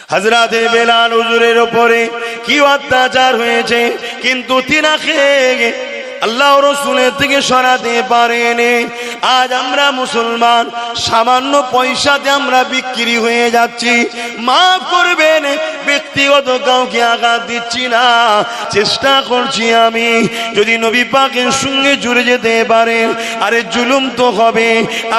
হযরতে বেলাল হুজুরের উপরে কি অত্যাচার হয়েছে, কিন্তু তিনাকে আল্লাহ রাসূলের থেকে সরাতে পারেনি। আজ আমরা মুসলমান, সামান্য পয়সাতে আমরা বিক্রি হয়ে যাচ্ছি। মাফ করবেন, ব্যক্তিগত কাউকে আঘাত দিচ্ছি না, চেষ্টা করছি আমি যদি নবী পাকের সঙ্গে জুড়ে যেতে পারে। আরে জুলুম তো হবে,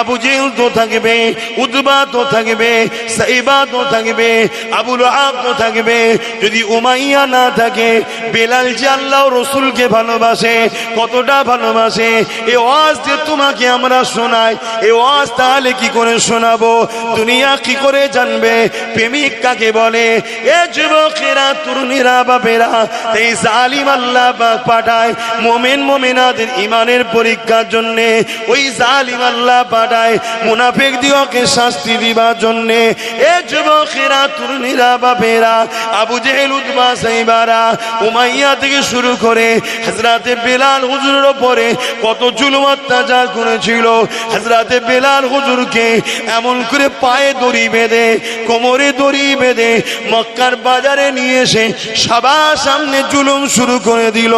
আবু জেহেল তো থাকবে, উতবা তো থাকবে, সাইবা তো থাকবে, আবু লাহাব তো থাকবে। যদি উমাইয়া না থাকে, বেলাল যে আল্লাহ রাসূলকে ভালোবাসে, কতটা ভালোবাসে, এই ওয়াজ যে তোমাকে আমরা শোনাই, এই ওয়াজ তাহলে কি করে শোনাবো? দুনিয়া কি করে জানবে প্রেমিক কাকে বলে? এ যুবকেরা, তরুণীরা, বাপেরা, এই জালিম আল্লাহ পাক পাঠায় মুমিন মুমিনাদের ইমানের পরীক্ষার জন্য। ওই জালিম আল্লাহ পাঠায় মুনাফিকদিগকে শাস্তি দিবার জন্য। এ যুবকেরা, তরুণীরা, বাপেরা, আবু জেহেল, উতবা, সাইবারা, উমাইয়া থেকে শুরু করে হযরতে বেলাল হুজুরের উপরে কত জুলুম অত্যাচার করেছিল। হযরতে বেলাল হুজুরকে এমন করে পায়ে দড়ি বেঁধে, কোমরে দড়ি বেঁধে মক্কার বাজারে নিয়ে এসে সবার সামনে জুলুম শুরু করে দিল।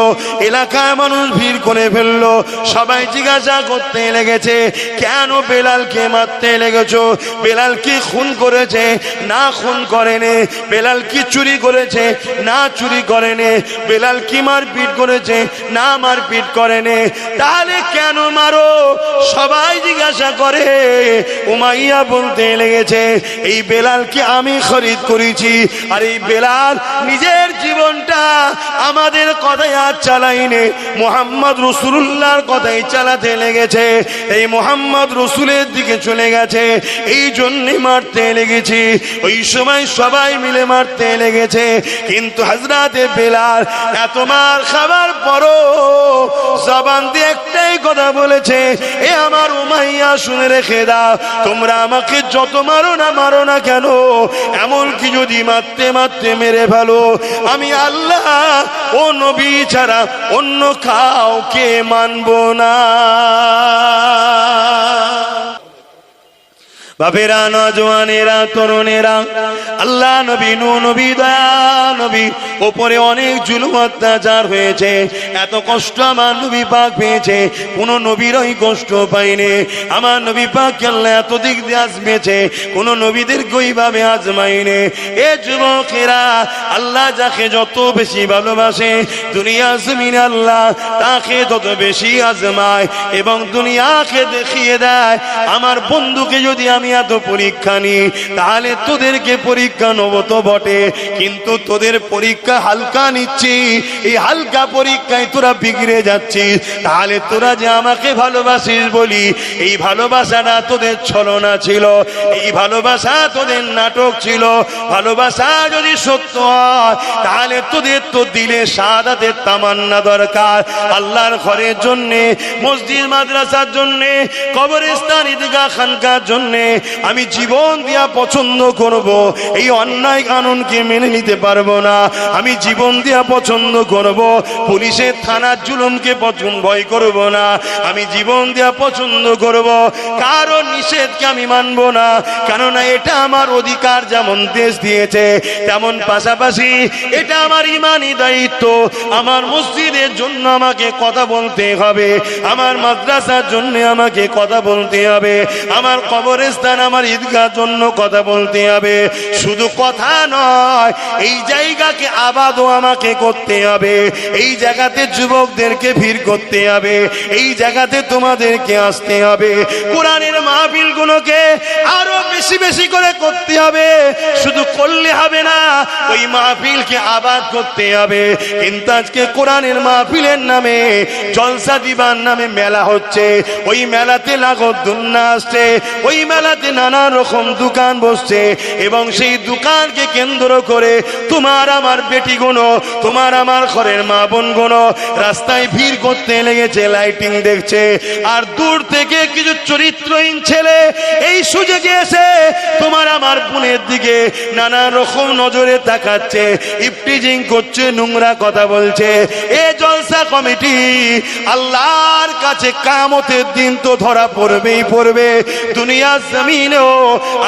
এলাকায় মানুষ ভিড় করে ফেললো। সবাই জিজ্ঞাসা করতে লেগেছে, কেন বেলালকে মারতে লেগেছো? বেলাল কি খুন করেছে? না, খুন করেনি। বেলাল কি চুরি করেছে? না, চুরি করেনি। বেলাল কি মারপিট করেছে? না, মারপিট করেনি। তাহলে কেন মারো? সবাই জিজ্ঞাসা করে। উমাইয়া বলতে লেগেছে, এই বেলালকে আমি খরিদ করেছি, আর এই বেলাল নিজের জীবনটা আমাদের কথায় আর চালাইনি, মুহাম্মদ রাসূলুল্লাহর কথাই চালাতে লেগেছে। এই মুহাম্মদ রাসূলের দিকে চলে গেছে, এই জন্যই মারতে লেগেছি। ওই সময় সবাই মিলে মারতে লেগেছে, কিন্তু হযরতে বেলাল এত মার খাবার পরও জবান দিয়ে একটাই কথা বলেছে, এ আমার উমাইয়া, শুনে রেখে দাও, তোমরা আমাকে যত মারো না কেন, এমনকি যদি মারতে মারতে মেরে ফেলো, আমি আল্লাহ ও নবী ছাড়া অন্য কাউকে মানব না। বাপেরা, নজওয়ানেরা, তরুণেরা, আল্লাহ নবী, নূহ নবী, দয়া নবী ওপরে অনেক জুলুম অত্যাচার হয়েছে। এত কষ্ট আমার নবী পাক পেয়েছে, কোন নবীরই কষ্ট পাইনি। আমার নবী পাক আল্লাহ এত দিক দিয়ে আজমেছে, কোন নবীদেরকে ওইভাবে আজমাইনি। এ যুবকেরা, আল্লাহ যাকে যত বেশি ভালোবাসে, দুনিয়া জমিনে আল্লাহ তাকে তত বেশি আজমায় এবং দুনিয়াকে দেখিয়ে দেয়, আমার বন্ধুকে যদি আমি এত পরীক্ষা নি, তাহলে তোদেরকে পরীক্ষা নেব তো বটে, কিন্তু তোদের পরীক্ষা হালকা নিচ্ছি, এই হালকা পরীক্ষায় তোরা বিগড়ে যাচ্ছিস। তাহলে তোরা যে আমাকে ভালোবাসিস বলি, এই ভালোবাসাটা তোদের ছলনা ছিল, এই ভালোবাসা তোদের নাটক ছিল। ভালোবাসা যদি সত্য হয়, তাহলে তোদের তো দিলে শাহাদাতের তামান্না দরকার। আল্লাহর ঘরের জন্যে, মসজিদ মাদ্রাসার জন্যে, কবরস্থান, ঈদগাহ, খানকার জন্যে আমি জীবন দিয়া পছন্দ করব। এই অন্যায় কানুনকে মেনে নিতে পারবো না। আমি জীবন দিয়া পছন্দ করব, পুলিশের থানার জুলুমকে ভয় করব না। আমি জীবন দিয়া পছন্দ করব, কারো নিষেধকে আমি মানব না, কেননা এটা আমার অধিকার। যেমন দেশ দিয়েছে, তেমন পাশাপাশি এটা আমার ইমানি দায়িত্ব। আমার মসজিদের জন্য আমাকে কথা বলতে হবে, আমার মাদ্রাসার জন্য আমাকে কথা বলতে হবে, আমার কবরস্থান, আমার ঈদগাহর জন্য কথা বলতে হবে। শুধু কথা নয়, এই জায়গাকে আবাদও আমাকে করতে হবে। এই জায়গাতে যুবকদেরকে ভিড় করতে হবে, এই জায়গাতে তোমাদেরকে আসতে হবে। কোরআনের মাহফিলগুলোকে আরো বেশি বেশি করে করতে হবে। শুধু করলে হবে না, ওই মাহফিলকে আবাদ করতে হবে। কিন্তু আজকে কোরআনের মাহফিলের নামে, জলসা দিবার নামে মেলা হচ্ছে, ওই মেলাতে লাগত দুন্না আসছে, ওই মেলাতে নানা রকম দোকান বসছে, এবং সেই দোকানকে কেন্দ্র করে তোমার আমার বেটি গুলো, তোমার আমার ঘরের মা বোন গুলো রাস্তায় ভিড় করতে লেগেছে, লাইটিং দেখছে। আর দূর থেকে কিছু চরিত্রহীন ছেলে এই সুযোগে এসে তোমার আমার বোনের দিকে নানা রকম নজরে তাকাচ্ছে, ইফটিজিং করছে, নোংরা কথা বলছে। এ জলসা কমিটি আল্লাহর কাছে কিয়ামতের দিন তো ধরা পড়বেই পড়বে। দুনিয়ার জমিনেও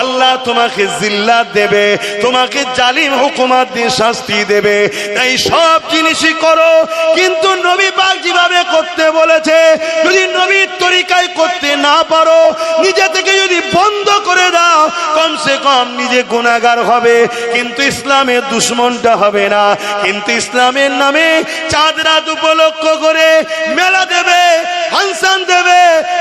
আল্লাহ তোমাকে জিল্লাত দেবে, তোমাকে জালিম হুকুমত দিয়ে শাস্তি দেবে। তাই সব জিনিসই করো, কিন্তু নবী পাক যেভাবে করতে বলেছে যদি নবীর তরিকায় করতে না পারো, নিজে থেকে যদি বন্ধ করে দাও, কমসে কম নিজে গুনাহগার হবে, কিন্তু ইসলামের দুশমনটা হবে না। কিন্তু ইসলামের নামে চাঁদ রাত উপলক্ষ করে মেলা দেবে, ফাংশন দেবে,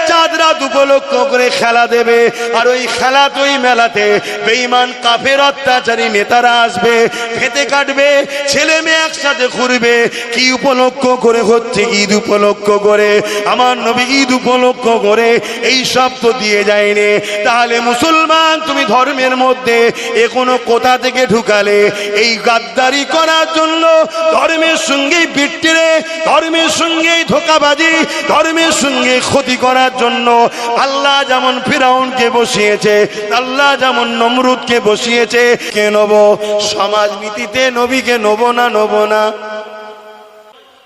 চাঁদ রাত উপলক্ষ করে খেলা দেবে, আর ওই খেলা ওই মেলাতে বেঈমান কাফের অত্যাচারী নেতারা আসবে, খেতে কাটবে, ছেলে মেয়ে একসাথে ঘুরবে। কি উপলক্ষ করে হচ্ছে? ঈদ উপলক্ষ করে। আমার নবী ঈদ উপলক্ষ করে এই সব তো দিয়ে যায়নি। তাহলে মুসলমান তুমি ধর্মের মধ্যে এ কোনো কোথা থেকে ঢুকালে? এই গাদ্দারি করার জন্য, ধর্মের সঙ্গে বিট্টিরে, ধর্মের সঙ্গে ধোঁকাবাজি, ধর্মের সঙ্গে ক্ষতি করার জন্য আল্লাহ যেমন ফিরাউনকে বসিয়েছে, আল্লাহ যেমন নমরুদকে বসিয়েছে। কে নেব? সমাজনীতিতে নবীকে নেব না? নেব না।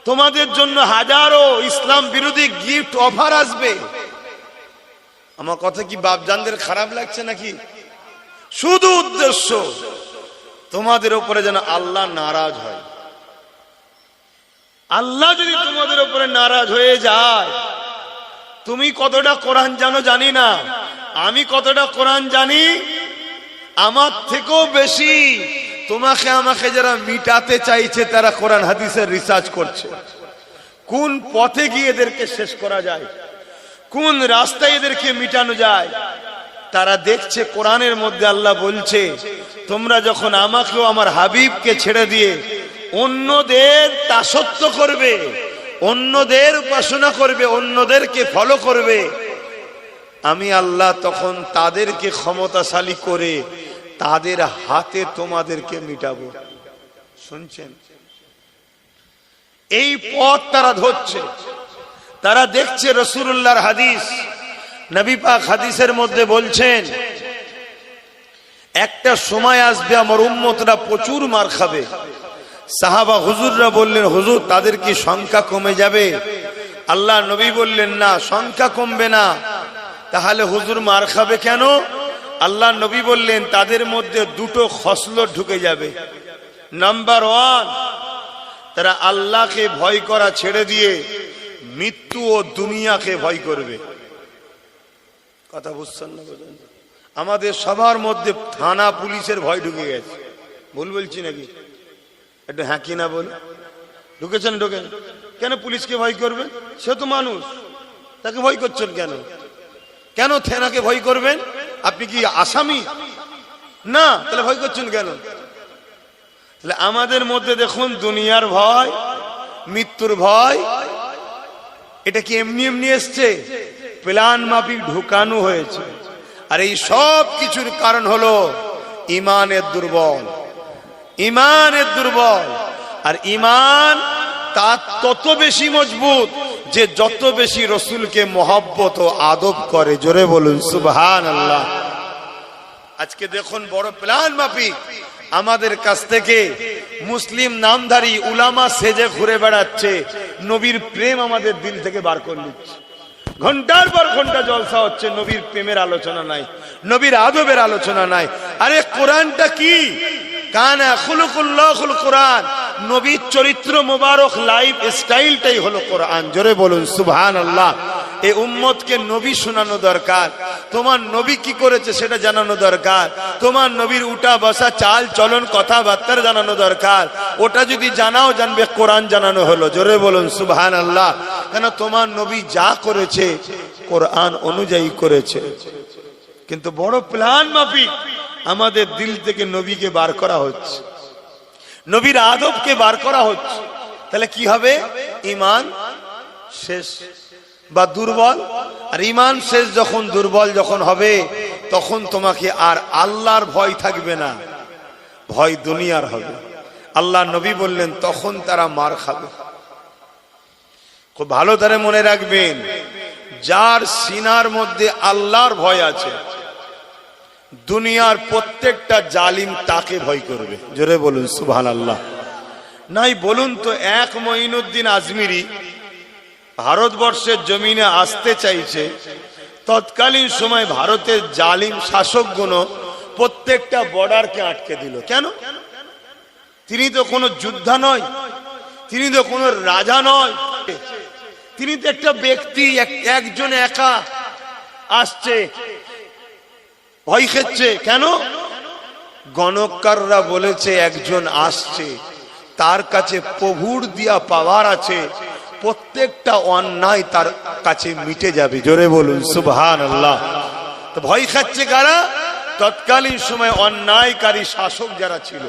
তোমাদের জন্য হাজারো ইসলাম বিরোধী গিফট অফার আসবে। আমার কথা কি বাপজানদের খারাপ লাগছে নাকি? শুধু উদ্দেশ্য তোমাদের উপরে যেন আল্লাহ নারাজ হয়। আল্লাহ যদি তোমাদের উপরে নারাজ হয়ে যায়, তুমি কতটা কোরআন জানো জানি না, আমি কতটা কোরআন জানি, আমার থেকেও বেশি তোমাকে আমাকে যারা মিটাতে চাইছে তারা কোরআন হাদিসের রিসার্চ করছে। কোন পথে গিয়ে এদেরকে শেষ করা যায়, কোন রাস্তায় এদেরকে মিটানো যায়, তারা দেখছে। কোরআনের মধ্যে আল্লাহ বলছে, তোমরা যখন আমাকেও আমার হাবিবকে ছেড়ে দিয়ে অন্যদের দাসত্ব করবে, অন্যদের উপাসনা করবে, অন্যদেরকে ফলো করবে, আমি আল্লাহ তখন তাদেরকে ক্ষমতাশালী করে তাদের হাতে তোমাদেরকে মিটাবো। শুনছেন? এই পথ তারা ধরছে, তারা দেখছে রাসূলুল্লাহর হাদিস। নবী পাক হাদিসের মধ্যে বলছেন, একটা সময় আসবে আমার উম্মতরা প্রচুর মার খাবে। সাহাবা হুজুররা বললেন, হুজুর তাদের কি সংখ্যা কমে যাবে? আল্লাহ নবী বললেন, না, সংখ্যা কমবে না। তাহলে হুজুর মার খাবে কেন? আল্লাহ নবী বললেন, তাদের মধ্যে দুটো খসলত ঢুকে যাবে। নাম্বার 1, তারা আল্লাহকে ভয় করা ছেড়ে দিয়ে মৃত্যু ও দুনিয়াকে ভয় করবে। কথা বুঝছেন না? আমাদের সবার মধ্যে থানা পুলিশের ভয় ঢুকে গেছে। ভুল বলছি নাকি? একটু হ্যাঁ কি না বল। ঢুকেছেন? ঢোকেন। কেন পুলিশকে ভয় করবেন? সে তো মানুষ, তাকে ভয় করছেন কেন? কেন থানাকে ভয় করবেন? আপনি কি আসামি না? তাহলে ভয় করছেন কেন? তাহলে আমাদের মধ্যে দেখুন দুনিয়ার ভয়, মৃত্যুর ভয়, এটা কি এমনি এমনি এসছে? প্ল্যান মাফিক ঢুকানো হয়েছে। আর এই সব কিছুর কারণ হলো ইমানের দুর্বল, ইমানের দুর্বল। আর ইমান তার তত বেশি মজবুত যে যত বেশি রসুলকে মহব্বত ও আদব করে। জোরে বলুন সুবহানাল্লাহ। আজকে দেখুন বড় প্ল্যান মাফিক আমাদের কাছ থেকে মুসলিম নামধারী উলামা সেজে ঘুরে বেড়াচ্ছে, নবীর প্রেম আমাদের দিল থেকে বার করে নিচ্ছে। ঘন্টার পর ঘন্টা জলসা হচ্ছে, নবীর প্রেমের আলোচনা নাই, নবীর আদবের আলোচনা নাই। আরে কোরআনটা কি? কানা খুলুকুল্লাহুল কোরআন, নবীর চরিত্র মোবারক লাইফ স্টাইলটাই হলো কোরআন। জোরে বলুন সুবহানাল্লাহ। এই উম্মতকে নবী শোনানো দরকার, তোমার নবী কি করেছে সেটা জানানো দরকার, তোমার নবীর উঠা বসা চাল চলন কথাবার্তা জানানো দরকার। ওটা যদি জানাও, জানবে কোরআন জানানো হলো। জোরে বলুন সুবহানাল্লাহ। কেন? তোমার নবী যা করেছে কোরআন অনুযায়ী করেছে। কিন্তু বড় প্ল্যান মাফিক আমাদের দিল থেকে নবীকে বার করা হচ্ছে, নবীর আদবকে বার করা হচ্ছে। তাহলে কি হবে? ঈমান শেষ বা দুর্বল। আর ঈমান শেষ যখন, দুর্বল যখন হবে, তখন তোমাকে আর আল্লাহর ভয় থাকবে না, ভয় দুনিয়ার হবে। আল্লাহ নবী বললেন, তখন তারা মার খাবে। খুব ভালো করে মনে রাখবেন, যার সিনার মধ্যে আল্লাহর ভয় আছে, দুনিয়ার প্রত্যেকটা জালিম তাকে ভয় করবে। জোরে বলুন সুবহানাল্লাহ। নাই বলুন তো, এক মঈনুদ্দিন আজমিরি ভারতবর্ষের জমিনে আসতে চাইছে, তৎকালীন সময় ভারতের জালিম শাসকগুলো প্রত্যেকটা বর্ডারকে আটকে দিল। কেন? তিনি তো কোনো যোদ্ধা নয়, তিনি তো কোনো রাজা নয়, তিনি তো একটা ব্যক্তি, একজন একা আসছে, ভয় খেচ্ছে। কেন? গণকাররা বলেছে একজন আসছে, তার কাছে প্রভুর দিয়া পাওয়ার আছে, প্রত্যেকটা অন্যায় তার কাছে মিটে যাবে। জোরে বলুন সুবহানাল্লাহ। তো ভয় খাচ্ছে কারা? তৎকালীন সময় অন্যায়কারী শাসক যারা ছিল,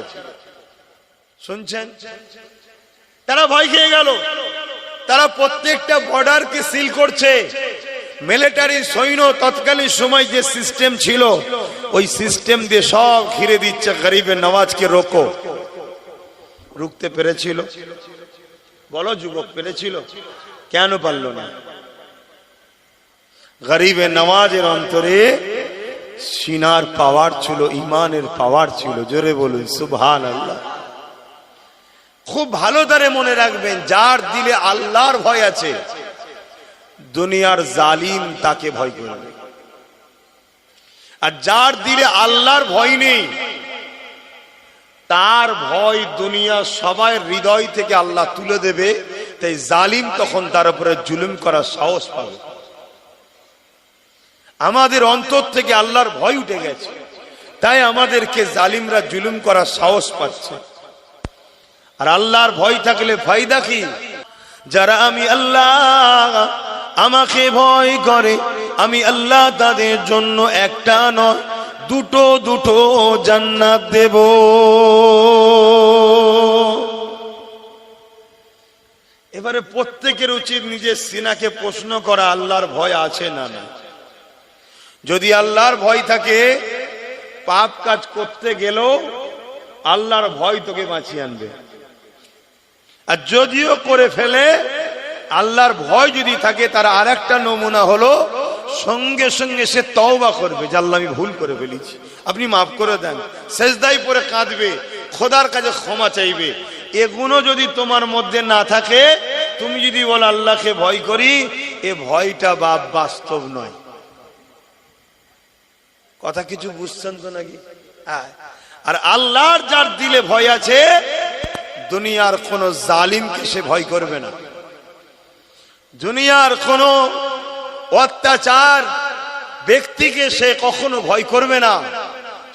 শুনছেন, তারা ভয় খেয়ে গেল। তারা প্রত্যেকটা বর্ডারকে সিল করছে। মিলিটারি সৈন্য তৎকালীন সময় যে সিস্টেম ছিল, ওই সিস্টেম দিয়ে সব ঘিরে দিচ্ছে। গরিবে নওয়াজকে রোকো। রুখতে পেরেছিল? বলো যুবক, পেরেছিল? কেন পারল না? গরিবে নওয়াজের অন্তরে সিনার পাওয়ার ছিল, ইমানের পাওয়ার ছিল। জোরে বলুন সুবহানাল্লাহ। খুব ভালো করে মনে রাখবেন, যার দিলে আল্লাহর ভয় আছে, দুনিয়ার জালিম তাকে ভয় করবে। আর যার দিলে আল্লাহর ভয় নেই, তার ভয় দুনিয়া সবাই হৃদয় থেকে আল্লাহ তুলে দেবে। তাই জালিম তখন তার উপরে জুলুম করার সাহস পাবে। আমাদের অন্তর থেকে আল্লাহর ভয় উঠে গেছে, তাই আমাদেরকে জালিমরা জুলুম করার সাহস পাচ্ছে। আর আল্লাহর ভয় থাকলে ফায়দা কি? যারা আমি আল্লাহ, আমাকে ভয় করে, আমি আল্লাহ তাদের জন্য একটা নয়, দুটো দুটো জান্নাত দেব। এবারে প্রত্যেকের উচিত নিজের সিনাকে প্রশ্ন করা, আল্লাহর ভয় আছে না না? যদি আল্লাহর ভয় থাকে, পাপ কাজ করতে গেলেও আল্লাহর ভয় তোকে বাঁচিয়ে আনবে। আর যদিও করে ফেলে, আল্লাহর ভয় যদি থাকে, তার আরেকটা নমুনা হলো সঙ্গে সঙ্গে সে তওবা করবে যে আল্লাহ আমি ভুল করে ফেলেছি, আপনি মাফ করে দেন। সেজদায় পড়ে কাঁদবে, খোদার কাছে ক্ষমা চাইবে। এগুলো যদি তোমার মধ্যে না থাকে, তুমি যদি বলো আল্লাহকে ভয় করি, এ ভয়টা বাস্তব নয়। কথা কিছু বুঝছেন তো নাকি? আর আল্লাহর যার দিলে ভয় আছে, দুনিয়ার কোন জালিমকে সে ভয় করবে না, দুনিয়ার কোন অত্যাচার ব্যক্তিকে সে কখনো ভয় করবে না।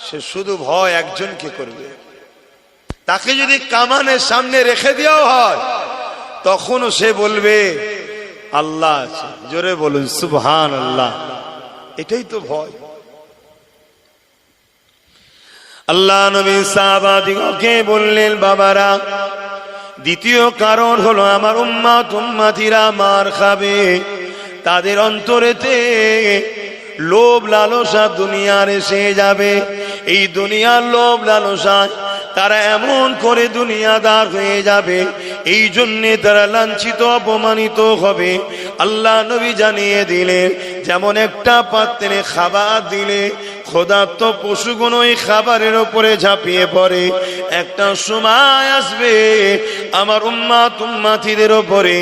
সে শুধু ভয় একজনকে করবে। তাকে যদি কামানের সামনে রেখে দেওয়া হয়, তখনও সে বলবে আল্লাহ আছে। জোরে বলুন সুবহানাল্লাহ। এটাই তো ভয়। আল্লাহ নবী সাহাবাদিগকে বললেন, বাবারা, দ্বিতীয় কারণ হলো আমার উম্মতিরা মার খাবে। তাদের অন্তরেতে লোভ লালসা দুনিয়ার এসে যাবে। এই দুনিয়ার লোভ লালসা তারা এমন করে দুনিয়াদার হয়ে যাবে, এই জন্যে তারা লাঞ্ছিত অপমানিত হবে। আল্লাহ নবী জানিয়ে দিলেন, যেমন একটা পাত্রে খাবার দিলে ক্ষুধার্ত পশুগুলো এই খাবারের উপরে ঝাঁপিয়ে পড়ে, একটা সময় আসবে আমার উম্মতিদের উপরে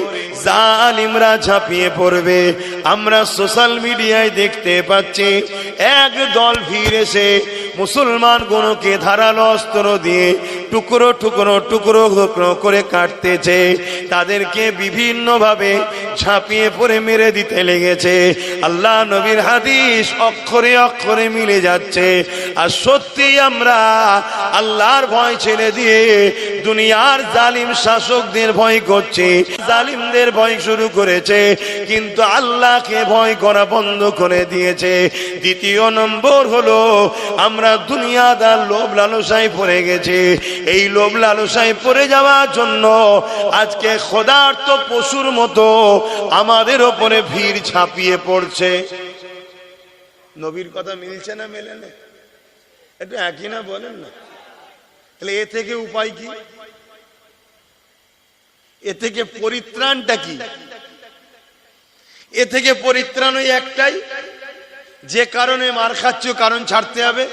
জালিমরা ঝাঁপিয়ে পড়বে। আমরা সোশ্যাল মিডিয়ায় দেখতে পাচ্ছি, এক দল ভিড় এসে মুসলমান গুলোকে ধারালো অস্ত্র দিয়ে টুকরো টুকরো টুকরো টুকরো করে কাটতেছে, তাদেরকে বিভিন্ন ভাবে ঝাঁপিয়ে পড়ে মেরে দিতে লেগেছে। আল্লাহ নবীর হাদিস অক্ষরে অক্ষরে মিলে যাচ্ছে। আর সত্যি আমরা আল্লাহর ভয় ছেড়ে দিয়ে দুনিয়ার জালিম শাসকদের ভয় করছি, জালিমদের ভয় শুরু করেছে, কিন্তু আল্লাহকে ভয় করা বন্ধ করে দিয়েছে। দ্বিতীয় নম্বর হলো, আমরা দুনিয়াদার লোভ লালসায় পড়ে গেছি। এই লোভ লালসায় পড়ে যাওয়ার জন্য আজকে ক্ষুধার্ত পশুর মতো আমাদের ওপরে ভিড় ছাপিয়ে পড়ছে। নবীর কথা মিলছে না মেলে না? একটু একই না বলেন না? তাহলে এ থেকে উপায় কি? এ থেকে পরিত্রাণটা কি? এ থেকে পরিত্রাণ ওই একটাই, যে কারণে মার খাচ্ছ কারণ ছাড়তে হবে।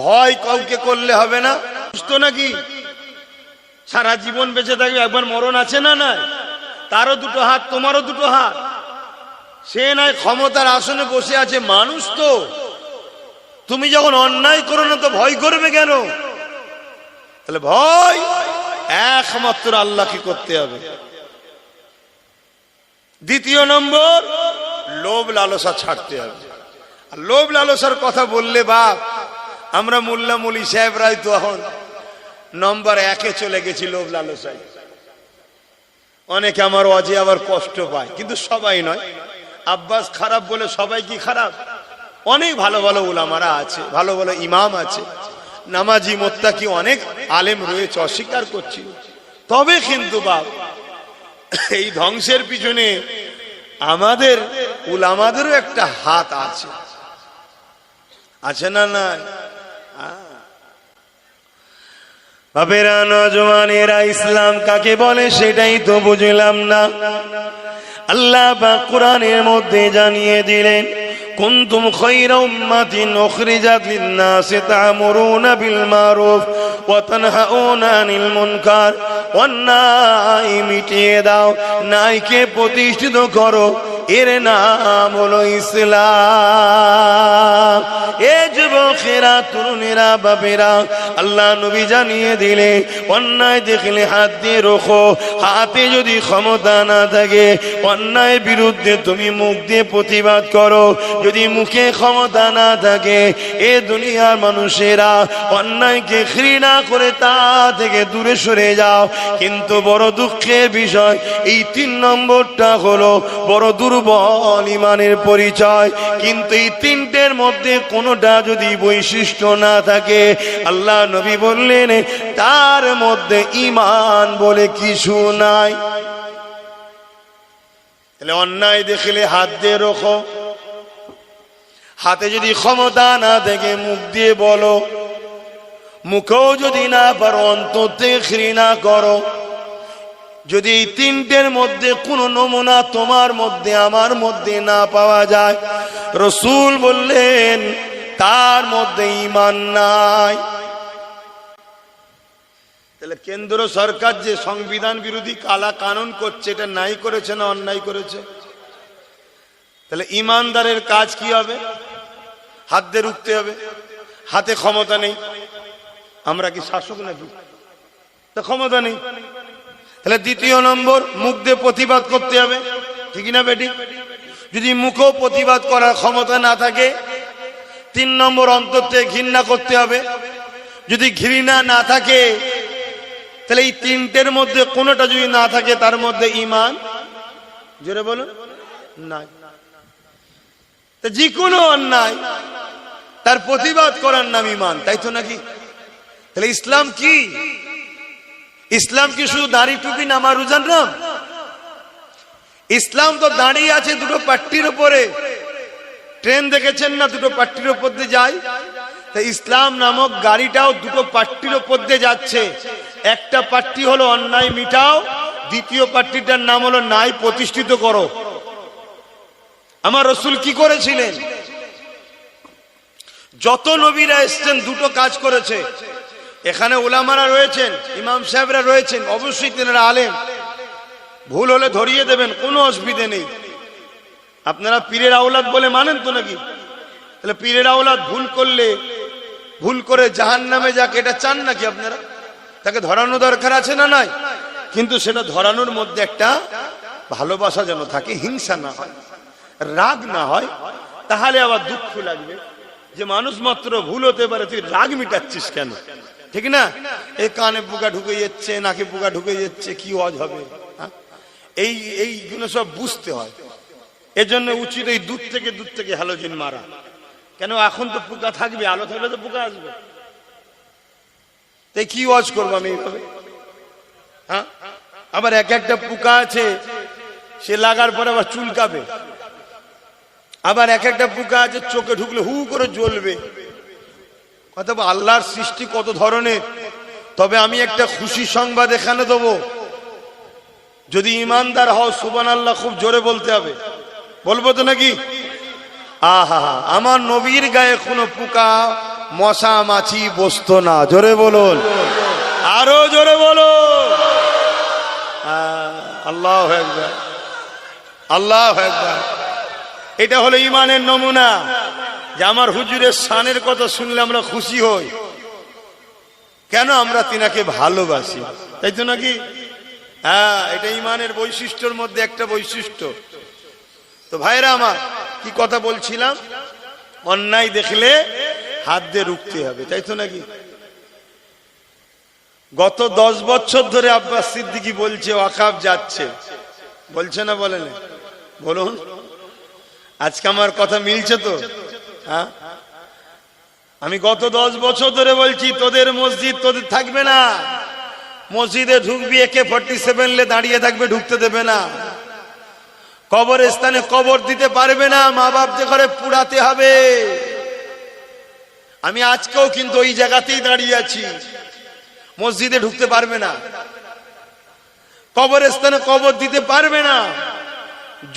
ভয় কাউকে করলে হবে না। সুস্থ নাকি সারা জীবন বেঁচে থাকবে, একবার মরণ আছে না? না, তারও দুটো হাত, তোমারও দুটো হাত। সে নয় ক্ষমতার আসনে বসে আছে, মানুষ তো। তুমি যখন অন্যায় করো না তো ভয় করবে কেন? তাহলে ভয় একমাত্র আল্লাহকে করতে হবে। দ্বিতীয় নম্বর, লোভ লালসা ছাড়তে হবে। আর লোভ লালসার কথা বললে বাপ, আমরা মোল্লা মলি সাহেবরাই তো এখন নম্বর 1-এ চলে গেছি লোভ লালসায়। অনেকে আমার অজে আবার কষ্ট পায়, কিন্তু সবাই নয়। আব্বাস খারাপ বলে সবাই কি খারাপ? অনেক ভালো ভালো উলামারা আছে, ভালো ভালো ইমাম আছে, নামাজি মোত্তাকি অনেক আলেম রয়েছে, অস্বীকার করছি। তবে কিন্তু বাপ, এই ধ্বংসের পিছনে আমাদের উলামাদেরও একটা হাত আছে, আছে না? না বাপেরা, নওজওয়ানেরা, ইসলাম কাকে বলে সেটাই তো বুঝলাম না। আল্লাহ পাক কোরআনের মধ্যে জানিয়ে দিলেন, কুনতুম খায়রা উম্মাতিন উখরিজাত লিন-নাসি তা'মুরুনা বিল মারুফ ওয়া তানহাউনা আনিল মুনকার। অন্যায় মিটিয়ে দাও, ন্যায়কে প্রতিষ্ঠিত করো, এর নাম হলো ইসলাম। এ যুবকেরা, তরুণেরা, বাপেরা, আল্লাহ নবী জানিয়ে দিলে অন্যায় দেখলে হাত দিয়ে রোখো। হাতে যদি ক্ষমতা না থাকে, অন্যায়ের বিরুদ্ধে তুমি মুখ দিয়ে প্রতিবাদ করো। যদি মুখে ক্ষমতা না থাকে, এ দুনিয়ার মানুষেরা অন্যায়কে ঘৃণা করে তা থেকে দূরে সরে যাও। কিন্তু বড় দুঃখের বিষয়, এই 3 নম্বরটা হলো বড় দুর্বল ইমানের পরিচয়। কিন্তু এই 3টের মধ্যে কোনোটা যদি বৈশিষ্ট্য না থাকে, আল্লাহ নবী বললেন তার মধ্যে ঈমান বলে কিছু নাই। তাহলে অন্যায় দেখলে হাত দিয়ে রোখো। হাতে যদি ক্ষমতা না থাকে, মুখ দিয়ে বলো। মুখেও যদি না পারো, অন্তর থেকে ঘৃণা করো। যদি এই 3টের মধ্যে কোন নমুনা তোমার মধ্যে আমার মধ্যে না পাওয়া যায়, রাসূল বললেন তার মধ্যে ঈমান নাই। তাহলে কেন্দ্র সরকার যে সংবিধান বিরোধী কালা কানুন করছে, এটা নাই করেছে না অন্যায় করেছে? তাহলে ঈমানদারের কাজ কি হবে? হাত দিয়ে রুখতে হবে। হাতে ক্ষমতা নেই, আমরা কি শাসক নাকি? তো ক্ষমতা নেই। তাহলে দ্বিতীয় নম্বর, মুখ দিয়ে প্রতিবাদ করতে হবে, ঠিক না বেটি? যদি মুখেও প্রতিবাদ করার ক্ষমতা না থাকে, 3 নম্বর, অন্তর থেকে ঘৃণা করতে হবে। যদি ঘৃণা না থাকে, তাহলে এই 3টের মধ্যে কোনোটা যদি না থাকে, তার মধ্যে ঈমান, জোরে বলুন, নাই। তো যে কোনো অন্যায় তার প্রতিবাদ করার নাম ঈমান, তাই তো নাকি? তাহলে ইসলাম কি? ইসলাম কি শুধু দাড়ি টুপি নামা রোজার নাম? ইসলাম তো দাঁড়িয়ে আছে দুটো পাট্টির উপরে। ট্রেন দেখেছেন না, দুটো পাট্টির উপর দিয়ে যায়? তাই ইসলাম নামক গাড়িটাও দুটো পাট্টির উপর দিয়ে যাচ্ছে। একটা পাট্টি হলো অন্যায় মিটাও, দ্বিতীয় পাট্টিটার নাম হলো ন্যায় প্রতিষ্ঠিত করো। আমার রাসূল কি করেছিলেন? যত নবীরা এসেছেন দুটো কাজ করেছে। এখানে উলামারা রয়েছেন, ইমাম সাহেবরা রয়েছেন, অবশ্যই তেনারা আলেম, ভুল হলে ধরিয়ে দেবেন, কোনো অসুবিধে নেই। আপনারা পীরের আওলাদ বলে মানেন তো নাকি? তাহলে পীরের আওলাদ ভুল করলে, ভুল করে জাহান্নামে যাক, এটা চান নাকি আপনারা? তাকে ধরানো দরকার আছে না নাই? কিন্তু সেটা ধরানোর মধ্যে একটা ভালোবাসা যেন থাকে, হিংসা না হয়, রাগ না হয়। তাহলে আবার দুঃখ লাগবে যে মানুষ মাত্র ভুল হতে পারে, তুই রাগ মিটাচ্ছিস কেন? ঠিক না? এই কানে পোকা ঢুকে যাচ্ছে, নাকে পোকা ঢুকে যাচ্ছে, কি ওয়াজ হবে? এইগুলো সব বুঝতে হয়। এজন্য উচিত এই দূর থেকে হ্যালোজেন মারা। কেন? এখন তো পোকা থাকবে, আলো থাকলে তো পোকা আসবে। তাই কি ওয়াজ করবো আমি এইভাবে? হ্যাঁ, আবার একটা পোকা আছে, সে লাগার পরে আবার চুলকাবে। আবার একটা পোকা আছে, চোখে ঢুকলে হু করে জ্বলবে। কথা, আল্লাহর সৃষ্টি কত ধরনের। তবে আমি একটা খুশি সংবাদ এখানে দেবো, যদি ইমানদার হও সুবহানাল্লাহ খুব জোরে বলতে হবে। বলবো তো নাকি? আহা, আমার নবীর গায়ে কোনো পোকা মশা মাছি বসতো না। জোরে বলুন, আরো জোরে বলো। আল্লাহু আকবার, আল্লাহু আকবার। এটা হলো ইমানের নমুনা, যে আমার হুজুরের শানের কথা শুনলে আমরা খুশি হই। কেন? আমরা তিনাকে ভালোবাসি, তাই তো নাকি? হ্যাঁ, এটা ইমানের বৈশিষ্ট্যের মধ্যে একটা বৈশিষ্ট্য। তো ভাইরা আমার, কি কথা বলছিলাম? অন্যায় দেখলে হাত দিয়ে রুখতে হবে, তাই তো নাকি? গত 10 বছর ধরে আব্বাস সিদ্দিকী বলছে ওয়াকফ যাচ্ছে, বলছে না? বলেন, বলুন। আজকে আমার কথা মিলছে তো? হ্যাঁ, আমি গত 10 বছর ধরে বলছি তোদের মসজিদ তোদের থাকবে না, মসজিদে ঢুকবি AK-47 লে দাঁড়িয়ে থাকবে, ঢুকতে দেবে না। কবরস্থানে কবর দিতে পারবে না, মা বাপদের ঘরে পুড়াতে হবে। আমি আজকেও কিন্তু ওই জায়গাতেই দাঁড়িয়ে আছি, মসজিদে ঢুকতে পারবে না, কবরস্থানে কবর দিতে পারবে না।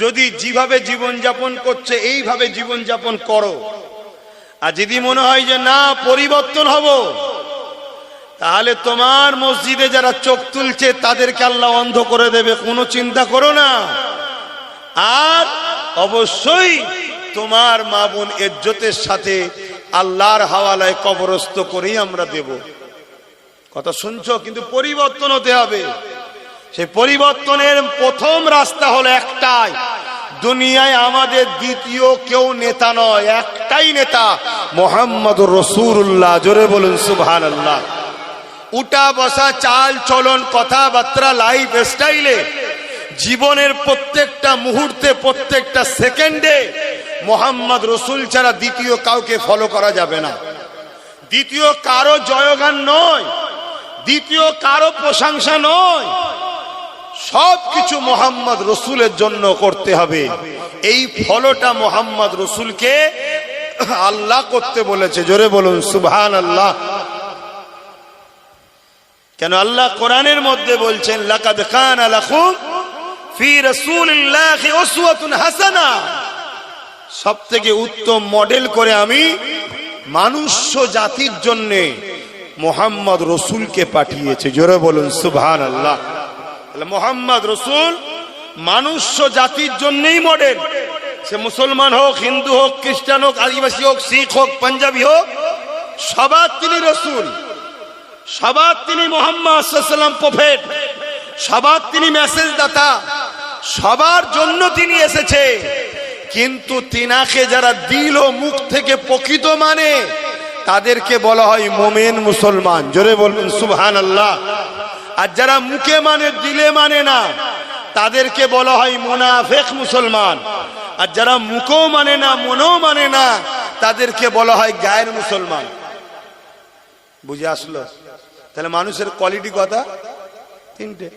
যদি যেভাবে জীবন যাপন করছে এইভাবে জীবন যাপন করো। আর যদি মনে হয় যে না পরিবর্তন হব, তাহলে তোমার মসজিদে যারা চোখ তুলছে তাদেরকে আল্লাহ অন্ধ করে দেবে, কোনো চিন্তা করো না। আর অবশ্যই তোমার মা বোন ইজ্জতের সাথে আল্লাহর হাওয়ালায় কবরস্থ করেই আমরা দেব। কথা শুনছো? কিন্তু পরিবর্তন হতে হবে। সেই পরিবর্তনের প্রথম রাস্তা হলো একটাই, দুনিয়ায় আমাদের দ্বিতীয় কেউ নেতা নয়, একটাই নেতা, মুহাম্মদুর রাসূলুল্লাহ। জোরে বলুন সুবহানাল্লাহ। উঠা বসা, চাল চলন, কথাবার্তা, লাইফ স্টাইলে, জীবনের প্রত্যেকটা মুহূর্তে, প্রত্যেকটা সেকেন্ডে মুহাম্মদ রাসূল ছাড়া দ্বিতীয় কাউকে ফলো করা যাবে না। দ্বিতীয় কারো জয়গান নয়, দ্বিতীয় কারো প্রশংসা নয়, সবকিছু মুহাম্মদ রাসূলের জন্য করতে হবে। এই ফলোটা মুহাম্মদ রাসূলকে আল্লাহ করতে বলেছে। জোরে বলুন সুবহানাল্লাহ। কেন? আল্লাহ কোরআনের মধ্যে বলছেন লাকাদ কানা লাকুম ফি রাসূলিল্লাহি উসওয়াতুন হাসানা। সবথেকে উত্তম মডেল করে আমি মানুষ জাতির জন্য মুহাম্মদ রাসূলকে পাঠিয়েছি। জোরে বলুন সুবহানাল্লাহ। তাহলে মুহাম্মদ রাসূল মানুষ জাতির জন্যই মডেল। সে মুসলমান হোক, হিন্দু হোক, খ্রিস্টান হোক, আদিবাসী হোক, শিখ হোক, পাঞ্জাবি হোক, সবার তিনি রাসূল, সবার তিনি মুহাম্মদ সাল্লাল্লাহু আলাইহি ওয়াসাল্লাম প্রফেট, সবার তিনি মেসেজ দাতা, সবার জন্য তিনি এসেছে। কিন্তু তিনাকে যারা দিল ও মুখ থেকে প্রকৃত মানে তাদেরকে বলা হয় মুমিন মুসলমান। জোরে বলুন সুবহানাল্লাহ। আর যারা মুখে মানে দিলে মানে না তাদেরকে বলা হয় মুনাফিক মুসলমান। আর যারা মুখও মানে না মনও মানে না তাদেরকে বলা হয় গায়ের মুসলমান। বুঝে আসলো? তাহলে মানুষের কোয়ালিটি কথা তিনটে।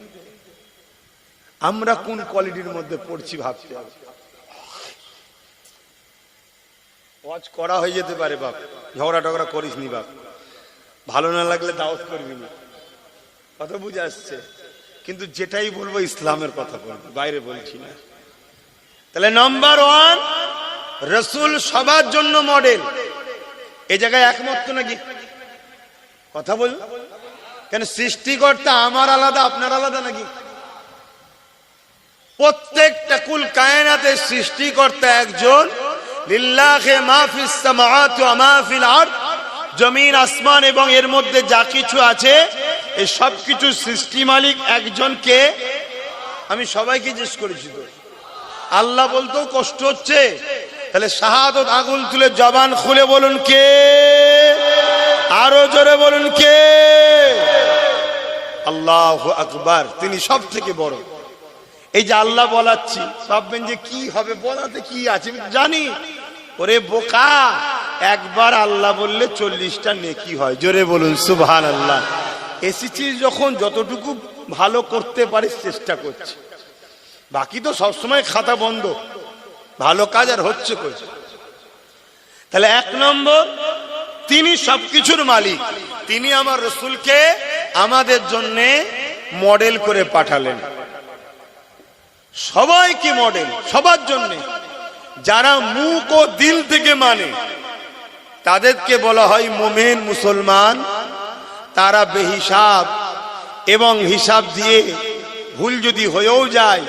আমরা কোন কোয়ালিটির মধ্যে পড়ছি ভাবতে হবে। ওয়াজ করা হয়ে যেতে পারে বাপ, ঝগড়া টগড়া করিস নি বাপ, ভালো না লাগলে দাওয়াত করবি না, কথা বুঝে আসছে? কিন্তু যেটাই বলবো ইসলামের কথা বলবো, বাইরে বলছি না। তাহলে নাম্বার 1, রাসূল সবার জন্য মডেল। এই জায়গায় একমত তো নাকি? কথা বল। কেন? সৃষ্টিকর্তা আমার আলাদা আপনার আলাদা নাকি? প্রত্যেকটা কুল কায়নাতের সৃষ্টিকর্তা একজন। লিল্লাহি মা ফিস সামাওয়াতি ওয়া মা ফিল আরদ। জমিন আসমান এবং এর মধ্যে যা কিছু আছে এই সব কিছু সৃষ্টি মালিক একজনকে। আমি সবাইকে জিজ্ঞেস করেছি তো, আল্লাহ বলতেও কষ্ট হচ্ছে। তাহলে শাহাদত আগুন তুলে জবান খুলে বলুন কে? আরো জোরে বলুন কে? আল্লাহু আকবার। তিনি সব থেকে বড়। এই যে আল্লাহ বলাচ্ছি, ভাববেন যে কি হবে, বলাতে কি আছে জানি। ওরে বোকা, একবার আল্লাহ বললে 40টা নেকি হয়। জোরে বলুন সুবহানাল্লাহ। এসেছি যখন যতটুকু ভালো করতে পারিস চেষ্টা করছি, বাকি তো সবসময় খাতা বন্ধ, ভালো কাজ আর হচ্ছে কই। তাহলে 1 নম্বর, তিনি সবকিছুর মালিক। তিনি আমার রাসূলকে আমাদের জন্য মডেল করে পাঠালেন। সবাইকে মডেল, সবার জন্য। যারা মুখ ও দিল থেকে মানে তাদেরকে বলা হয় মুমিন মুসলমান। তারা বেহিসাব এবং হিসাব দিয়ে ভুল যদি হয়েও যায়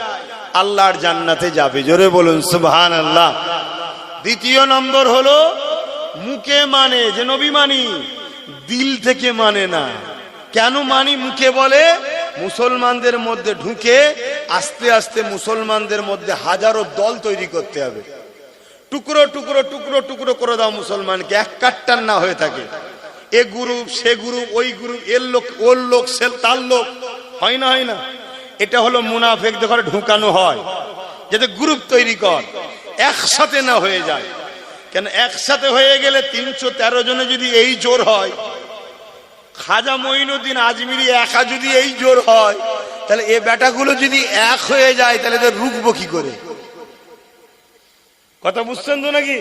আল্লাহর জান্নাতে যাবে। জোরে বলুন সুবহানাল্লাহ। দ্বিতীয় নম্বর হলো মুখে মানে, যে নবী মানি, দিল থেকে মানে না। কেন মানি? মুখে বলে, মুসলমানদের মধ্যে ঢুকে আস্তে আস্তে মুসলমানদের মধ্যে হাজারো দল তৈরি করতে হবে। টুকরো টুকরো টুকরো টুকরো করে দাও মুসলমানকে, এক কাট্টার না হয়ে থাকে। এ গ্রুপ, সে গ্রুপ, ওই গ্রুপ, এর লোক, ওর লোক, সে তার লোক, হয় না, হয় না। এটা হলো মুনাফিকদের ঘরে ঢুকানো হয়, যাতে গ্রুপ তৈরি কর, একসাথে না হয়ে যায়। কেন একসাথে হয়ে গেলে 313 জনে যদি এই জোর হয়, খাজা মঈনুদ্দিন আজমিরি একা যদি এই জোর হয়, তাহলে এ বেটাগুলো যদি এক হয়ে যায়, তাহলে এদের রুখবো কি করে? কথা বুঝছেন তো নাকি?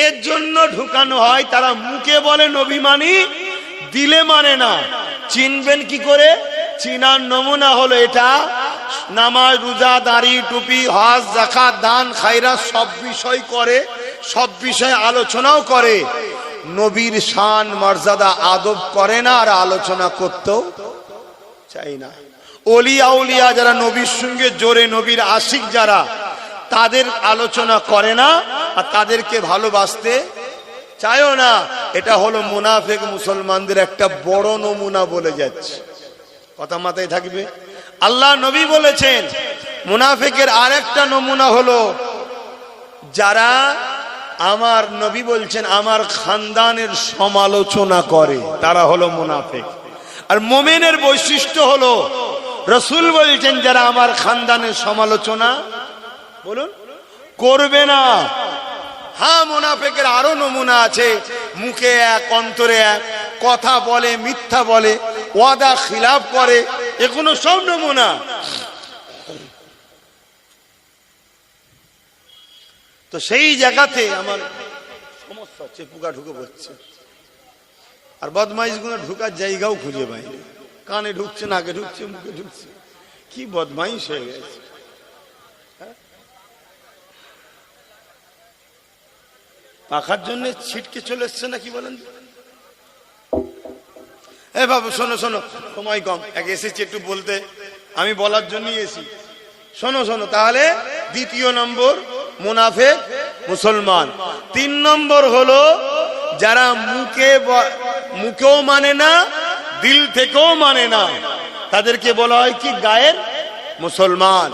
এর জন্য ঢুকানো হয়। তারা মুখে বলে নবী মানি, দিলে মানে না। চিনবেন কি করে? চিনার নমুনা হলো এটা, নামাজ, রোজা, দাড়ি, টুপি, হজ, যাকাত, দান, খায়রাত সব বিষয় করে, সব বিষয়ে আলোচনাও করে, নবীর শান, মর্যাদা, আদব করে না, আর আলোচনা করতেও চাই না। ওলি আউলিয়া যারা নবীর সঙ্গে জোরে, নবীর আশিক যারা, তাদের আলোচনা করে না, আর তাদেরকে ভালোবাসতে চায়ও না। এটা হলো মুনাফিক মুসলমানদের একটা বড় নমুনা বলে যাচ্ছে। কথা মাথায় থাকবে। আল্লাহ নবী বলেছেন মুনাফিকের আরেকটা নমুনা হলো যারা, আমার নবী বলছেন, আমার খানদানের সমালোচনা করে, তারা হলো মুনাফিক। আর মুমিনের বৈশিষ্ট্য হলো, রাসূল বলছেন যারা আমার খানদানের সমালোচনা বলুন করবে না। হ্যাঁ, মুনাফিকের আরো নমুনা আছে, মুখে এক, অন্তরে এক, কথা বলে, মিথ্যা বলে, ওয়াদা খিলাফ করে, এগুলো সব নমুনা। তো সেই জায়গাতে আমার সমস্যা হচ্ছে, পোকা ঢুকে পড়ছে, আর বদমাইশ গুলো ঢুকার জায়গাও খুঁজে পাইনি। কানে ঢুকছে, নাকে ঢুকছে, মুখে ঢুকছে, কি বদমাইশ হয়ে গেছে। পাখার জন্য ছিটকে চলে এসছে নাকি বলেন? এ বাবু শোনো শোনো, সময় কম, এক এসেছি একটু বলতে, আমি বলার জন্যই এসি। শোনো শোনো, তাহলে দ্বিতীয় নম্বর মুনাফিক মুসলমান। 3 নম্বর হলো যারা মুখেও মানে না, দিল থেকেও মানে না, তাদেরকে বলা হয় কি? গায়ের মুসলমান।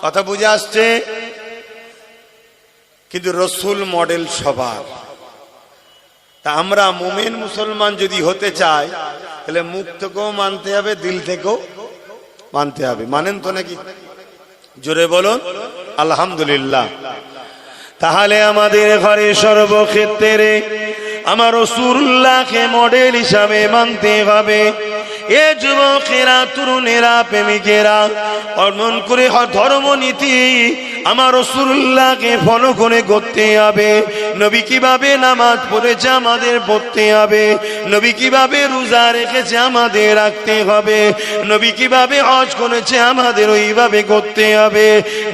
কথা বুঝে আসছে? কিন্তু রসুল মডেল সবার। তা আমরা মুমিন মুসলমান যদি হতে চাই, তাহলে মুখ থেকেও মানতে হবে, দিল থেকেও মানতে হবে। মানেন তো নাকি? জোরে বলুন আলহামদুলিল্লাহ। তাহলে আমাদের ঘরে সর্বক্ষেত্রে আমার রাসূলুল্লাহকে মডেল হিসাবে মানতে হবে। এ যুবকেরা, তরুণেরা, প্রেমিকেরা, অর্জন করে ধর্ম নীতি আমার রাসূলুল্লাহকে ফলো করে করতে হবে। নবী কিভাবে নামাজ পড়েছে আমাদের পড়তে হবে, নবী কিভাবে রোজা রেখেছে আমাদের রাখতে হবে, নবী কিভাবে হজ করেছে আমাদের ওইভাবে করতে হবে,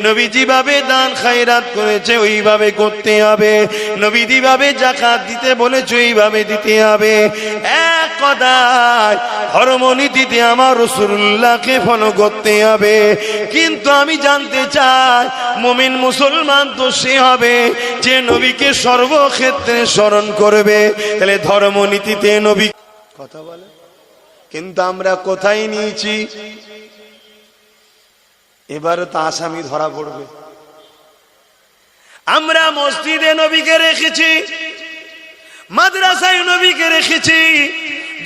নবী যেভাবে দান খায়রাত করেছে ওইভাবে করতে হবে, নবী যেভাবে যাকাত দিতে বলেছে ওইভাবে দিতে হবে। এক কথায় ধর্মনীতিতে আমার রাসূলুল্লাহকে ফলো করতে হবে। কিন্তু আমি জানতে চাই, মুমিন মুসলমান তো সে হবে যে নবীকে সর্বক্ষেত্রে স্মরণ করবে। তাহলে ধর্মনীতিতে নবী কথা বলে, কিন্তু আমরা কোথায় নিয়েছি? এবারে তো আসামি ধরা পড়বে। আমরা মসজিদে নবীকে রেখেছি, মাদ্রাসায় নবীকে রেখেছি,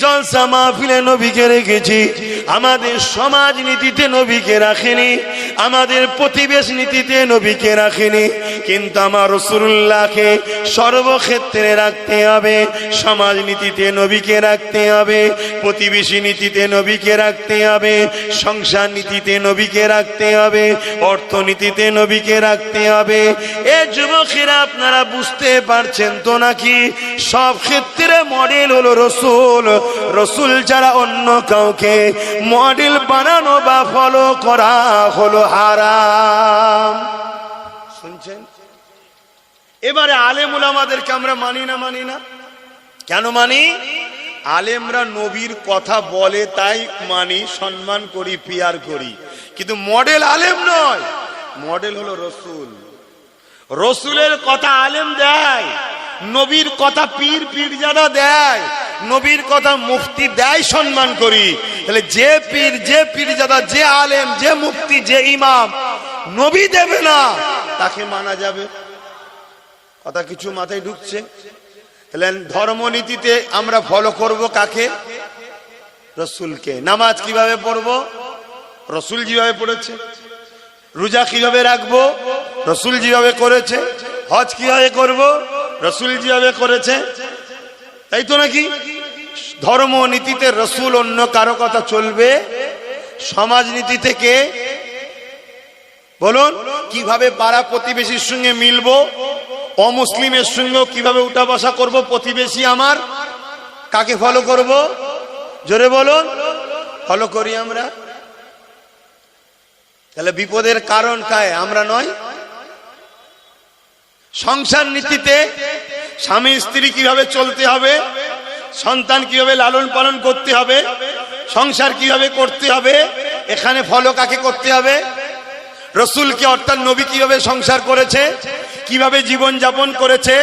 জলসা মাহফিলে নবীকে রেখেছি, আমাদের সমাজ নীতিতে নবীকে রাখেনি, আমাদের প্রতিবেশ নীতিতে নবীকে রাখেনি। কিন্তু আমার রাসূলুল্লাহকে সর্বক্ষেত্রে রাখতে হবে। সমাজ নীতিতে নবীকে রাখতে হবে, প্রতিবেশী নীতিতে নবীকে রাখতে হবে, সংসার নীতিতে নবীকে রাখতে হবে, অর্থনীতিতে নবীকে রাখতে হবে। এ যুবকেরা, আপনারা বুঝতে পারছেন তো নাকি? সব ক্ষেত্রে মডেল হলো রাসূল। রাসূল যারা অন্য কাউকে মডেল বানানো বা ফলো করা হলো হারাম। শুনছেন? এবারে আলেম উলামাদেরকে আমরা মানি না? কেন মানি? আলেমরা নবীর কথা বলে তাই মানি, সম্মান করি, পিয়ার করি, কিন্তু মডেল আলেম নয়, মডেল হলো রাসূল। রসুলের কথা আলেম দেয়, নবীর কথা পীর পীরজাদা দেয়, নবীর কথা মুফতি দেয়, সম্মান করি। তাহলে যে পীর, যে পীরজাদা, যে আলেম, যে মুফতি, যে ইমাম নবী দেবে না, তাকে মানা যাবে? কথা কিছু মাথায় ঢুকছে? তাহলে ধর্মনীতিতে আমরা ফলো করব কাকে? রসুলকে। নামাজ কিভাবে পড়বো? রসুল যেভাবে পড়েছে। রোজা কিভাবে রাখবো? রসুল যেভাবে করেছে। হজ কিভাবে করব? রসুল যেভাবে করেছে। তাই তো নাকি? ধর্মনীতিতে রসুল, অন্য কারো কথা চলবে? সমাজনীতি থেকে বলুন, কিভাবে পাড়া প্রতিবেশীর সঙ্গে মিলবো, অমুসলিমের সঙ্গে কিভাবে উঠা বসা করবো, প্রতিবেশী আমার, কাকে ফলো করব? জোরে বলুন। ফলো করি আমরা। তাহলে বিপদের কারণ কায়? আমরা নয়? সংসার নীতিতে স্বামী স্ত্রী কিভাবে চলতে হবে, সন্তান কিভাবে লালন পালন করতে হবে, সংসার কিভাবে করতে হবে, এখানে ফলো কাকে করতে হবে? রসুলকে, অর্থাৎ নবী কিভাবে সংসার করেছে, কিভাবে জীবন যাপন করেছে,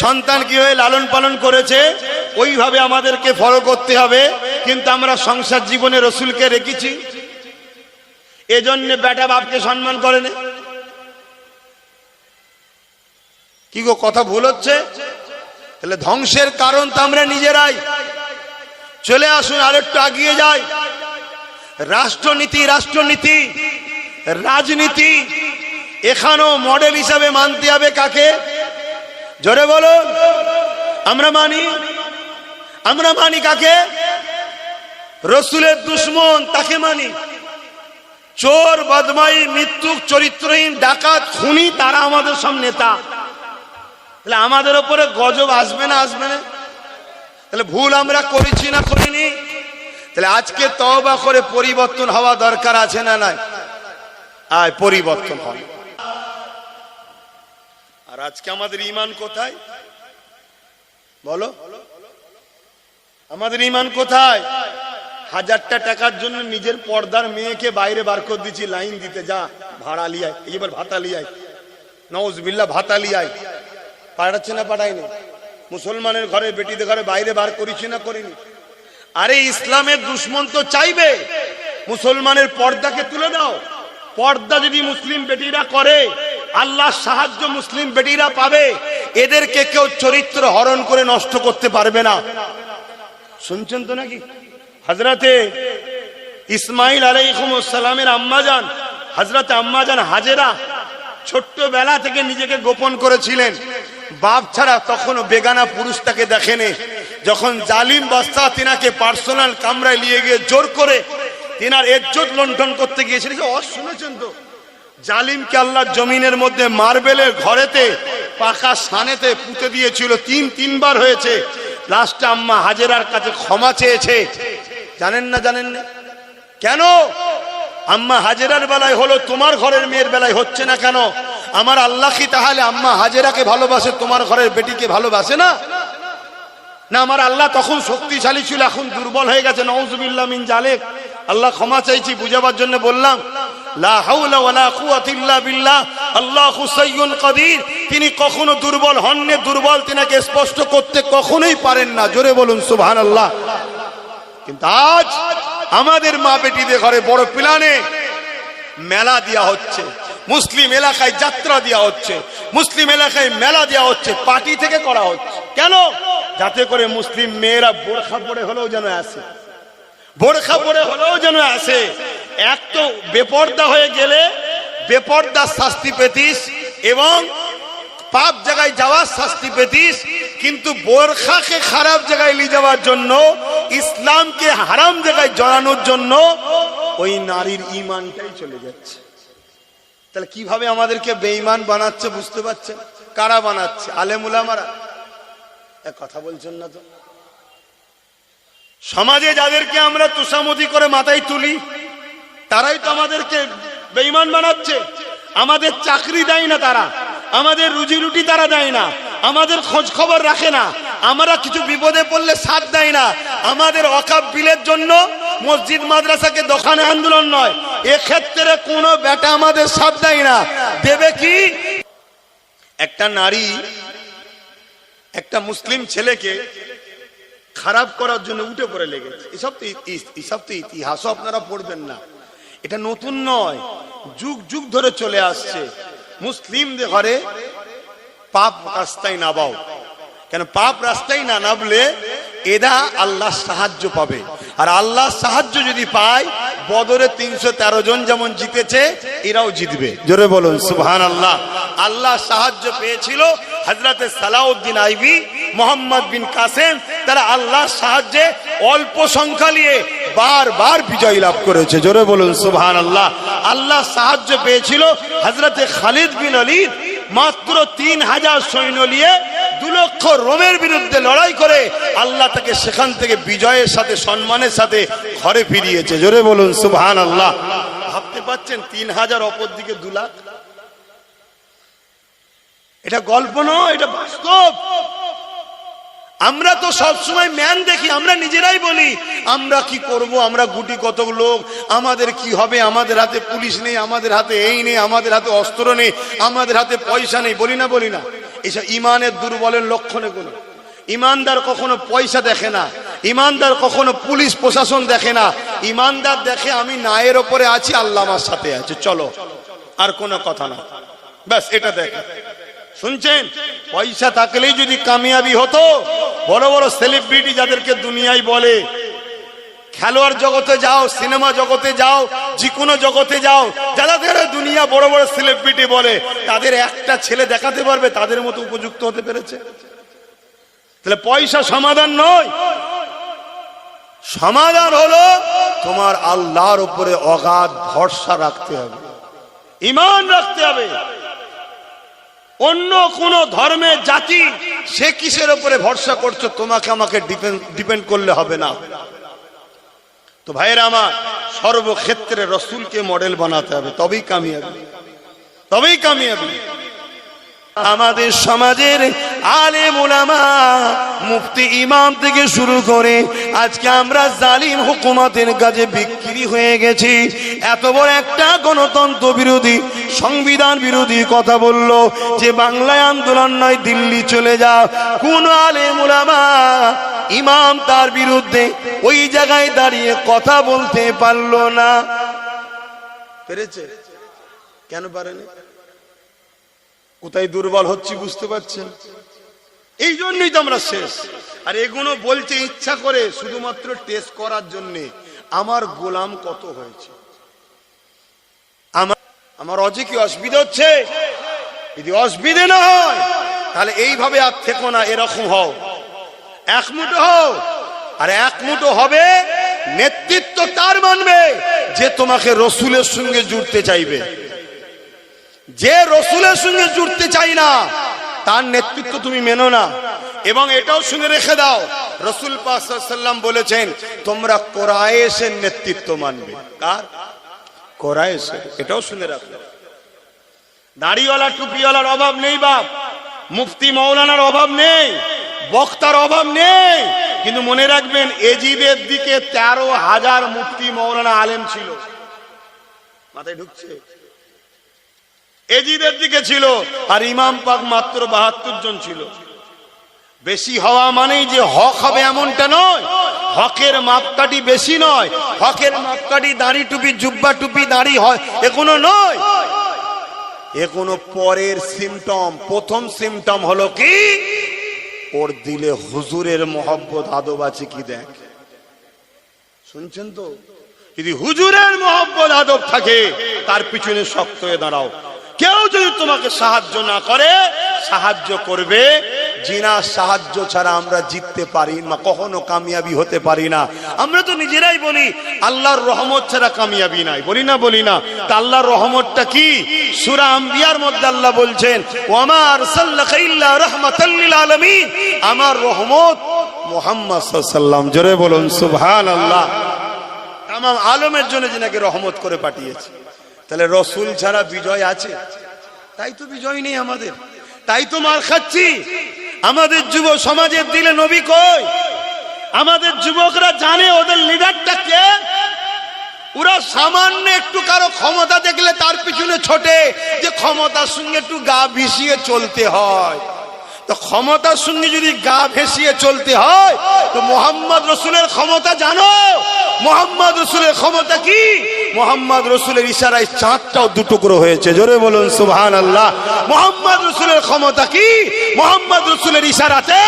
সন্তান কিভাবে লালন পালন করেছে, ওইভাবে আমাদেরকে ফলো করতে হবে। কিন্তু আমরা সংসার জীবনে রসুলকে রেখেছি, এজন্য বেটা বাপকে সম্মান করে না। কি গো, কথা ভুল হচ্ছে? তাহলে ধ্বংসের কারণ তো আমরা নিজেরাই। চলে আসুন আরেকটু এগিয়ে যাই। রাষ্ট্রনীতি, রাষ্ট্রনীতি, রাজনীতি, এখানেও মডেল হিসাবে মানতে হবে কাকে? জোরে বলুন। আমরা মানি, আমরা মানি কাকে? রসুলের দুশ্মন, তাকে মানি। চোর, বদমাই, মৃত্যুক, চরিত্রহীন, ডাকাত, খুনি, তারা আমাদের সব নেতা। তাহলে আমাদের উপরে গজব আসবে না? আসবে না? তাহলে ভুল আমরা করেছি না করিনি? তাহলে আজকে তওবা করে পরিবর্তন হওয়া দরকার আছে না নাই? আয় পরিবর্তন হয়। আর আজকে আমাদের ঈমান কোথায় বলো? আমাদের ঈমান কোথায়? 1000টা টাকার জন্য নিজের পর্দার মেয়েকে বাইরে বার করে দিচ্ছি, লাইন দিতে, যা ভাড়া লিয়ায়, এবার ভাতা লিয়ায়, নাউজুবিল্লাহ, ভাতা লিয়ায়। পাঠাচ্ছে না? পাঠায়নি। মুসলমানের ঘরে, বেটিদের ঘরে বাইরে বার করেছি না করিনি? আরে ইসলামের দুশ্মন তো চাইবে মুসলমানের পর্দাকে তুলে দাও। পর্দা যদি মুসলিম বেটিরা করে, আল্লাহর সাহায্য মুসলিম বেটিরা পাবে। এদেরকে কেউ চরিত্র হরণ করে নষ্ট করতে পারবে না। শুনছেন তো নাকি? হযরতে ইসমাইল আলাইহিস সালামের আম্মাজান, হযরতে আম্মাজান হাজেরা ছোট্টবেলা থেকে নিজেকে গোপন করেছিলেন। বাপ ছাড়া তখনও বেগানা পুরুষ তাকে দেখেনি। যখন জালিম বাদশা তিনাকে পার্সোনাল কামরায় নিয়ে গিয়ে জোর করে তিনার ইজ্জত লুণ্ঠন করতে গিয়েছিলেন, শুনেছেন তো? জালিমকে আল্লাহ জমিনের মধ্যে মার্বেলের ঘরেতে, পাকা সানেতে পুঁতে দিয়েছিল। 3বার হয়েছে। লাস্টে আম্মা হাজেরার কাছে ক্ষমা চেয়েছে। জানেন না? জানেন না কেন? আম্মা হাজেরার বেলায় হলো, তোমার ঘরের মেয়ের বেলায় হচ্ছে না কেন? আমার আল্লাহ কি তাহলে আম্মা হাজেরাকে ভালোবাসে, তোমার ঘরের বেটিকে ভালোবাসে না? না, আমার আল্লাহ তখন শক্তিশালী ছিল, এখন দুর্বল হয়ে গেছে। নাউজুবিল্লাহ মিন জালিক। আল্লাহ ক্ষমা চাইছি, বুঝাবার জন্য বললাম। লা হাওলা ওয়ালা কুওয়াতা ইল্লা বিল্লাহ, আল্লাহু সাইয়্যুন কাদির। তিনি কখনো দুর্বল হননি, দুর্বল তিনাকে স্পষ্ট করতে কখনোই পারেন না। জোরে বলুন সুবহানাল্লাহ। কিন্তু আজ আমাদের মা বেটিদের ঘরে বড় প্ল্যানে মেলা দেওয়া হচ্ছে, মুসলিম এলাকায় যাত্রা দেওয়া হচ্ছে, মুসলিম এলাকায় মেলা দেওয়া হচ্ছে, পার্টি থেকে করা হচ্ছে। কেন? যাতে করে মুসলিম মেয়েরা বোরখা পরে হলেও যেন আসে, বোরখা পরে হলেও যেন আসে। এক তো বেপর্দা হয়ে গেলে বেপর্দার শাস্তি পেতিস এবং পাপ জায়গায় যাওয়ার শাস্তি পেতিস, কিন্তু বোরখাকে খারাপ জায়গায় নিয়ে যাওয়ার জন্য, ইসলামকে হারাম জায়গায় জড়ানোর জন্য ওই নারীর ঈমানটাই চলে যাচ্ছে। তাহলে কিভাবে আমাদেরকে বেঈমান বানাচ্ছে বুঝতে পারছেন? কারা বানাচ্ছে? আলেম উলামারা। কথা বলছেন না তো? সমাজে যাদেরকে আমরা তোষামতি করে মাথায় তুলি, তারাই তো আমাদেরকে বেঈমান বানাচ্ছে। আমাদের চাকরি দেয় না তারা, আমাদের রুজি রুটি তারা দেয় না, আমাদের খোঁজ খবর রাখে না, আমরা কিছু বিপদে পড়লে সাথ দেয় না। আমাদের ওয়াকফ বিলের জন্য মসজিদ মাদ্রাসাকে দোকানে আন্দোলন নয়, এক্ষেত্রে কোনো বেটা আমাদের সাথ দেয় না। দেবে কি? একটা নারী একটা মুসলিম ছেলেকে খারাপ করার জন্য উঠে পড়ে লেগেছে। এসব তো ইতিহাসও আপনারা পড়বেন না, এটা নতুন নয়, যুগ যুগ ধরে চলে আসছে। মুসলিমদের ঘরে পাপ রাস্তায় নামাও, কেন পাপ রাস্তায় না নামলে এরা আল্লাহ সাহায্য পাবে। আর আল্লাহ সাহায্য যদি পায়, বদরে 313 জন যেমন জিতেছে এরাও জিতবে। জোরে বলুন সুবহানাল্লাহ। আল্লাহ সাহায্য পেয়েছিল হযরতে সালাউদ্দিন আইবি, মোহাম্মদ বিন কাসেম, তারা আল্লাহ সাহায্যে অল্প সংখ্যা নিয়ে বারবার বিজয় লাভ করেছে। জোরে বলুন সুবহানাল্লাহ। আল্লাহ সাহায্য পেয়েছিল হযরতে খালিদ বিন ওলীদ, মাত্র 3000 সৈন্য নিয়ে 2 লক্ষ রোমের বিরুদ্ধে লড়াই করে আল্লাহ তাকে সেখান থেকে বিজয়ের সাথে সম্মানের সাথে ঘরে ফিরিয়েছে। জোরে বলুন সুবহানাল্লাহ। ভাবতে পাচ্ছেন 3000 অপর দিকে 2 লাখ, এটা গল্প নয়, এটা বাস্তব। আমরা তো সবসময় ম্যান দেখি, আমরা নিজেরাই বলি আমরা কি করব, আমরা গুটি কত লোক, আমাদের কি হবে, আমাদের হাতে পুলিশ নেই, আমাদের হাতে এই নেই, আমাদের হাতে অস্ত্র নেই, আমাদের হাতে পয়সা নেই, বলি না। এইসব ইমানের দুর্বলের লক্ষণে কোনো ইমানদার কখনো পয়সা দেখে না, ইমানদার কখনো পুলিশ প্রশাসন দেখে না। ইমানদার দেখে আমি নায়ের ওপরে আছি, আল্লাহ আমার সাথে আছে, চলো, আর কোনো কথা না, ব্যাস এটা দেখে। শুনছেন, পয়সা থাকলেই যদি কামিয়াবি হতো, বড় বড় সেলিব্রিটি যাদেরকে দুনিয়ায় বলে, খেলোয়াড় জগতে যাও, সিনেমা জগতে যাও, যে কোনো জগতে যাও, যাদের দুনিয়া বড় বড় সেলিব্রিটি বলে, তাদের একটা ছেলে দেখাতে পারবে তাদের মতো উপযুক্ত হতে পেরেছে? তাহলে পয়সা সমাধান নয়, সমাধান হলো তোমার আল্লাহর উপরে অগাধ ভরসা রাখতে হবে, ঈমান রাখতে হবে। অন্য কোন ধর্মের জাতি সে কিসের উপরে ভরসা করছো, তোমাকে আমাকে ডিপেন্ড করলে হবে না। তো ভাইয়েরা আমার, সর্বক্ষেত্রে রসুলকে মডেল বানাতে হবে, তবেই কামিয়াবি। আমাদের সমাজের আলেম ওলামা, মুফতি, ইমাম থেকে শুরু করে আজকে আমরা জালিম হুকুমতের কাছে বিক্রি হয়ে গেছি। এত বড় একটা গণতন্ত্র বিরোধী, সংবিধান বিরোধী কথা বললো যে বাংলায় আন্দোলন নয়, দিল্লি চলে যাও। কোন আলেম ওলামা, ইমাম তার বিরুদ্ধে ওই জায়গায় দাঁড়িয়ে কথা বলতে পারলো না? পেরেছে? কেন পারেনি? কোথায় দুর্বল হচ্ছি বুঝতে পারছেন? এই জন্যই তো আমরা শেষ। আর এগুলো বলছে ইচ্ছা করে, শুধুমাত্র টেস্ট করার জন্যে আমার গোলাম কত হয়েছে, আমার অজে কি অসুবিধা হচ্ছে। যদি অসুবিধে না হয় তাহলে এইভাবে আর থেকো না, এরকম হও, এক মুঠো হও। আর এক মুঠো হবে, নেতৃত্ব তার মানবে যে তোমাকে রসুলের সঙ্গে জুড়তে চাইবে। যে রসুলের সঙ্গে জুড়তে চাই না, তার নেতৃত্ব তুমি মেনো না। এবং এটাও শুনে রেখে দাও, রসুল পাক সাল্লাল্লাহু আলাইহি ওয়াসাল্লাম বলেছেন তোমরা কুরাইশের নেতৃত্ব মানবে। কার? কুরাইশের। এটাও শুনে রাখো। দাড়িওয়ালা টুপিওয়ালার অভাব নেই বাপ, মুফতি মৌলানার অভাব নেই, বক্তার অভাব নেই, কিন্তু মনে রাখবেন এজিদের দিকে 13,000 মুফতি মৌলানা আলেম ছিল। মাথায় ঢুকছে? এজিদের দিকে ছিল, আর ইমাম পাক মাত্র 72 জন ছিল। বেশি হওয়া মানেই যে হক হবে এমনটা নয়, হকের মাপকাঠি বেশি নয়, হকের মাপকাঠি দাড়ি টুপি, জুব্বা টুপি, দাড়ি হয় এ কোনো নয়, এ কোনো পরের সিমটম। প্রথম সিমটম হলো কি, ওর দিলে হুজুরের মহব্বত আদব আছে কি দেখ। শুনছেন তো? যদি হুজুরের মহব্বত আদব থাকে, তার পিছনে শক্ত হয়ে দাঁড়াও। কেউ যদি তোমাকে সাহায্য না করে, সাহায্য করবে জিনার সাহায্য ছাড়া আমরা জিততে পারি না, কখনো কামিয়াবি হতে পারি না। আমরা তো নিজেরাই বলি আল্লাহর রহমত ছাড়া কামিয়াবি নাই, বলি না। তা আল্লাহর রহমতটা কি? সূরা আম্বিয়ার মধ্যে আল্লাহ বলছেন, ওয়ামা আরসালনাকা ইল্লা রাহমাতাল লিল আলামিন। আমার রহমত মুহাম্মদ সাল্লাল্লাহু আলাইহি ওয়াসাল্লাম। জোরে বলুন সুবহানাল্লাহ। তামাম আলমের জন্য যিনাকে রহমত করে পাঠিয়েছে। তাহলে রসুল ছাড়া বিজয় আছে? তাই তো বিজয় নেই আমাদের, তাই তো মার খাচ্ছি। আমাদের যুব সমাজের দিলে নবী কই? আমাদের যুবকরা জানে ওদের লিডারটা কে? ওরা সামান্য একটু কারো ক্ষমতা দেখলে তার পিছনে ছোটে, যে ক্ষমতার সঙ্গে একটু গা ভিসিয়ে চলতে হয়। তো ক্ষমতার সঙ্গে যদি গা ভেসিয়ে চলতে হয়, তো মোহাম্মদ রসুলের ক্ষমতা জানো? মোহাম্মদ রসুলের ক্ষমতা কি? মোহাম্মদ রসুলের ইশারায় চাঁদটাও দুটুকরো হয়েছে, জোরে বলুন সুবহানাল্লাহ। মোহাম্মদ রসুলের ক্ষমতা কি? মোহাম্মদ রসুলের ইশারাতে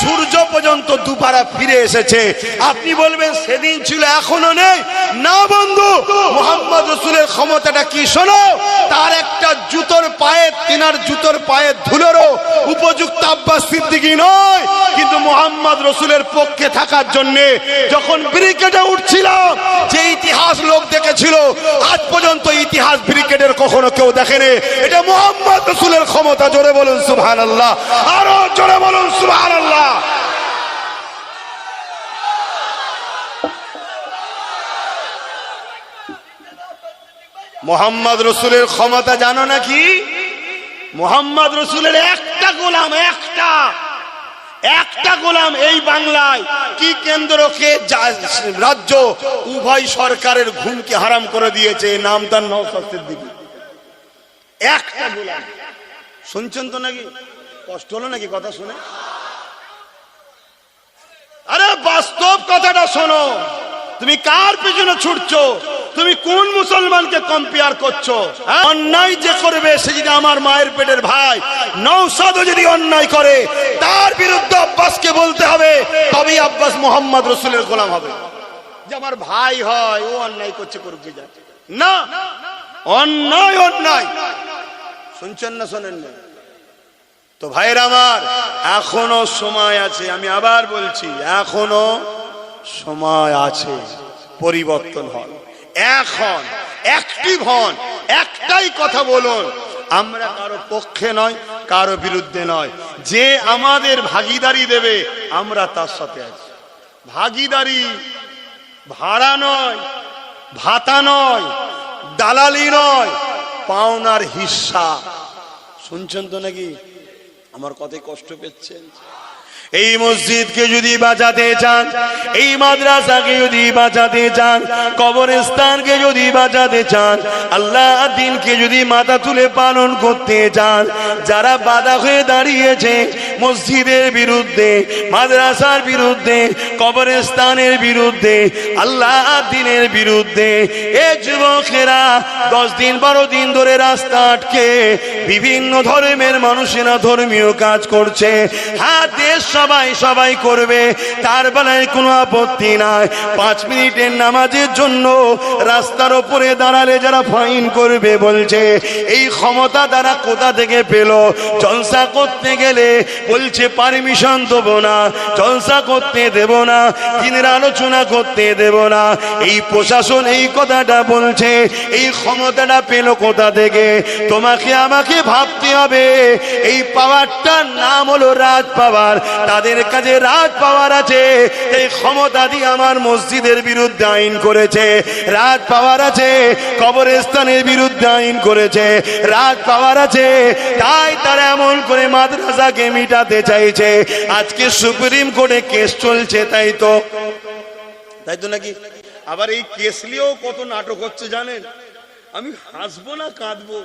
সূর্য পর্যন্ত দুপারা ফিরে এসেছে। আপনি বলবেন সেদিন ছিল এখনো নেই, না বন্ধু, মোহাম্মদ রসুলের ক্ষমতাটা কি শোনো। তার একটা জুতোর পায়ে, তিনার জুতোর পায়ের ধুলোরও উপযুক্ত আব্বাস সিদ্দিকী নয়, কিন্তু মোহাম্মদ রসুলের পক্ষে থাকার জন্য যখন ব্রিগেডে উঠছিলাম, যে ইতিহাস লোক দেখেছিল, আজ পর্যন্ত ইতিহাস ব্রিগেডের কখনো কেউ দেখেনি। এটা মোহাম্মদ রসুলের ক্ষমতা, জোরে বলুন সুবহানাল্লাহ, আরো জোরে বলুন সুবহানাল্লাহ। মোহাম্মদ রসুলের ক্ষমতা জানো নাকি? মোহাম্মদ রসুলের একটা গোলাম, একটা গোলাম এই বাংলায় কি কেন্দ্রকে রাজ্য উভয় সরকারের ঘুমকে হারাম করে দিয়েছে, নাম তার নওশাদ সিদ্দিকী। একটা গোলাম। শুনছেন তো নাকি? কষ্ট হলো নাকি কথা শুনে? আরে বাস্তব কথাটা শোনো। তুমি কার পেছনে ছুটছো? তুমি কোন মুসলমানকে কম্পেয়ার করছো? অন্যায় যে করবে সে যদি আমার মায়ের পেটের ভাই নওশাদও যদি অন্যায় করে, তার বিরুদ্ধে আব্বাসকে বলতে হবে, তবেই আব্বাস মোহাম্মদ রসুলের গোলাম হবে। যে আমার ভাই হয়, ও অন্যায় করছে, করুক যা, না, অন্যায় অন্যায়। শুনছেন না শোনেন না? তো ভাইরা আমার, এখনো সময় আছে, আমি আবার বলছি, এখনো সময় আছে, পরিবর্তন হন, এখন অ্যাক্টিভ হন, একটাই কথা বলুন, আমরা কারো পক্ষে নয়, কারো বিরুদ্ধে নয়। যে আমাদের ভাগিদারি দেবে আমরা তার সাথে আছি। ভাগিদারি ভাড়া নয়, ভাতা নয়, দালালি নয়, পাওনার হিস্সা। শুনছেন তো নাকি? আমার কথায় কষ্ট পেয়েছেন? এই মসজিদকে যদি বাঁচাতে চান, এই মাদ্রাসাকে যদি বাঁচাতে চান, কবরস্থানকে যদি বাঁচাতে চান, আল্লাহ দ্বীনকে যদি মাথা তুলে পালন করতে চান, যারা বাধা হয়ে দাঁড়িয়েছে মসজিদের বিরুদ্ধে, মাদ্রাসার বিরুদ্ধে, কবরস্থানের বিরুদ্ধে, আল্লাহ দ্বীনের বিরুদ্ধে, এ যুবকেরা 10 দিন 12 দিন ধরে রাস্তা আটকে বিভিন্ন ধর্মের মানুষেরা ধর্মীয় কাজ করছে। হ্যাঁ, দেশ সবাই করবে, তার বেলায় কোনো আপত্তি নাই। 5 মিনিটের নামাজের জন্য রাস্তার উপরে দাঁড়ালে যারা ফাইন করবে বলছে, এই ক্ষমতা তারা কোথা থেকে পেল? জলসা করতে গেলে বলছে পারমিশন দেব না, জলসা করতে দেব না, দিনের আলোচনা করতে দেব না। এই প্রশাসন এই কথাটা বলছে, এই ক্ষমতাটা পেল কোথা থেকে? তোমাকে আমাকে ভাবতে হবে, এই পাওয়ারটার নাম হলো রাজ পাওয়ার। তাদের কাছে রাজ পাওয়ার আছে, এই ক্ষমতা দিয়ে আমার মসজিদের বিরুদ্ধে আইন করেছে, রাজ পাওয়ার আছে, কবরস্থানের বিরুদ্ধে আইন করেছে, রাজ পাওয়ার আছে, তাই তারা এমন করে মাদ্রাসাকে মিটাতে চাইছে। আজকে সুপ্রিম কোর্টে কেস চলছে, তাই তো নাকি? আবার এই কেস নিয়েও কত নাটক হচ্ছে জানেন? আমি হাসবো না কাঁদবো?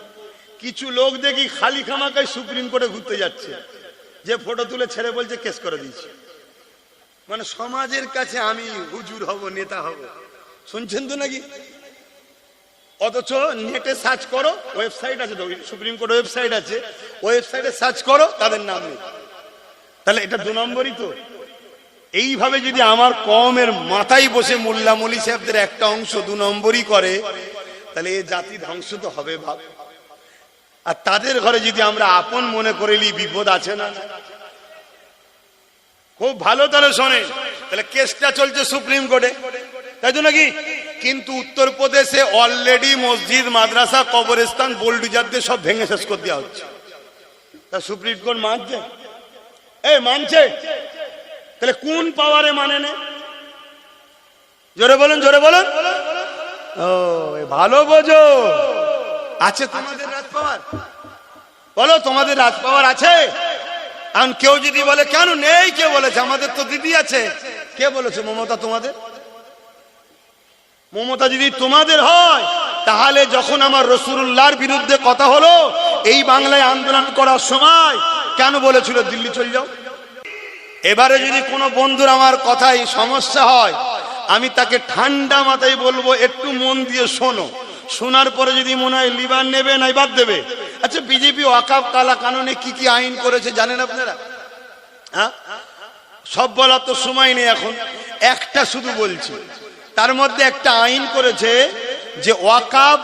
কিছু লোক দেখি খালি খামাকায় সুপ্রিম কোর্টে ঘুরতে যাচ্ছে, যে ফটো তুলে ছেড়ে বলছে কেস করে দিয়েছে। মানে সমাজের কাছে আমি হুজুর হব, নেতা হব। শুনছেন তো নাকি? অথচ নেটে সার্চ করো, ওয়েবসাইট আছে তো, সুপ্রিম কোর্ট ওয়েবসাইট আছে, ওয়েবসাইটে সার্চ করো, তাদের নাম নেই। তাহলে এটা 2 নম্বরই তো। এইভাবে যদি আমার কওমের মাথায় বসে মোল্লা মলি সাহেবদের একটা অংশ 2 নম্বরই করে, তাহলে এই জাতি ধ্বংস তো হবে ভাব। আর তাদের ঘরে যদি আমরা আপন মনে করে নিই, বিপদ আছে না? খুব ভালো তাহলে শোনেন, তাহলে কেসটা চলছে সুপ্রিম কোর্টে, তাই তো নাকি? কিন্তু উত্তরপ্রদেশে অলরেডি মসজিদ, মাদ্রাসা, কবরস্থান বোল্ডুজারদের সব ভেঙে শেষ করে দেওয়া হচ্ছে। তা সুপ্রিম কোর্ট মানছে? মানছে। তাহলে কোন পাওয়ারে মানে না? জোরে বলুন, জোরে বলুন। ও ভালো বোঝো, আছে তোমাদের রাজ পাওয়ার? বলো, তোমাদের রাজ পাওয়ার আছে? এখন কেউ যদি বলে কেন নেই, কে বলেছে? আমাদের তো দিদি আছে। কে বলেছে? মমতা তোমাদের? মমতা যদি তোমাদের হয়, তাহলে যখন আমার রাসূলুল্লাহর বিরুদ্ধে কথা হলো এই বাংলায় আন্দোলন করার সময় কেন বলেছিল দিল্লি চলে যাও? এবারে যদি কোনো বন্ধুর আমার কথায় সমস্যা হয়, আমি তাকে ঠান্ডা মাথায় বলবো একটু মন দিয়ে শোনো, শোনার পরে যদি মনে হয় লিবান নেবে নাই বাদ দেবে। আচ্ছা, বিজেপি ওয়াকাফ কালা কানুনে কি কি আইন করেছে জানেন আপনারা? হ্যাঁ, সব বলার তো সময় নেই এখন, একটা শুধু বলছি। তার মধ্যে একটা আইন করেছে যে ওয়াকাফ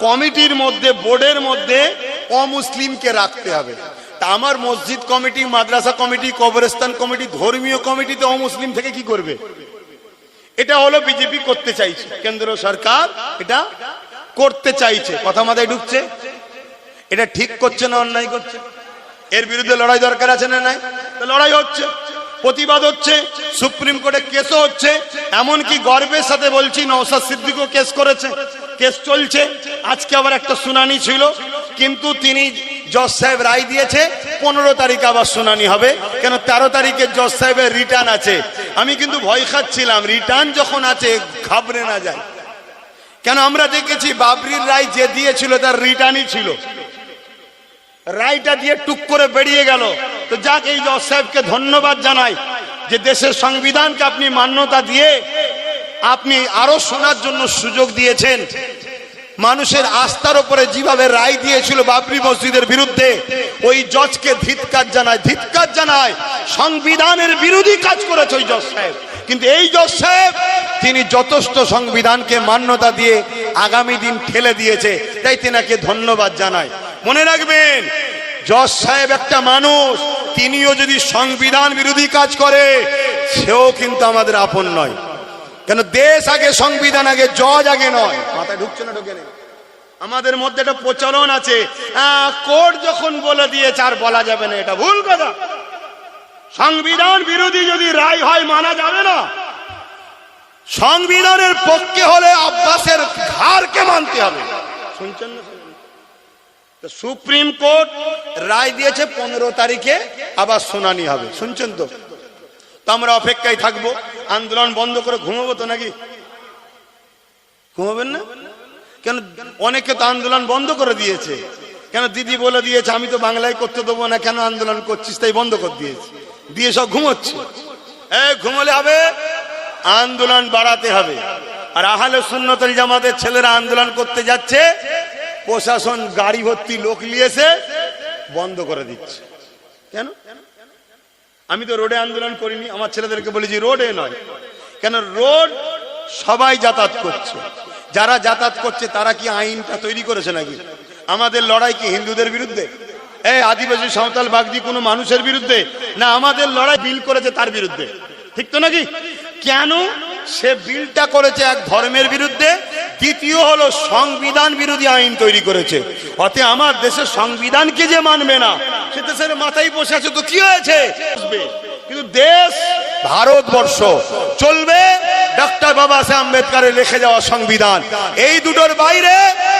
কমিটির মধ্যে, বোর্ডের মধ্যে অমুসলিমকে রাখতে হবে। তা আমার মসজিদ কমিটি, মাদ্রাসা কমিটি, কবরস্থান কমিটি, ধর্মীয় কমিটিতে অমুসলিম থেকে কি করবে? এটা হলো বিজেপি করতে চাইছে, কেন্দ্র সরকার এটা করতে চাইছে। কথা মাথায় ঢুকছে? এটা ঠিক করছে না অন্যায় করছে? এর বিরুদ্ধে লড়াই দরকার আছে না নাই? তো লড়াই হচ্ছে, প্রতিবাদ হচ্ছে, সুপ্রিম কোর্টে কেসও হচ্ছে। এমনকি গর্বের সাথে বলছি, নওশাদ সিদ্দিকও কেস করেছে, কেস চলছে। আজকে আবার একটা শুনানি ছিল, কিন্তু তিনি জজ সাহেব রায় দিয়েছে 15 তারিখ আবার শুনানি হবে। কেন 13 তারিখে জজ সাহেবের রিটার্ন আছে। আমি কিন্তু ভয় খাচ্ছিলাম, রিটার্ন যখন আছে ঘাবড়ে না যায়। কেন আমরা দেখেছি বাবরির রায় যে দিয়েছিল তার রিটার্নই ছিল, রায়টা দিয়ে টুক করে বেরিয়ে গেল। তো যাক, এই জজ সাহেবকে ধন্যবাদ জানাই যে দেশের সংবিধানকে আপনি মান্যতা দিয়ে আপনি আরো শোনার জন্য সুযোগ দিয়েছেন। মানুষের আস্থার উপরে যেভাবে রায় দিয়েছিল বাবরি মসজিদের বিরুদ্ধে, ওই জজকে ধিক্কার জানায়, ধিক্কার জানায়। সংবিধানের বিরোধী কাজ করেছে ওই জজ সাহেব, কিন্তু এই জজ সাহেব তিনি যথেষ্ট সংবিধানকে মান্যতা দিয়ে আগামী দিন ঠেলে দিয়েছে, তাই তেনাকে ধন্যবাদ জানায়। মনে রাখবেন, জজ সাহেব একটা মানুষ, তিনিও যদি সংবিধান বিরোধী কাজ করে সেও কিন্তু আমাদের আপন নয়। কেন দেশ আগে, সংবিধান আগে, জজ আগে নয়। মাথায় ঢুকছে না? ঢোকে না? আমাদের মধ্যে একটা প্রচলন আছে, কোর্ট যখন বলে দিয়েছে আর বলা যাবে না, এটা ভুল কথা। সংবিধান বিরোধী যদি রায় হয় মানা যাবে না। সংবিধানের পক্ষে হলে আব্বাসের ঘাড়কে মানতে হবে। শুনছেন না? সুপ্রিম কোর্ট রায় দিয়েছে 15 তারিখে আবার শুনানি হবে। শুনছেন তো? আমরা অপেক্ষায় থাকবো। আন্দোলন বন্ধ করে ঘুমাবো তো নাকি? ঘুমাবেন না কেন? অনেকে তো আন্দোলন বন্ধ করে দিয়েছে। কেন? দিদি বলে দিয়েছে আমি তো বাংলায় করতে দেবো না, কেন আন্দোলন করছিস, তাই বন্ধ করে দিয়েছে, দিয়ে সব ঘুমোচ্ছে। ঘুমলে হবে, আন্দোলন বাড়াতে হবে। আর আহলে সুন্নাত ওয়াল জামাতের ছেলেরা আন্দোলন করতে যাচ্ছে, প্রশাসন গাড়ি ভর্তি লোক নিয়েছে, বন্ধ করে দিচ্ছে। কেন? আমি তো রোডে আন্দোলন করিনি, আমার ছেলেদেরকে বলেছি রোডে নয়। কেন? রোড সবাই যাতায়াত করছে, যারা যাতায়াত করছে তারা কি আইনটা তৈরি করেছে নাকি? আমাদের লড়াই কি হিন্দুদের বিরুদ্ধে, আদিবাসী, সাঁওতাল, বাগদি কোনো মানুষের বিরুদ্ধে না? আমাদের লড়াই বিল করেছে তার বিরুদ্ধে, ঠিক তো নাকি? কেন? সে বিলটা করেছে এক ধর্মের বিরুদ্ধে, দ্বিতীয় হলো সংবিধান বিরোধী আইন তৈরি করেছে। অতএব আমার দেশের সংবিধানকে যে মানবে না, সে দেশের মাথায় বসে আছে, তো কি হয়েছে? কিন্তু দেশ ভারতবর্ষ চলবে ডক্টর বাবা সাহেব আম্বেদকরের লিখে যাওয়া সংবিধান। এই দুটোর বাইরে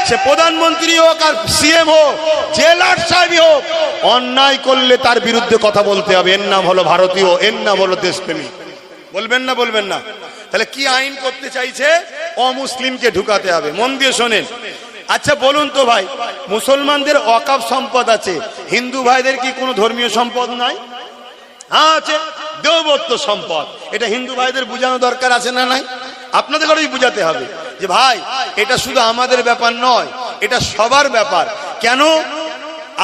সে প্রধানমন্ত্রী হোক আর সিএম হোক, জেলার সাহেব হোক, অন্যায় করলে তার বিরুদ্ধে কথা বলতে হবে। এর নাম হলো ভারতীয়, এর নাম হলো দেশপ্রেমী। বলবেন না? বলবেন না? তাহলে কি আইন করতে চাইছে? অমুসলিমকে ঢুকাতে হবে। মন দিয়ে শোনেন। আচ্ছা বলুন তো ভাই, মুসলমানদের ওয়াকফ সম্পদ আছে, হিন্দু ভাইদের কি কোনো ধর্মীয় সম্পদ নাই? হ্যাঁ আছে, দেবত্ব সম্পদ। এটা হিন্দু ভাইদের বোঝানো দরকার আছে না নাই? আপনাদের ঘরেই বুঝাতে হবে যে ভাই এটা শুধু আমাদের ব্যাপার নয়, এটা সবার ব্যাপার। কেন?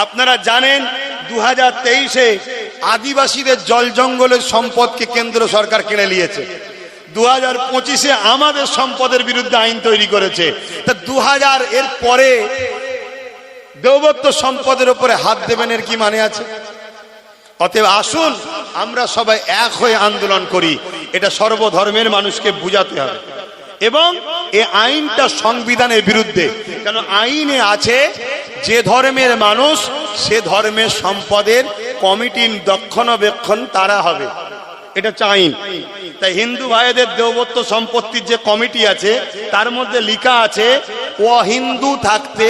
আপনারা জানেন 2023-এ আদিবাসীদের জল জঙ্গলের সম্পদকে কেন্দ্র সরকার কিনে নিয়েছে। 2025-এ আমাদের সম্পদের বিরুদ্ধে আইন তৈরি করেছে। তা 2000 এর পরে দেবত্ব সম্পদের উপরে হাত দেবেন, এর কি মানে আছে? অতএব আসুন আমরা সবাই এক হয়ে আন্দোলন করি। এটা সর্বধর্মের মানুষকে বুঝাতে হবে। এবং এই আইনটা সংবিধানের বিরুদ্ধে। কেন? আইনে আছে যে ধর্মের মানুষ সে ধর্মের সম্পদের কমিটির রক্ষণাবেক্ষণ তারা হবে, এটা হচ্ছে আইন। তাই হিন্দু ভাইদের দেবত্ব সম্পত্তির যে কমিটি আছে তার মধ্যে লেখা আছে ও হিন্দু থাকতে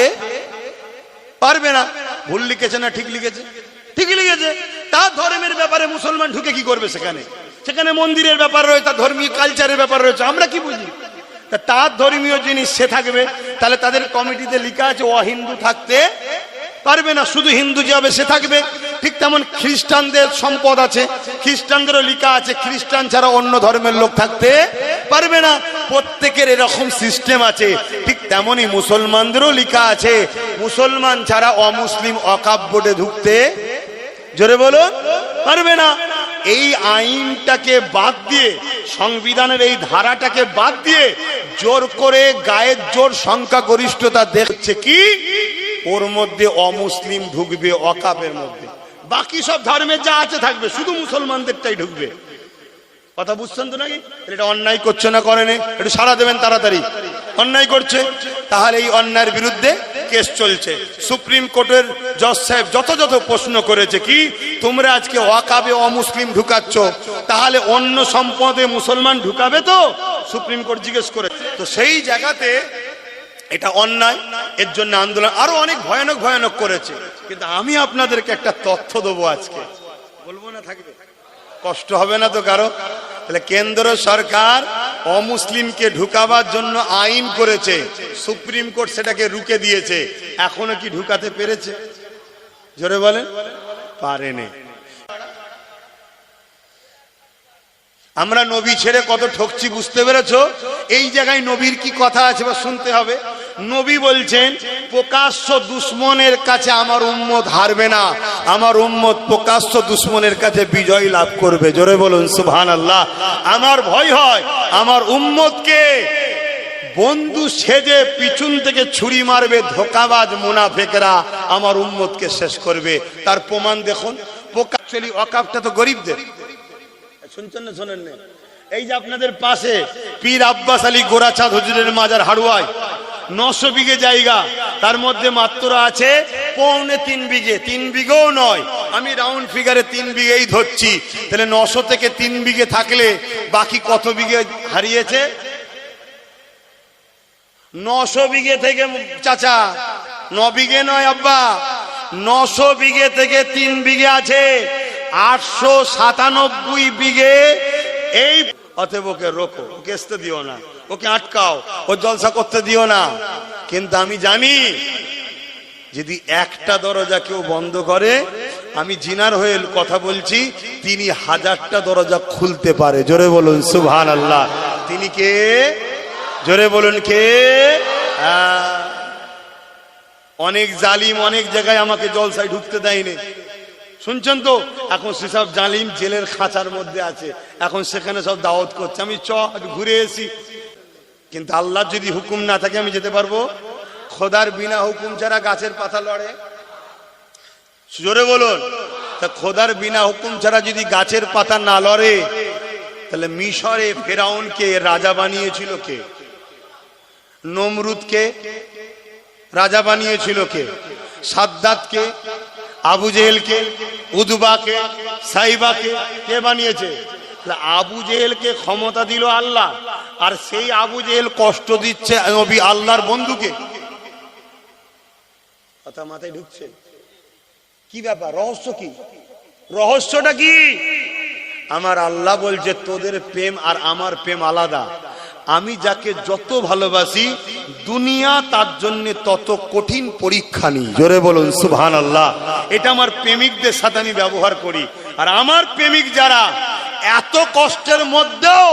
পারবে না। ভুল লিখেছে না ঠিক লিখেছে? ঠিকই লিখেছে। তার ধর্মের ব্যাপারে মুসলমান ঢুকে কি করবে? সেখানে সেখানে মন্দিরের ব্যাপার রয়েছে, তার ধর্মীয় কালচারের ব্যাপার রয়েছে। আমরা কি বুঝি? তা তার ধর্মীয় জিনিস সে থাকবে, তাহলে তাদের কমিটিতে লেখা আছে অহিন্দু থাকতে পারবে না, শুধু হিন্দু যে হবে সে থাকবে। ঠিক তেমন খ্রিস্টানদের সম্পদ আছে, খ্রিস্টানদেরও লেখা আছে খ্রিস্টান ছাড়া অন্য ধর্মের লোক থাকতে পারবে না। প্রত্যেকের এরকম সিস্টেম আছে। ঠিক তেমনই মুসলমানদেরও লেখা আছে মুসলমান ছাড়া অমুসলিম অকাপ বোর্ডে ঢুকতে, জোরে বলো, পারবে না। এই আইনটাকে বাদ দিয়ে, সংবিধানের এই ধারাটাকে বাদ দিয়ে জোর করে গায়ের জোর সংখ্যাগরিষ্ঠতা দেখছে কি ওর মধ্যে অমুসলিম ঢুকবে অকাপের মধ্যে, বাকি সব ধর্মের যা আছে থাকবে, শুধু মুসলমানদেরটাই ঢুকবে। কথা বুঝছেন তো নাকি? এটা অন্যায় করছে না করেনি? একটু সাড়া দেবেন তাড়াতাড়ি। অন্যায় করছে, তাহলে এই অন্যায়ের বিরুদ্ধে কেস চলছে। সুপ্রিম কোর্টের জজ সাহেব যথাযথ প্রশ্ন করেছে কি, তোমরা আজকে ওয়াকাবে অমুসলিম ঢুকাচ্ছ, তাহলে অন্য সম্পদে মুসলমান ঢুকাবে তো? সুপ্রিম কোর্ট জিজ্ঞেস করে। তো সেই জায়গাতে এটা অন্যায়, এর জন্য আন্দোলন আরো অনেক ভয়ানক ভয়ানক করেছে। কিন্তু আমি আপনাদেরকে একটা তথ্য দেবো আজকে, বলবো না থাকবে, কষ্ট হবে না তো কারো? তাহলে কেন্দ্র সরকার অমুসলিমকে ঢুকাবার জন্য আইন করেছে, সুপ্রিম কোর্ট সেটাকে রুখে দিয়েছে, এখনো কি ঢুকাতে পেরেছে? জোরে বলেন, পারেনি। আমরা নবী ছেড়ে কত ঠকছি, বুঝতে পেরেছো? এই জায়গায় নবীর কি কথা আছে বা শুনতে হবে। নবী বলছেন প্রকাশ্য দুশ্মনের কাছে আমার উম্মত হারবে না, আমার উম্মত প্রকাশ্য দুশ্মনের কাছে বিজয় লাভ করবে। জোরে বলুন সুবহানাল্লাহ। আমার ভয় হয় আমার উম্মতকে বন্ধু সেজে পিছন থেকে ছুরি মারবে ধোঁকাবাজ মুনাফিকরা, আমার উম্মতকে শেষ করবে। তার প্রমাণ দেখুন। অ্যাকচুয়ালি ওয়াকাফটা তো গরিবদের, শুনছেন না শোনেন না? এই যে আপনাদের পাশে পীর আব্বাস আলী গোরাচাঁদ হুজুরের মাজার হাড়ুয়ায় 900 বিঘে জায়গা, তার মধ্যে মাত্র আছে 3.25 বিঘে, 3 বিঘেও নয়, আমি রাউন্ড ফিগারে 3 বিঘেই ধরছি। তাহলে 900 থেকে 3 বিঘে থাকলে বাকি কত বিঘে হারিয়েছে? 900 বিঘে থেকে চাচা 9 বিঘে নয় আব্বা, 900 বিঘে থেকে 3 বিঘে আছে 897 বিঘে। এই অতএব ওকে রোকো, ওকে আসতে দিও না, ওকে আটকাও, ও জলসা করতে দিও না। কিন্তু আমি জানি যদি একটা দরজা কেউ বন্ধ করে, আমি জিনার হয়ে কথা বলছি, তিনি 1000টা দরজা খুলতে পারে। জোরে বলুন সুবহানাল্লাহ। তিনি কে? জোরে বলুন কে? অনেক জালিম অনেক জায়গায় আমাকে জলসায় ঢুকতে দেয়নি, শুনছেন তো? এখন সেসব জালিম জেলের খাঁচার মধ্যে আছে, এখন সেখানে সব দাওয়াত করছে, আমি ঘুরে এসি। কিন্তু আল্লাহ যদি হুকুম না থাকে আমি যেতে পারবো? খোদার বিনা হুকুম ছাড়া গাছের পাতা লড়ে? জোরে বলুন। তা খোদার বিনা হুকুম ছাড়া যদি গাছের পাতা না লড়ে, তাহলে মিশরে ফেরাউনকে রাজা বানিয়েছিল কে? নমরুদকে রাজা বানিয়েছিল কে? সাদ্দাতকে, আবু জেহেলকে, উদবাকে, সাইবাকে কে বানিয়েছে? আবু জেহেলকে ক্ষমতা দিল আল্লাহ, আর সেই আবু জেহেল কষ্ট দিচ্ছে নবী আল্লাহর বন্ধুকে। কথা মাথায় ঢুকছে? কি ব্যাপার? রহস্য কি? রহস্যটা কি? আমার আল্লাহ বলছে তোদের প্রেম আর আমার প্রেম আলাদা। আমি যাকে যত ভালোবাসি দুনিয়া তার জন্য তত কঠিন পরীক্ষা নিই। জোরে বলুন সুবহানাল্লাহ। এটা আমার প্রেমিকদের সাথে আমি ব্যবহার করি। আর আমার প্রেমিক যারা এত কষ্টের মধ্যেও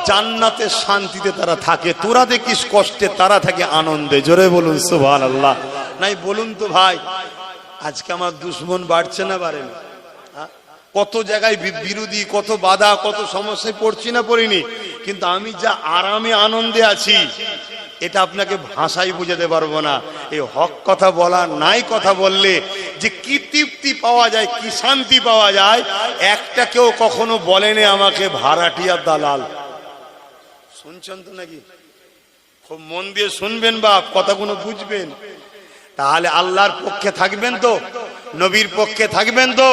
জান্নাতে শান্তিতে তারা থাকে, তোরা দেখিস কষ্টে, তারা থাকে আনন্দে। জোরে বলুন সুবহানাল্লাহ। নাই বলুন তো ভাই, আজকে আমার দুশ্মন বাড়ছে না বাড়ে না? কত জায়গায় বিরোধী, কত বাধা, কত সমস্যায় পড়ছি না পড়িনি? কিন্তু আমি যা আরামে আনন্দে আছি এটা আপনাকে ভাষায় বুঝাতে পারবো না। এই হক কথা বলা, নাই কথা বললে যে কি তৃপ্তি পাওয়া যায়, কি শান্তি পাওয়া যায়, একটা কেউ কখনো বলেনি আমাকে ভাড়াটিয়া দালাল। শুনছেন তো নাকি? খুব মন দিয়ে শুনবেন বাপ, কথাগুলো বুঝবেন। তাহলে আল্লাহর পক্ষে থাকবেন তো, নবীর পক্ষে থাকবেন তো,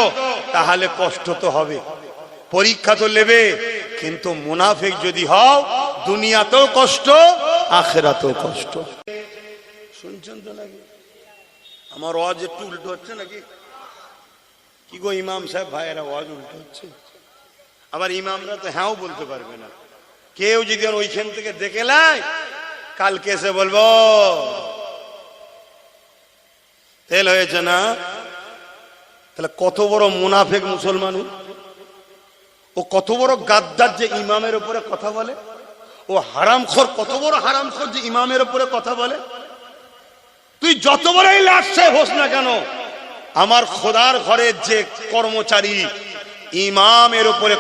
তাহলে কষ্ট তো হবে, পরীক্ষা তো নেবে। কিন্তু মুনাফিক যদি হও, দুনিয়াতেও কষ্ট, আখিরাতেও কষ্ট। শুনছেন তো নাকি? আমার ওয়াজ একটু উল্টো হচ্ছে নাকি? কি গো ইমাম সাহেব ভাইয়েরা, ওয়াজ উল্টো হচ্ছে? আবার ইমামরা তো হ্যাঁও বলতে পারবে না। কেউ যদি ওইখান থেকে দেখে নেয়, কালকে এসে বলবো তেল হয়েছে না। তাহলে কত বড় মুনাফেক মুসলমান, ও কত বড় গাদ্দার যে ইমামের উপরে কথা বলে, ও হারামখোর, কত বড় হারামখোর যে ইমামের উপরে কথা বলে। তুই যত বড়ই লাটসাহেব হোস না কেন, আমার খোদার ঘরের যে কর্মচারী, ইমামের উপরে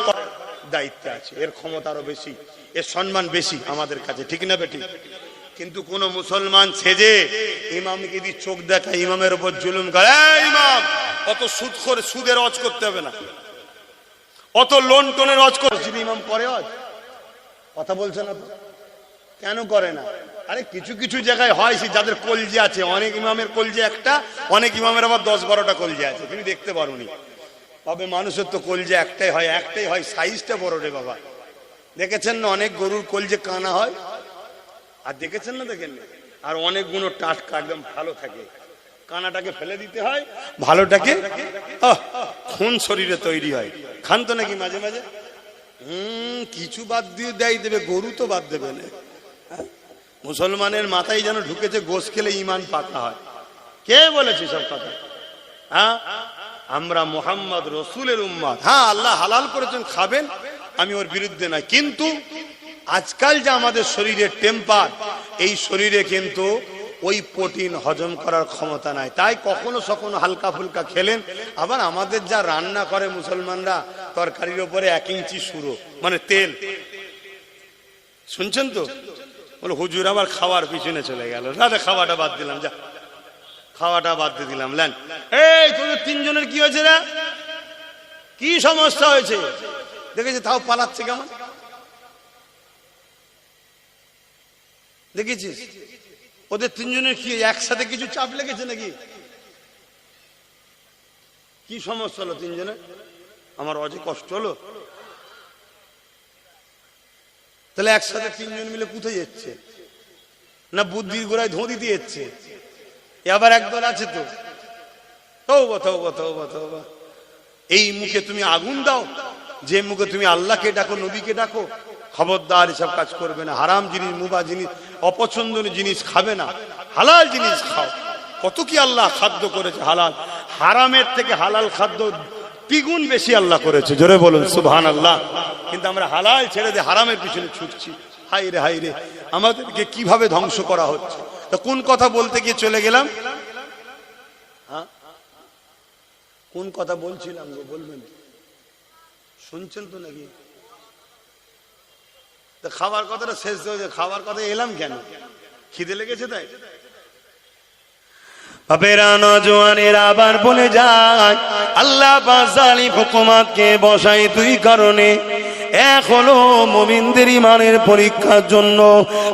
দায়িত্ব আছে, এর ক্ষমতা আরো বেশি, এর সম্মান বেশি আমাদের কাছে, ঠিক না বেটি? কিন্তু কোন মুসলমান সেজে ইমামকে যদি চোখ দেখায়, ইমামের উপর জুলুম করে, ইমাম অত সুদ করে, সুদের হজ করতে হবে না, অত লোন টোনের হজ করে, যদি ইমাম করে হজ, কথা বলছে না তো, কেন করে না? আরে কিছু কিছু জায়গায় হয়, যাদের কলজে আছে, অনেক ইমামের কলজে একটা, অনেক ইমামের আবার 10-12টা কলজে আছে, তুমি দেখতে পারোনি। তবে মানুষের তো কলজে একটাই হয়, সাইজটা বড় রে বাবা। দেখেছেন না অনেক গরুর কলজে কানা হয়, আর দেখেছেন না, দেখেন না, আর অনেকগুলো টাটকা একদম ভালো থাকে, কানাটাকে ফেলে দিতে হয়, ভালোটাকে খুন শরীরে তৈরি হয়। খান তো নাকি মাঝে মাঝে? কিছু বাদ দিয়ে দেবে, গরু তো বাদ দেবে না। মুসলমানের মাথায় যেন ঢুকেছে গোশ খেলে ইমান পাকা হয়। কে বলেছে সব কথা? হ্যাঁ, আমরা মুহাম্মদ রসুলের উম্মত। হ্যাঁ, আল্লাহ হালাল করেছেন, খাবেন, আমি ওর বিরুদ্ধে না, কিন্তু আজকাল যে আমাদের শরীরের টেম্পার, এই শরীরে কিন্তু ওই প্রোটিন হজম করার ক্ষমতা নাই। তাই কখনো সখনো হালকা ফুলকা খেলেন। আবার আমাদের যা রান্না করে মুসলমানরা, তরকারির উপরে 1 ইঞ্চি সুরো, মানে তেল, শুনছেন তো? বলে হুজুর আবার খাওয়ার পিছনে চলে গেল, রাতে খাওয়াটা বাদ দিলাম, যা খাওয়াটা বাদ দিয়ে দিলাম। লেন, এই তোদের 3 জনের কি হয়েছে রে? কি সমস্যা হয়েছে? দেখেছি তাও পালাচ্ছে কেমন, দেখেছিস? ওদের 3 জনের কি একসাথে কিছু চাপ লেগেছে নাকি? কি সমস্যা হলো 3 জনের? আমার অজে কষ্ট হলো। তাহলে একসাথে 3 জন মিলে কোথায় যাচ্ছে? না বুদ্ধির গোড়ায় ধোঁ দিতে যাচ্ছে? আবার একদল আছে তো, তওবা, এই মুখে তুমি আগুন দাও, যে মুখে তুমি আল্লাহকে ডাকো, নবীকে ডাকো, খবরদার এসব কাজ করবে না। হারাম জিনিস, মুবা জিনিস, অপছন্দনীয় জিনিস খাবে না, হালাল জিনিস খাও। কত কি আল্লাহ খাদ্য করেছে হালাল, হারামের থেকে হালাল খাদ্য দ্বিগুণ বেশি আল্লাহ করেছে, জোরে বলুন সুবহানাল্লাহ। কিন্তু আমরা হালাল ছেড়ে দিয়ে হারামের পিছনে ছুটছি। হাই রে, আমাদেরকে কিভাবে ধ্বংস করা হচ্ছে। তা কোন কথা বলতে গিয়ে চলে গেলাম? হ্যাঁ, কোন কথা বলছিলাম গো, বলবেন? শুনছেন তো নাকি? তা খাবার কথাটা শেষ হয়েছে, খাবার কথা এলাম কেন? খিদে লেগেছে তাই? বাপেরা, নওজোয়ানেরা আবার বলে যায়, আল্লাহ পাক জালিম হুকুমাতকে বসাই 2 কারণে। এক হলো মুমিনদের ইমানের পরীক্ষার জন্য,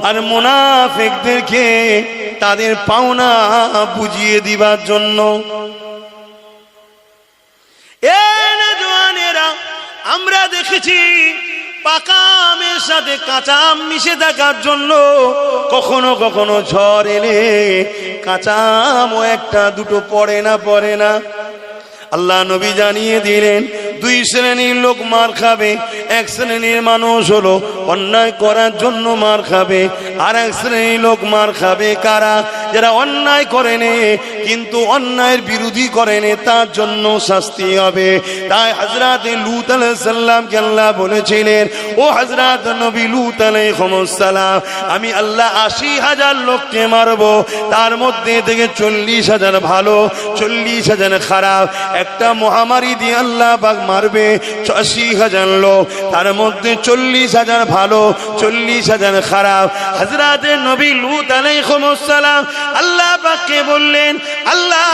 আর মুনাফিকদেরকে তাদের পাওনা বুঝিয়ে দিবার জন্য। আমরা দেখেছি পাকা আমের সাথে কাঁচা আম মিশে থাকার জন্য কখনো কখনো ঝড় এলে কাঁচা আমও 1-2 পড়ে না। আল্লাহ নবী জানিয়ে দিলেন, 2 শ্রেণীর লোক মার খাবে। 1 শ্রেণীর মানুষ হলো অন্যায় করার জন্য মার খাবে, আর 1 শ্রেণীর লোক মার খাবে কারা? যারা অন্যায় করেনি কিন্তু অন্যায়ের বিরোধী করেনি, তার জন্য শাস্তি হবে। তাই হযরত লূত আলাইহিস সালামকে আল্লাহ বলেছিলেন, ও হযরত নবী লূত আলাইহিস সালাম, আমি আল্লাহ 80,000 লোককে মারবো, তার মধ্যে থেকে 40,000 ভালো, 40,000 খারাপ। একটা মহামারী দিয়ে আল্লাহ পাক মারবে 80,000 লোক, তার মধ্যে 40,000 ভালো, 40,000 খারাপ। হযরত নবী লূত আলাইহিস সালাম আল্লাহ পাককে বললেন, আল্লাহ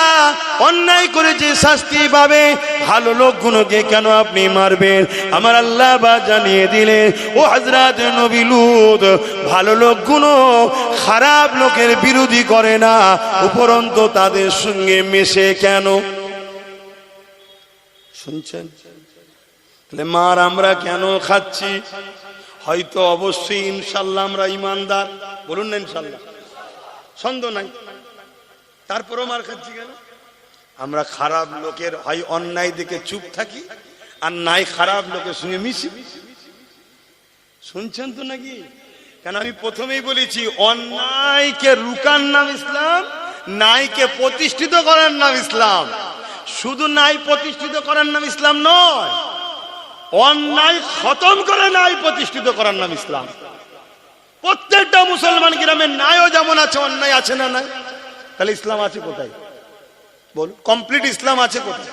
অন্যায় করেছে শাস্তি পাবে, ভালো লোকগুলোকে কেন আপনি মারবেন? আমার আল্লাহ পাক জানিয়ে দিলেন, ও হযরত নবী লূত, ভালো লোকগুলো খারাপ লোকের বিরোধী করে না, উপরন্তু তাদের সঙ্গে মেশে কেন? শুনছেন? তাহলে মার আমরা কেন খাচ্ছি? হয়তো অবশ্যই ইনশাল্লাহ আমরা ইমানদার, বলুন না ইনশাল্লাহ, সন্দেহ নাই। তারপরও মার খাচ্ছি কেন? আমরা খারাপ লোকের হয় অন্যায় দেখে চুপ থাকি, আর নাই খারাপ লোকের সঙ্গে মিশি। শুনছেন তো নাকি? কেন আমি প্রথমেই বলেছি, অন্যায়কে রুকার নাম ইসলাম, ন্যায়কে প্রতিষ্ঠিত করার নাম ইসলাম। শুধু ন্যায় প্রতিষ্ঠিত করার নাম ইসলাম নয়, অন্যায় খতম করে ন্যায় প্রতিষ্ঠিত করার নাম ইসলাম। প্রত্যেকটা মুসলমান গ্রামে ন্যায়ও যেমন আছে, অন্যায় আছে না নাই? তাহলে ইসলাম আছে কোথায়? বল, কমপ্লিট ইসলাম আছে কোথায়?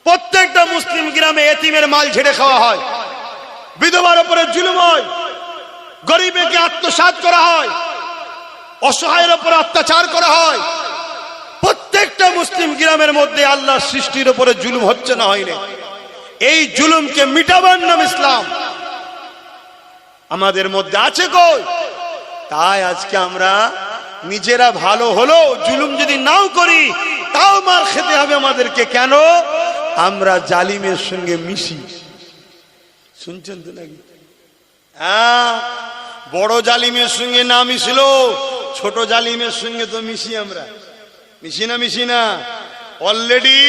প্রত্যেকটা মুসলিম গ্রামে এতিমের মাল ঝেড়ে খাওয়া হয়, বিধবার উপরে জুলুম হয়, গরিবকে আত্মসাৎ করা হয়, অসহায়ের উপর অত্যাচার করা হয়। প্রত্যেকটা মুসলিম গ্রামের মধ্যে আল্লাহর সৃষ্টির উপরে জুলুম হচ্ছে না হয়নি? এই জুলুমকে মিটাবার নাম ইসলাম। আমাদের মধ্যে আছে কই? তাই আজকে আমরা নিজেরা ভালো হলো জুলুম যদি নাও করি তাও মার খেতে হবে আমাদেরকে। কেন? আমরা জালিমের সঙ্গে মিশি। শুনছেন তো নাকি? হ্যাঁ, বড় জালিমের সঙ্গে না মিশলো ছোট জালিমের সঙ্গে তো মিশি। আমরা মিশি না? অলরেডি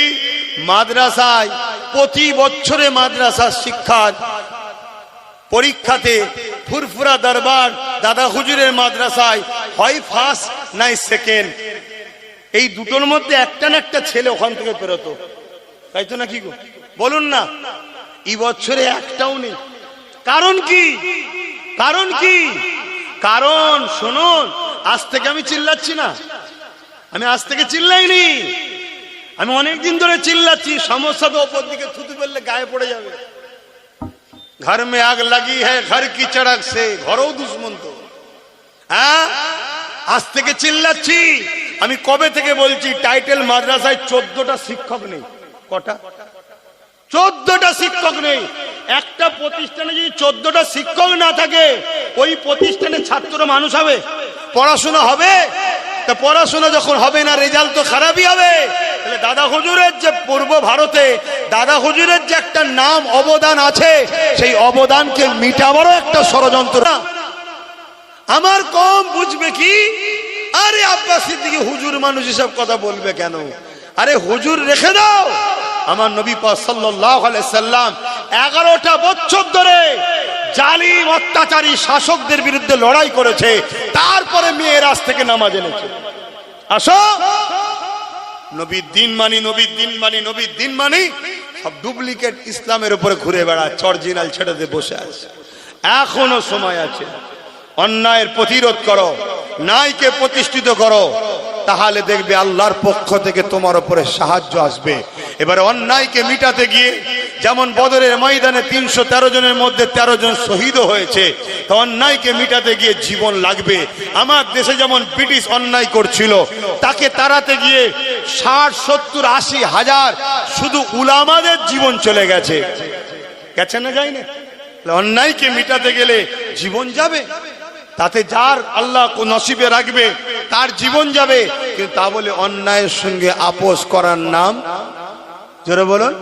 মাদ্রাসায় প্রতি বছরে মাদ্রাসার শিক্ষার পরীক্ষাতে ফুরফুরা দরবার দাদা হুজুরের মাদ্রাসায় হয় ফার্স্ট নাই সেকেন্ড, এই দুটোর মধ্যে একটা না একটা ছেলে ওখান থেকে বেরোতো, তাই তো নাকি গো? বলুন না। এই বছরে একটাও নেই। কারণ কি? কারণ শুনুন, আজ থেকে আমি চিল্লাচ্ছি না, আমি আজ থেকে চিল্লাইনি, আমি অনেকদিন ধরে চিল্লাচ্ছি। সমস্যা তো ওপর দিকে থুতু ফেললে গায়ে পড়ে যাবে। ঘর মে আগ লাগি হ্যায় ঘর কি চড়ক সে, ঘরেও দুশ্মন তো। হ্যাঁ, আজ থেকে চিল্লাচ্ছি। আমি কবে থেকে বলছি, টাইটেল মাদ্রাসায় 14টা শিক্ষক নেই। কটা? 14টা শিক্ষক নেই। একটা প্রতিষ্ঠানে যদি 14টা শিক্ষক না থাকে, ওই প্রতিষ্ঠানে ছাত্র মানুষ হবে? পড়াশোনা হবে? তা পড়াশোনা যখন হবে না, রেজাল্ট তো খারাপই হবে। তাহলে দাদা হুজুরের যে পূর্ব ভারতে দাদা হুজুরের যে একটা নাম অবদান আছে, সেই অবদানকে মিটাবারও একটা ষড়যন্ত্র। আমার কম বুঝবে কি? আরে আব্বাস সিদ্দিকী হুজুর মানুষ, এসব কথা বলবে কেন? আরে হুজুর রেখে দাও। আমার নবী পাক সাল্লাল্লাহু আলাইহি সাল্লাম 11টা বছর ধরে জালিম অত্যাচারী শাসকদের বিরুদ্ধে লড়াই করেছে, তারপরে মেয়ের রাস থেকে নামাজ এনেছে। আসো, নবীর দিন মানি, নবীর দিন মানি, নবীর দিন মানি। সব ডুপ্লিকেট ইসলামের উপরে ঘুরে বেড়াচ্ছে, অরিজিনাল ছেড়ে দিয়ে বসে আছে। এখনো সময় আছে। অন্যায়ের প্রতিরোধ করো, ন্যায়কে প্রতিষ্ঠিত করো, তাহলে দেখবে আল্লাহর পক্ষ থেকে তোমার উপরে সাহায্য আসবে। এবারে অন্যায়কে মিটাতে গিয়ে যেমন বদরের ময়দানে 313 জনের মধ্যে 13 জন শহীদ হয়েছে, তো অন্যায়কে মিটাতে গিয়ে জীবন লাগবে। আমার দেশে যেমন ব্রিটিশ অন্যায় করছিল, তাকে তাড়াতে গিয়ে 60, 70, 80 হাজার শুধু উলামাদের জীবন চলে গেছে। গেছে না যায়নি? অন্যায়কে মিটাতে গেলে জীবন যাবে, তাতে যার আল্লাহ নসিবে রাখবে তার জীবন যাবে। কিন্তু তা বলে অন্যায়ের সঙ্গে আপোষ করার নাম, জোরে বলুন,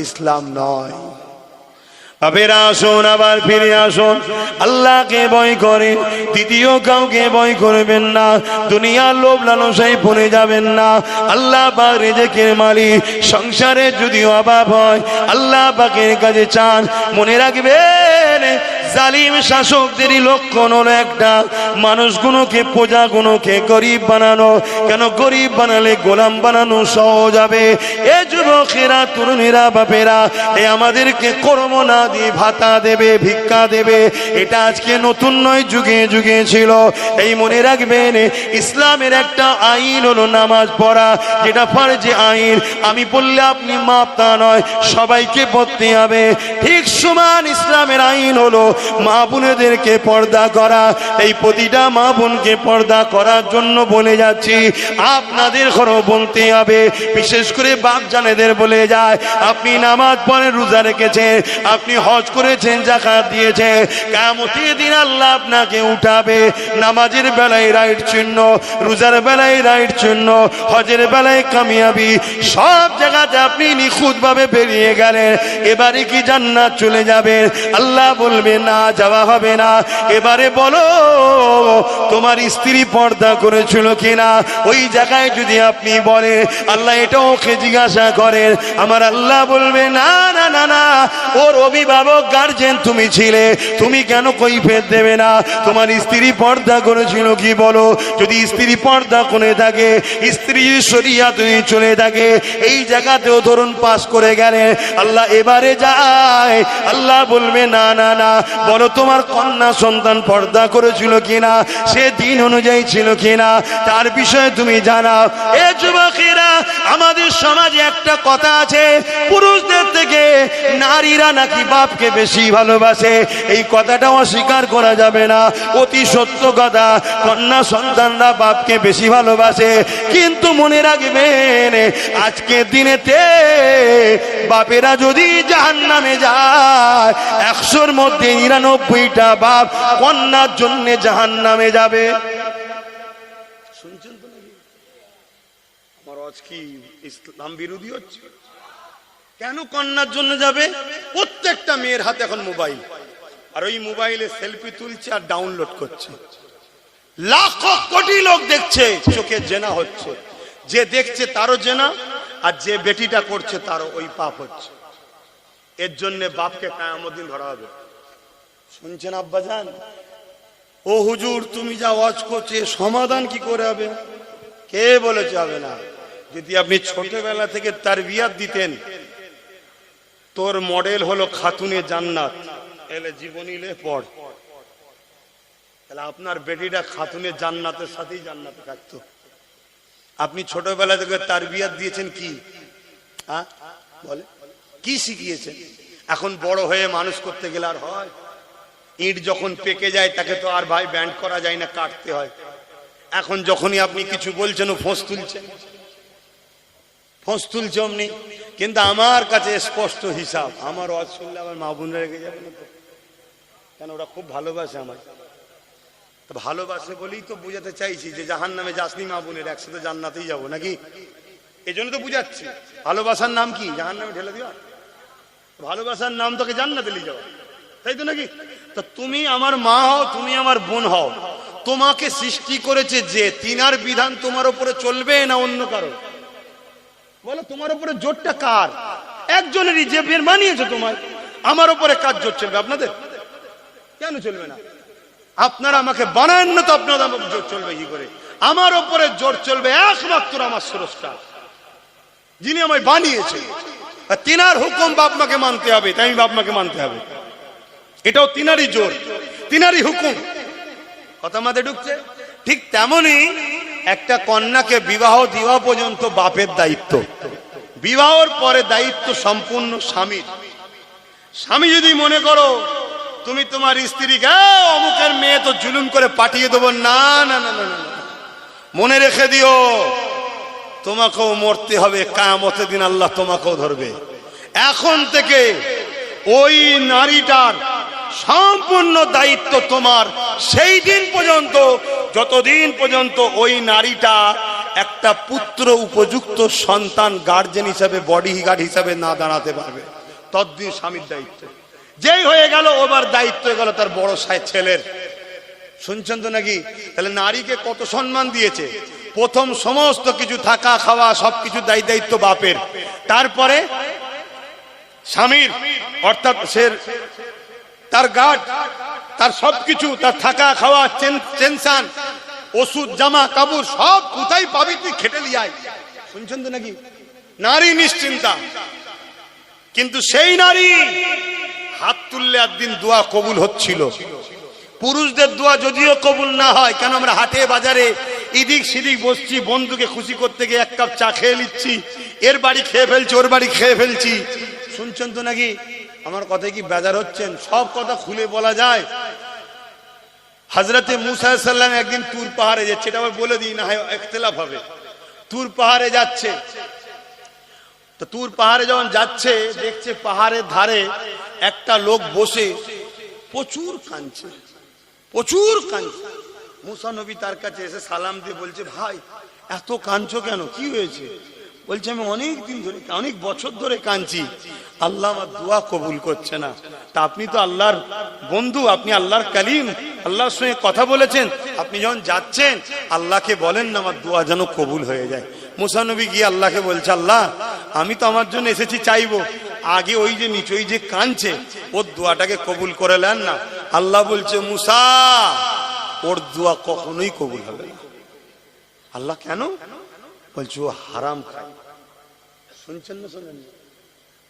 ইসলাম নয়। বাবেরা আসুন, আবার ফিরে আসুন। আল্লাহকে ভয় করে দ্বিতীয় কাউকে ভয় করবেন না। দুনিয়ার লোভ লালসায় পড়ে যাবেন না। আল্লাহ পাক রিজিকের মালিক। সংসারে যদিও অভাব হয়, আল্লাহ পাকের কাছে চান। মনে রাখবেন, জালিম শাসকদেরই লক্ষণ হলো একটা, মানুষগুলোকে, প্রজাগুলোকে গরিব বানানো। কেন গরিব বানালে গোলাম বানানো সহজ হবে। এ যুবকেরা, তরুণীরা, বাপেরা, এ আমাদেরকে কর্ম না দিয়ে ভাতা দেবে, ভিক্ষা দেবে, এটা আজকে নতুন নয়, যুগে যুগে ছিল। এই মনে রাখবেন, ইসলামের একটা আইন হলো নামাজ পড়া, যেটা ফরজে আইন। আমি বললে আপনি মাপ, তা নয়, সবাইকে পড়তে হবে। ঠিক সমান ইসলামের আইন হলো মা বোনেদেরকে পর্দা করা। এই প্রতিটা মা বোনকে পর্দা করার জন্য বলে যাচ্ছি, আপনাদের ঘরও বলতে হবে। বিশেষ করে বাপ জানেদের বলে যায়, আপনি নামাজ পড়ে, রোজা রেখেছেন, আপনি হজ করেছেন, যাকাত দিয়েছেন, কিয়ামতের দিন আল্লাহ আপনাকে উঠাবে। নামাজের বেলায় রাইট চিহ্ন, রোজার বেলায় রাইট চিহ্ন, হজের বেলায় কামিয়াবি, সব জায়গাতে আপনি নিখুঁত ভাবে বেরিয়ে গেলেন। এবারে কি জান্নাত চলে যাবেন? আল্লাহ বলবে না, না, যাওয়া হবে না। এবারে বলো তোমার স্ত্রী পর্দা করেছিল কিনা? ওই জায়গায় যদি আপনি বলে আল্লাহ এটাও ওকে জিজ্ঞাসা করেন, আমার আল্লাহ বলবে না না না না, ওর অভিভাবক গার্জেন তুমি ছিলে, তুমি কেন কৈফিয়ত দেবে না? তোমার স্ত্রী পর্দা করেছিল কি বলো? যদি স্ত্রী পর্দা করে থাকে, স্ত্রী শরিয়াত চলে থাকে, এই জায়গাতেও ধরুন পাস করে গেলে আল্লাহ এবারে যায়, আল্লাহ বলবে না না না, বলো তোমার কন্যা সন্তান পর্দা করেছিল কিনা, সে দিন অনুযায়ী ছিল কিনা, তার বিষয়ে তুমি জানাও। এ যুবকেরা, আমাদের সমাজে একটা কথা আছে, পুরুষদের থেকে নারীরা নাকি বাপকে বেশি ভালোবাসে। এই কথাটা অস্বীকার করা যাবে না, অতি সত্য কথা। কন্যা সন্তানরা বাপকে বেশি ভালোবাসে, কিন্তু মনে রাখবেন আজকের দিনেতে বাপেরা যদি জাহান্নামে যায়, 100-র মধ্যে 99টা বাপ কন্যার জন্য জাহান্নামে যাবে। শুনছেন তো নাকি? আমার আজ কি ইসলাম বিরোধী হচ্ছে? কেন কন্যার জন্য যাবে? প্রত্যেকটা মেয়ের হাতে এখন মোবাইল, আর ওই মোবাইলে সেলফি তুলছে আর ডাউনলোড করছে, লাখো কোটি লোক দেখছে, চোখে জেনা হচ্ছে। যে দেখছে তারও জেনা, আর যে বেটিটা করছে তারও ওই পাপ হচ্ছে। এর জন্য বাপকে কিয়ামত দিন ধরা হবে। শুনছেন আব্বাজান? ও হুজুর তুমি যা ওয়াজ করছে সমাধান কি করে হবে? কে বলেছে হবে না? যদি আপনি ছোটবেলা থেকে তারবিয়াত দিতেন, তোর মডেল হলো খাতুনে জান্নাত, এলে জীবনী লে পড়, তাহলে আপনার বেটিটা খাতুনে জান্নাতের সাথেই জান্নাতে থাকতো। আপনি ছোটবেলা থেকে তারবিয়াত দিয়েছেন কি? হ্যাঁ বলে কি শিখিয়েছেন? এখন বড় হয়ে মানুষ করতে গেলে আর হয়? ইট যখন পেকে যায় তাকে তো আর ভাই ব্যান্ড করা যায় না, কাটতে হয়। এখন যখনই আপনি কিছু বলছেন ও ফোঁস তুলছেন, ফোঁস তুলছে অমনি। কিন্তু আমার কাছে স্পষ্ট হিসাব, আমার ওয়াজ শুনলে আমার মা বোনরা রেখে যাবে না তো? কেন? ওরা খুব ভালোবাসে আমার, ভালোবাসে বলেই তো বুঝাতে চাইছি যে জাহান্নামে যাসনি মা বোনের, একসাথে জান্নাতেই যাবো নাকি? এই জন্য তো বুঝাচ্ছি। ভালোবাসার নাম কি? জাহান্নামে ঢেলে দিও? ভালোবাসার নাম তোকে জান্নাতে নিয়ে যাওয়া, তাই তো নাকি? তা তুমি আমার মা হও, তুমি আমার বোন হও, তোমাকে সৃষ্টি করেছে যে, তিনার বিধান তোমার উপরে চলবে না অন্য কারো? বলো তোমার উপরে জোরটা কার? একজনেরই, যে বের বানিয়েছে তোমার। আমার উপরে কার জোর চলবে? আপনাদের কেন চলবে না? আপনারা আমাকে বানান না তো, আপনাদের জোর চলবে কি করে? আমার উপরে জোর চলবে একমাত্র আমার স্রষ্টা, যিনি আমায় বানিয়েছে। তিনার হুকুম বাপ মাকে মানতে হবে, তাই আমি বাপ মাকে মানতে হবে। এটাও তিনারই জোর, তিনারই হুকুম। কথা মাথায় ঢুকছে? ঠিক তেমনি একটা কন্যাকে বিবাহ দেওয়া পর্যন্ত বাপের দায়িত্ব, বিবাহর পরে দায়িত্ব সম্পূর্ণ স্বামীর। স্বামী যদি মনে করো তুমি তোমার স্ত্রীকে অমুকের মেয়ে তো জুলুম করে পাঠিয়ে দেবো, না না না না না, মনে রেখে দিও তোমাকেও মরতে হবে, কিয়ামতের দিন আল্লাহ তোমাকেও ধরবে। এখন থেকে ওই নারীটার সম্পূর্ণ দায়িত্ব তোমার, সেই দিন পর্যন্ত যতদিন পর্যন্ত ওই নারীটা একটা পুত্র উপযুক্ত সন্তান গার্জেন হিসাবে, বডি গার্ড হিসাবে না দাঁড়াতে পারবে, ততদিন স্বামীর দায়িত্ব। যেই হয়ে গেল ওবার দায়িত্ব হয়ে গেল তার বড় ছেলের। শুনছেন তো নাকি? তাহলে নারীকে কত সম্মান দিয়েছে। প্রথম সমস্ত কিছু থাকা খাওয়া সবকিছু দায়িত্ব বাপের, তারপরে স্বামীর, অর্থাৎ সে তার গার্ড, তার সবকিছু, তার থাকা খাওয়া, টেনশন, ওষুধ, জামা কাপড় সব কোথায় পাবি তুই, খেটে লিয়াই। শুনছেন তো নাকি? নারী নিশ্চিন্তা। কিন্তু সেই নারী হাত তুললে একদিন দোয়া কবুল হচ্ছিল। পুরুষদের দোয়া যদিও কবুল না হয়, কেন আমরা হাটে বাজারে এদিক সেদিক বসছি, বন্ধুকে খুশি করতে গিয়ে 1 কাপ চা খেয়ে নিচ্ছি, এর বাড়ি খেয়ে ফেলছি, ওর বাড়ি খেয়ে ফেলছি। শুনছেন তো নাকি? আমার কথায় কি বেজার হচ্ছেন? সব কথা খুলে বলা যায়। হযরতে মুসা আলাইহিস সালাম একদিন তুর পাহাড়ে যাচ্ছে, এটা আবার বলে দিই না হয় ইখতিলাফ হবে। তুর পাহাড়ে যাচ্ছে, তো তুর পাহাড়ে যখন যাচ্ছে দেখছে পাহাড়ের ধারে একটা লোক বসে প্রচুর কাঁদছে, প্রচুর কাঁদছে। মুসা নবী তার কাছে এসে সালাম দিয়ে বলছে, ভাই এত কাঁদছো কেন, কি হয়েছে? বলছে আমি অনেক দিন ধরে, অনেক বছর ধরে কাঁদছি, আল্লাহ আমার দোয়া কবুল করছে না। তা আপনি তো আল্লাহর বন্ধু, আপনি আল্লাহর কালিম, আল্লাহর সঙ্গে কথা বলেছেন, আপনি যখন যাচ্ছেন আল্লাহকে বলেন না আমার দোয়া যেন কবুল হয়ে যায়। মুসা নবী গিয়ে আল্লাহকে বলছে, আল্লাহ আমি তো আমার জন্য এসেছি চাইবো, আগে ওই যে নিচে ওই যে কাঁদছে ওর দোয়াটাকে কবুল করে নেন না। আল্লাহ বলছে, মুসা ওর দোয়া কখনোই কবুল হবে না। আল্লাহ কেন? বলছে ও হারাম খায়। শুনছেন না শোনেন না?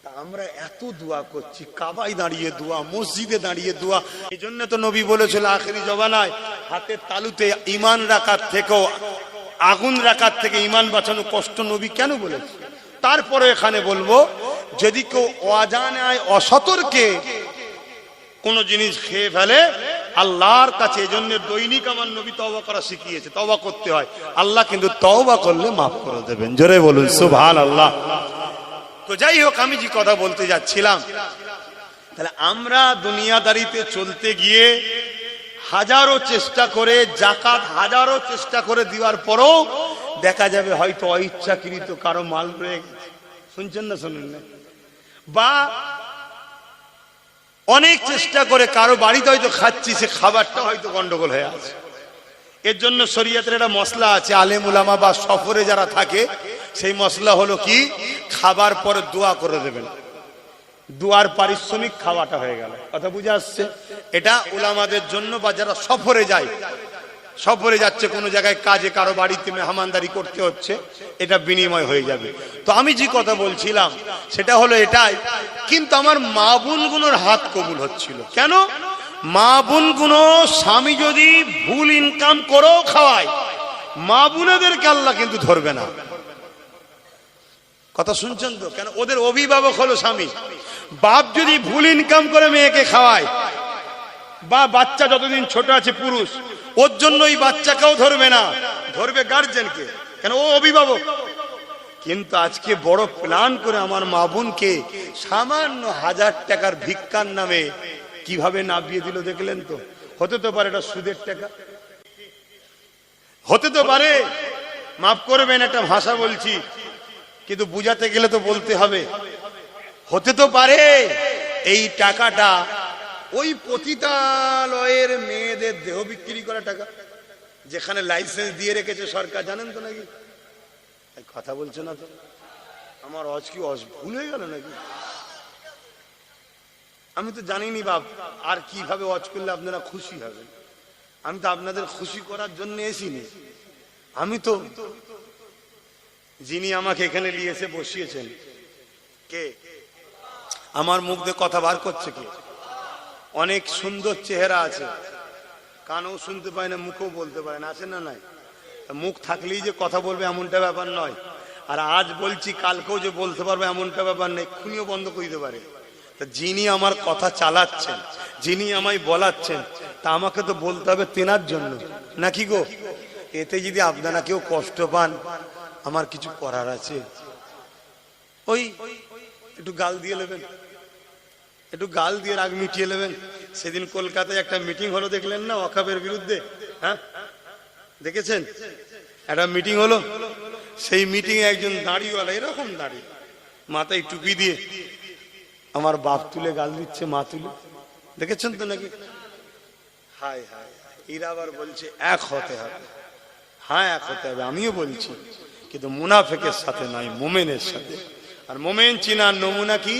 তা আমরা এত দোয়া করছি, কাবায় দাঁড়িয়ে দোয়া, মসজিদে দাঁড়িয়ে দোয়া। এই জন্য তো নবী বলেছিল আখেরি জমানায় হাতের তালুতে ইমান রাখার থেকেও, আগুন রাখার থেকে ইমান বাঁচানো কষ্ট। নবী কেন বলেছে? তারপরে এখানে বলবো, যদি কেউ অজানায় অসতর্কে কোন জিনিস খেয়ে ফেলে আল্লাহর কাছে, এজন্য দৈনিক আমার নবী তওবা করা শিখিয়েছে, তওবা করতে হয়। আল্লাহ কিন্তু তওবা করলে মাফ করে দেবেন। জোরে বলুন সুবহানাল্লাহ। তো যাই হোক, আমি যে কথা বলতে যাচ্ছিলাম, তাহলে আমরা দুনিয়াদারিতে চলতে গিয়ে হাজারো চেষ্টা করে, জাকাত হাজারো চেষ্টা করে দেওয়ার পরও দেখা যাবে হয়তো অইচ্ছাকৃত কারো মাল রয়ে গেছে। শুনছেন না শোনেন না? বা অনেক চেষ্টা করে কারো বাড়িতে হয়তো খাচ্ছি, সে খাবারটা হয়তো গন্ডগোল হয়ে আছে। এর জন্য শরীয়তের একটা মসলা আছে, আলেম উলামা বা সফরে যারা থাকে, সেই মসলা হলো কি, খাবার পরে দোয়া করে দেবেন। দোয়ার পারিশ্রমিক খাওয়াটা হয়ে গেল। কথা বুঝে আসছে? এটা উলামাদের জন্য, বা যারা সফরে যায়, সফরে যাচ্ছে কোনো জায়গায় কাজে, কারো বাড়িতে মেহমানদারি করতে হচ্ছে, এটা বিনিময় হয়ে যাবে। তো আমি যে কথা বলছিলাম সেটা হলো এটাই, কিন্তু আমার মা বোনগুলোর হাত কবুল হচ্ছিল কেন? মা বোনগুলো স্বামী যদি ভুল ইনকাম করেও খাওয়ায়, মা বোনেদেরকে আল্লাহ কিন্তু ধরবে না। কথা শুনছেন তো? কেন? ওদের অভিভাবক হলো স্বামী। বাপ যদি ভুল ইনকাম করে মেয়েকে খাওয়ায়, বা বাচ্চা যতদিন ছোট আছে পুরুষ, ওর জন্য ওই বাচ্চাকেও ধরবে না, ধরবে গার্জেনকে। কেন? ও অভিভাবক। কিন্তু আজকে বড় প্ল্যান করে আমার মা বোনকে সামান্য 1000 টাকার ভিক্ষার নামে কিভাবে নামিয়ে দিল দেখলেন তো? হতে তো পারে এটা সুদের টাকা, হতে তো পারে, মাফ করবেন একটা ভাষা বলছি, কিন্তু বুঝাতে গেলে তো বলতে হবে, হতে তো পারে এই টাকাটা ওই পতিতালয়ের মেয়েদের দেহ বিক্রি করা টাকা, যেখানে লাইসেন্স দিয়ে রেখেছে সরকার। জানেন তো নাকি? কথা বলছে না তো? আমার অজ কি ভুল হয়ে গেল নাকি? আমি তো জানিনি বাপ, আর কিভাবে ওয়াজ করলে আপনারা খুশি হবেন। আমি তো আপনাদের খুশি করার জন্য এসিনি। আমি তো, যিনি আমাকে এখানে নিয়ে এসে বসিয়েছেন, কে? আমার মুখ দিয়ে কথা বার করছে কে? অনেক সুন্দর চেহারা আছে, কানও শুনতে পায় না, মুখও বলতে পারে না, আছে না নাই? মুখ থাকলেই যে কথা বলবে এমনটা ব্যাপার নয়, আর আজ বলছি কালকেও যে বলতে পারবে এমনটা ব্যাপার নেই, খুনিও বন্ধ করে দিতে পারে। তা যিনি আমার কথা চালাচ্ছেন, যিনি আমায় বলাচ্ছেন, তা আমাকে তো বলতে হবে তেনার জন্য, নাকি গো? এতে যদি আপনারা কেউ কষ্ট পান, আমার কিছু করার আছে? ওই একটু গাল দিয়ে নেবেন, একটু গাল দিয়ে রাগ মিটিয়ে নেবেন। সেদিন কলকাতায় একটা মিটিং হলো, দেখলেন না? ওয়াকফের বিরুদ্ধে, হ্যাঁ দেখেছেন? একটা মিটিং হলো, সেই মিটিং এ একজন দাড়িওয়ালা, এরকম দাড়ি, মাথায় টুপি দিয়ে আমার বাপ তুলে গাল দিচ্ছে, মা তুলে, দেখেছেন তো নাকি? হায় হায়, এরা আবার বলছে এক হতে হবে। হ্যাঁ এক হতে হবে, আমিও বলছি, কিন্তু মুনাফিকের সাথে নয়, মুমিনের সাথে। আর মুমিন চিনার নমুনা কি?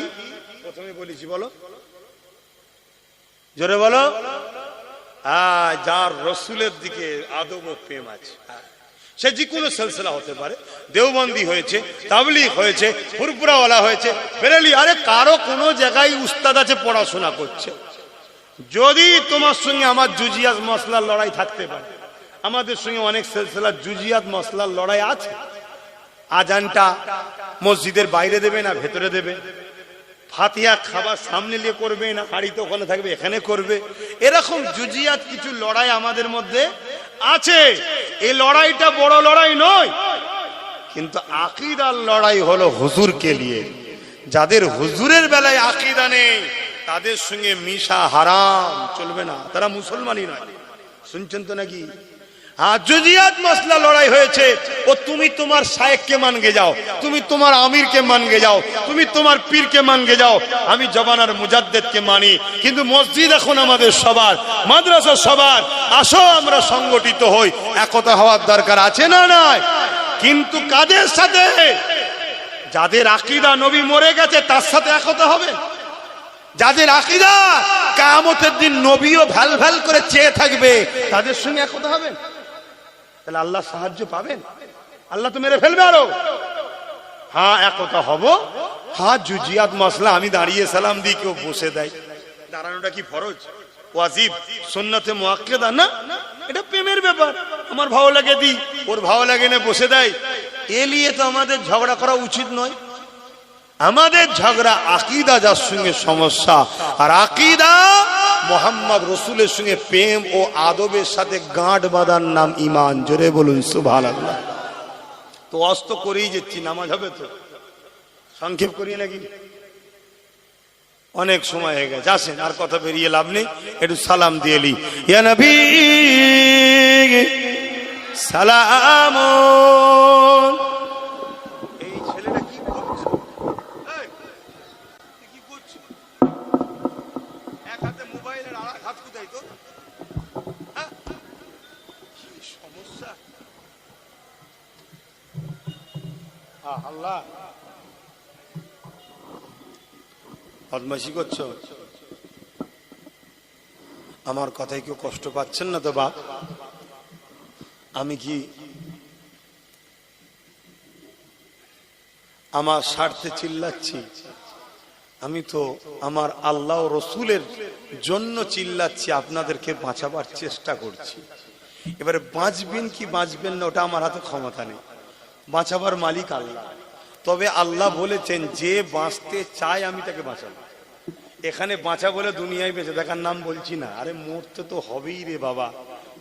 প্রথমে বলেছি, বলো জোরে বলো। যার রসুলের দিকে আদব ও প্রেম আছে, সে যে কোনো সিলসিলা হতে পারে, দেওবন্দি হয়েছে, তাবলীগ হয়েছে, ফুরফুরাওয়ালা হয়েছে, বেরেলি, আরে কারো কোনো জায়গায় উস্তাদ আছে, পড়াশোনা করছে। যদি তোমার সঙ্গে আমার জুজিয়াত মসলার লড়াই থাকতে পারে, আমাদের সঙ্গে অনেক সিলসিলা জুজিয়াত মসলার লড়াই আছে। আজানটা মসজিদের বাইরে দেবে না ভেতরে দেবে, ফাতিহা খাবার সামনে নিয়ে করবে না হাড়িতে ওখানে থাকবে এখানে করবে, এরকম জুজিয়াত কিছু লড়াই আমাদের মধ্যে আছে। এই লড়াইটা বড় লড়াই নয়, কিন্তু আকীদার লড়াই হলো হুজুরকে নিয়ে। যাদের হুজুরের বেলায় আকীদা নেই, তাদের সঙ্গে মিশা হারাম, চলবে না, তারা মুসলমানই নয়। শুনছেন তো নাকি? জুজিয়াত মাসলা লড়াই হয়েছে, ও তুমি তোমার শায়েখকে মানগে যাও, তুমি তোমার আমিরকে মানগে যাও, তুমি তোমার পীরকে মানগে যাও, আমি জবানার মুজাদ্দেদকে মানি। কিন্তু মসজিদ এখন আমাদের সবার, মাদ্রাসা সবার। আসো আমরা সংগঠিত হই, একতা হওয়ার দরকার আছে না নাই? কিন্তু কাদের সাথে? যাদের আকীদা নবী মরে গেছে তার সাথে একতা হবে। যাদের আকীদা কিয়ামতের দিন নবীও ভ্যাল ভ্যাল করে চেয়ে থাকবে, তাদের সঙ্গে একতা হবে। তাহলে আল্লাহ সাহায্য পাবেন? আল্লাহ তো মেরে ফেলবে আরো। হ্যাঁ একতা হব। হ্যাঁ জুজিয়াত মসলা আমি দাঁড়িয়ে সালাম দিই, কেউ বসে দেয়, দাঁড়ানোটা কি ফরজ, ওয়াজিব, সুন্নতে মুআক্কাদা না? এটা প্রেমের ব্যাপার। আমার ভালো লাগে দিই, ওর ভালো লাগে না বসে দেয়। এ নিয়ে তো আমাদের ঝগড়া করা উচিত নয়। আমাদের ঝগড়া আকীদা যার সঙ্গে সমস্যা, আর আকীদা মুহাম্মদ রাসূলের সঙ্গে প্রেম ও আদবের সাথে গাঁট বাঁধার নাম ঈমান। জোরে বলুন সুবহানাল্লাহ। তো অস্ত করেই যাচ্ছি, নামাজ হবে তো? সংক্ষেপ করি নাকি? অনেক সময় হয়ে গেছে, আসেন আর কথা বেরিয়ে লাভ নেই, একটু সালাম দিয়ে লি। ইয়া নবী সালাম। এই ছেলেটা কি করছে? কি করছে? এক হাতে মোবাইলের আর এক হাত কোথায় তো? কি সমস্যা? আল্লাহ, বদমাশি করছো? আমার কথায় কেউ কষ্ট পাচ্ছেন না তো বাপ? আমি কি আমার স্বার্থে চিল্লাচ্ছি? আমি তো আমার আল্লাহ ও রসুলের জন্য চিল্লাচ্ছি, আপনাদেরকে বাঁচাবার চেষ্টা করছি। এবারে বাঁচবেন কি বাঁচবেন না ওটা আমার হাতে ক্ষমতা নেই, বাঁচাবার মালিক আল্লাহ। তবে আল্লাহ বলেছেন যে বাঁচতে চায় আমি তাকে বাঁচাবো। এখানে বাঁচা বলে দুনিয়ায় বেঁচে দেখার নাম বলছি না। আরে মরতে তো হবেই রে বাবা।